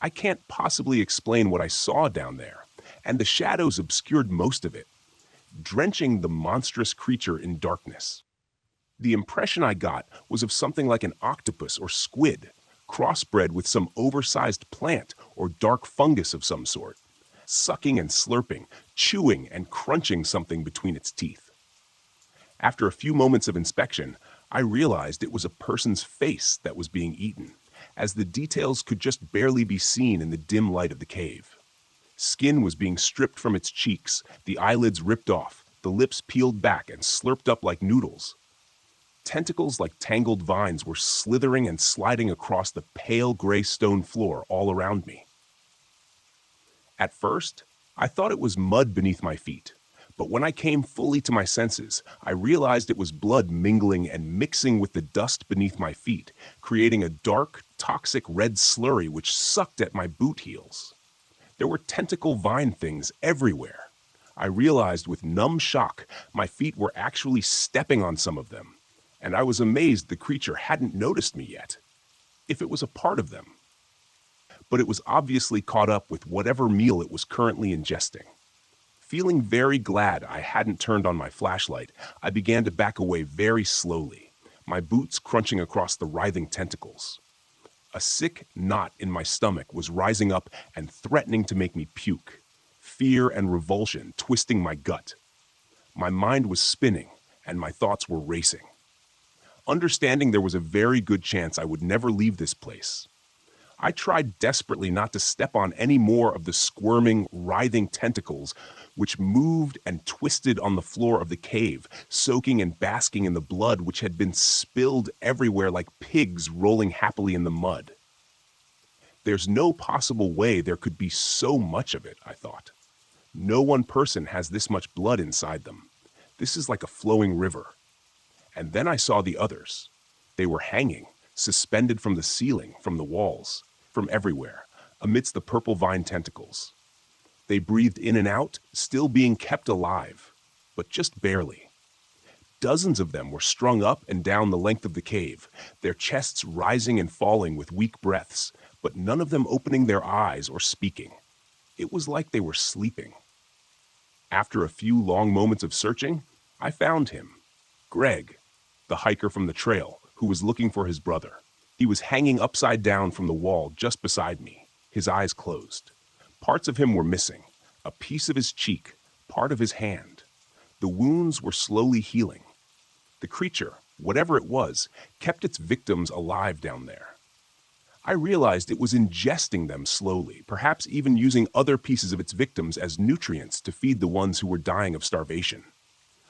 I can't possibly explain what I saw down there, and the shadows obscured most of it, drenching the monstrous creature in darkness. The impression I got was of something like an octopus or squid, crossbred with some oversized plant or dark fungus of some sort, sucking and slurping, chewing and crunching something between its teeth. After a few moments of inspection, I realized it was a person's face that was being eaten, as the details could just barely be seen in the dim light of the cave. Skin was being stripped from its cheeks, the eyelids ripped off, the lips peeled back and slurped up like noodles. Tentacles like tangled vines were slithering and sliding across the pale gray stone floor all around me. At first, I thought it was mud beneath my feet, but when I came fully to my senses, I realized it was blood mingling and mixing with the dust beneath my feet, creating a dark, toxic red slurry which sucked at my boot heels. There were tentacle vine things everywhere. I realized with numb shock my feet were actually stepping on some of them, and I was amazed the creature hadn't noticed me yet, if it was a part of them. But it was obviously caught up with whatever meal it was currently ingesting. Feeling very glad I hadn't turned on my flashlight, I began to back away very slowly, my boots crunching across the writhing tentacles. A sick knot in my stomach was rising up and threatening to make me puke, fear and revulsion twisting my gut. My mind was spinning, and my thoughts were racing. Understanding there was a very good chance I would never leave this place, I tried desperately not to step on any more of the squirming, writhing tentacles which moved and twisted on the floor of the cave, soaking and basking in the blood which had been spilled everywhere like pigs rolling happily in the mud. There's no possible way there could be so much of it, I thought. No one person has this much blood inside them. This is like a flowing river. And then I saw the others. They were hanging, suspended from the ceiling, from the walls, from everywhere, amidst the purple vine tentacles. They breathed in and out, still being kept alive, but just barely. Dozens of them were strung up and down the length of the cave, their chests rising and falling with weak breaths, but none of them opening their eyes or speaking. It was like they were sleeping. After a few long moments of searching, I found him, Greg, the hiker from the trail, who was looking for his brother. He was hanging upside down from the wall just beside me, his eyes closed. Parts of him were missing, a piece of his cheek, part of his hand. The wounds were slowly healing. The creature, whatever it was, kept its victims alive down there. I realized it was ingesting them slowly, perhaps even using other pieces of its victims as nutrients to feed the ones who were dying of starvation,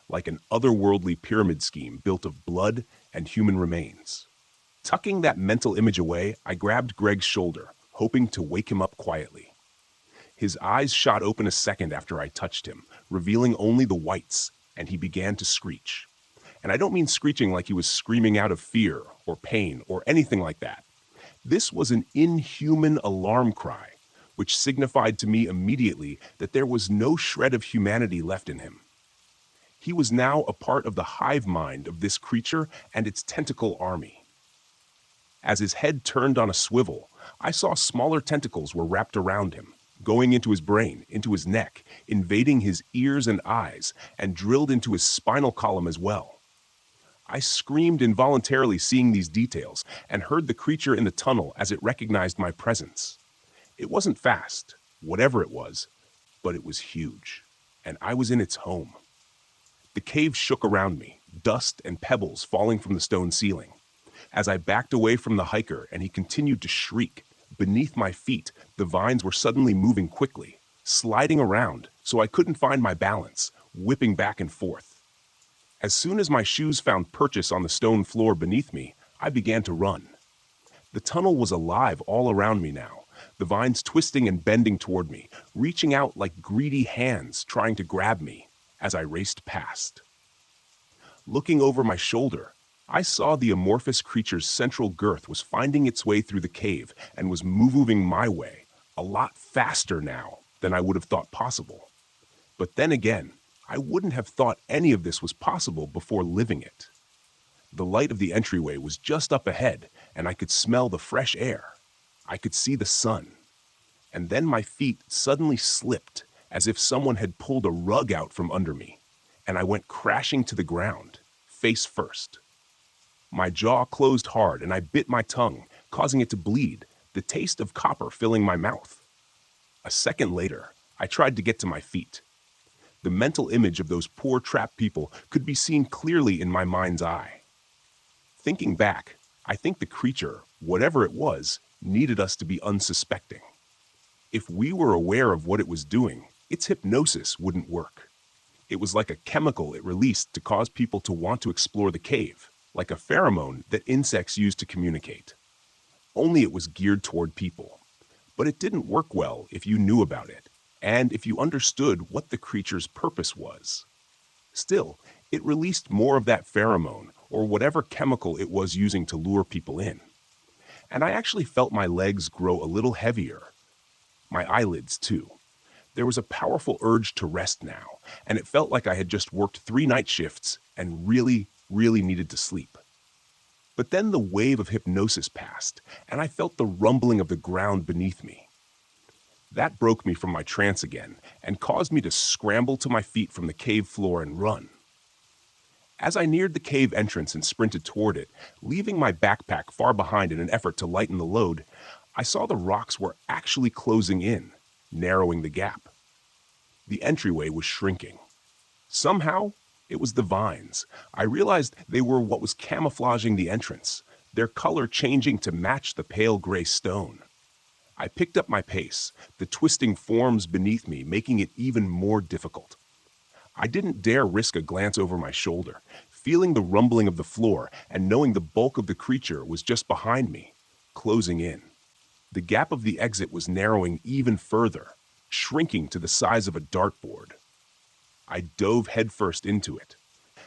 like an otherworldly pyramid scheme built of blood and human remains. Tucking that mental image away, I grabbed Greg's shoulder, hoping to wake him up quietly. His eyes shot open a second after I touched him, revealing only the whites, and he began to screech. And I don't mean screeching like he was screaming out of fear or pain or anything like that. This was an inhuman alarm cry, which signified to me immediately that there was no shred of humanity left in him. He was now a part of the hive mind of this creature and its tentacle army. As his head turned on a swivel, I saw smaller tentacles were wrapped around him, going into his brain, into his neck, invading his ears and eyes, and drilled into his spinal column as well. I screamed involuntarily seeing these details and heard the creature in the tunnel as it recognized my presence. It wasn't fast, whatever it was, but it was huge, and I was in its home. The cave shook around me, dust and pebbles falling from the stone ceiling. As I backed away from the hiker and he continued to shriek, beneath my feet, the vines were suddenly moving quickly, sliding around so I couldn't find my balance, whipping back and forth. As soon as my shoes found purchase on the stone floor beneath me, I began to run. The tunnel was alive all around me now, the vines twisting and bending toward me, reaching out like greedy hands trying to grab me as I raced past. Looking over my shoulder, I saw the amorphous creature's central girth was finding its way through the cave and was moving my way, a lot faster now than I would have thought possible. But then again, I wouldn't have thought any of this was possible before living it. The light of the entryway was just up ahead, and I could smell the fresh air. I could see the sun. And then my feet suddenly slipped, as if someone had pulled a rug out from under me, and I went crashing to the ground, face first. My jaw closed hard and I bit my tongue, causing it to bleed, the taste of copper filling my mouth. A second later, I tried to get to my feet. The mental image of those poor trapped people could be seen clearly in my mind's eye. Thinking back, I think the creature, whatever it was, needed us to be unsuspecting. If we were aware of what it was doing, its hypnosis wouldn't work. It was like a chemical it released to cause people to want to explore the cave, like a pheromone that insects use to communicate. Only it was geared toward people. But it didn't work well if you knew about it, and if you understood what the creature's purpose was. Still, it released more of that pheromone, or whatever chemical it was using to lure people in. And I actually felt my legs grow a little heavier. My eyelids, too. There was a powerful urge to rest now, and it felt like I had just worked 3 night shifts and really needed to sleep. But then the wave of hypnosis passed, and I felt the rumbling of the ground beneath me. That broke me from my trance again and caused me to scramble to my feet from the cave floor and run. As I neared the cave entrance and sprinted toward it, leaving my backpack far behind in an effort to lighten the load, I saw the rocks were actually closing in, narrowing the gap. The entryway was shrinking. Somehow, it was the vines. I realized they were what was camouflaging the entrance, their color changing to match the pale gray stone. I picked up my pace, the twisting forms beneath me making it even more difficult. I didn't dare risk a glance over my shoulder, feeling the rumbling of the floor and knowing the bulk of the creature was just behind me, closing in. The gap of the exit was narrowing even further, shrinking to the size of a dartboard. I dove headfirst into it,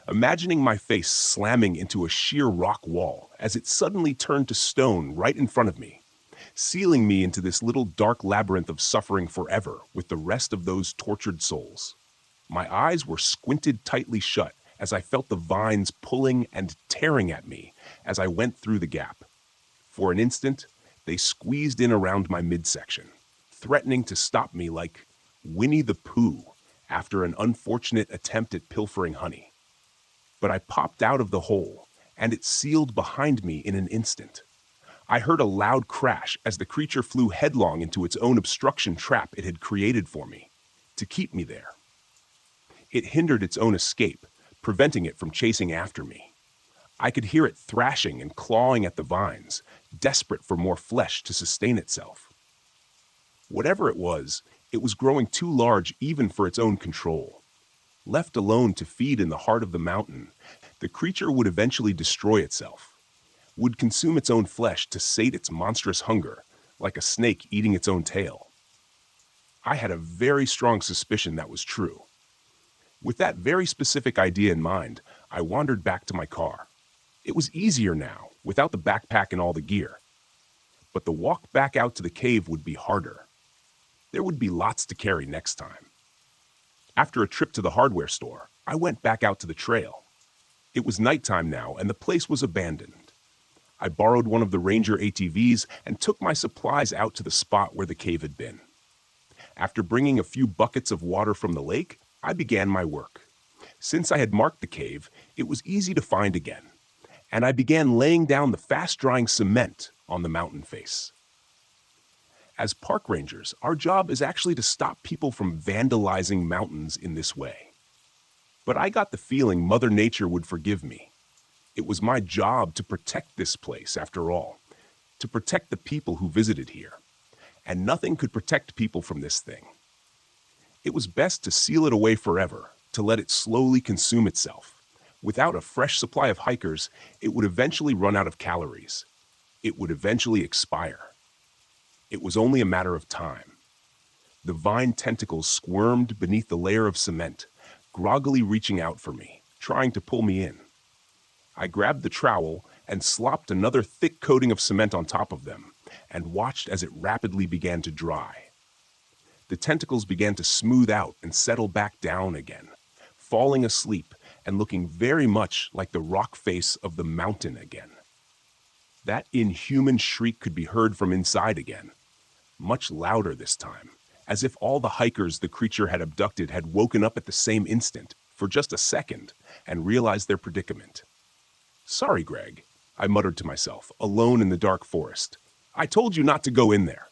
imagining my face slamming into a sheer rock wall as it suddenly turned to stone right in front of me, sealing me into this little dark labyrinth of suffering forever with the rest of those tortured souls. My eyes were squinted tightly shut as I felt the vines pulling and tearing at me as I went through the gap. For an instant, they squeezed in around my midsection, threatening to stop me like Winnie the Pooh after an unfortunate attempt at pilfering honey. But I popped out of the hole, and it sealed behind me in an instant. I heard a loud crash as the creature flew headlong into its own obstruction trap it had created for me, to keep me there. It hindered its own escape, preventing it from chasing after me. I could hear it thrashing and clawing at the vines, desperate for more flesh to sustain itself. Whatever it was growing too large even for its own control. Left alone to feed in the heart of the mountain, the creature would eventually destroy itself, would consume its own flesh to sate its monstrous hunger, like a snake eating its own tail. I had a very strong suspicion that was true. With that very specific idea in mind, I wandered back to my car. It was easier now, without the backpack and all the gear. But the walk back out to the cave would be harder. There would be lots to carry next time. After a trip to the hardware store, I went back out to the trail. It was nighttime now, and the place was abandoned. I borrowed one of the Ranger ATVs and took my supplies out to the spot where the cave had been. After bringing a few buckets of water from the lake, I began my work. Since I had marked the cave, it was easy to find again, and I began laying down the fast-drying cement on the mountain face. As park rangers, our job is actually to stop people from vandalizing mountains in this way. But I got the feeling Mother Nature would forgive me. It was my job to protect this place, after all, to protect the people who visited here. And nothing could protect people from this thing. It was best to seal it away forever, to let it slowly consume itself. Without a fresh supply of hikers, it would eventually run out of calories. It would eventually expire. It was only a matter of time. The vine tentacles squirmed beneath the layer of cement, groggily reaching out for me, trying to pull me in. I grabbed the trowel and slopped another thick coating of cement on top of them, and watched as it rapidly began to dry. The tentacles began to smooth out and settle back down again, falling asleep and looking very much like the rock face of the mountain again. That inhuman shriek could be heard from inside again, much louder this time, as if all the hikers the creature had abducted had woken up at the same instant, for just a second, and realized their predicament. "Sorry, Greg," I muttered to myself, alone in the dark forest. "I told you not to go in there."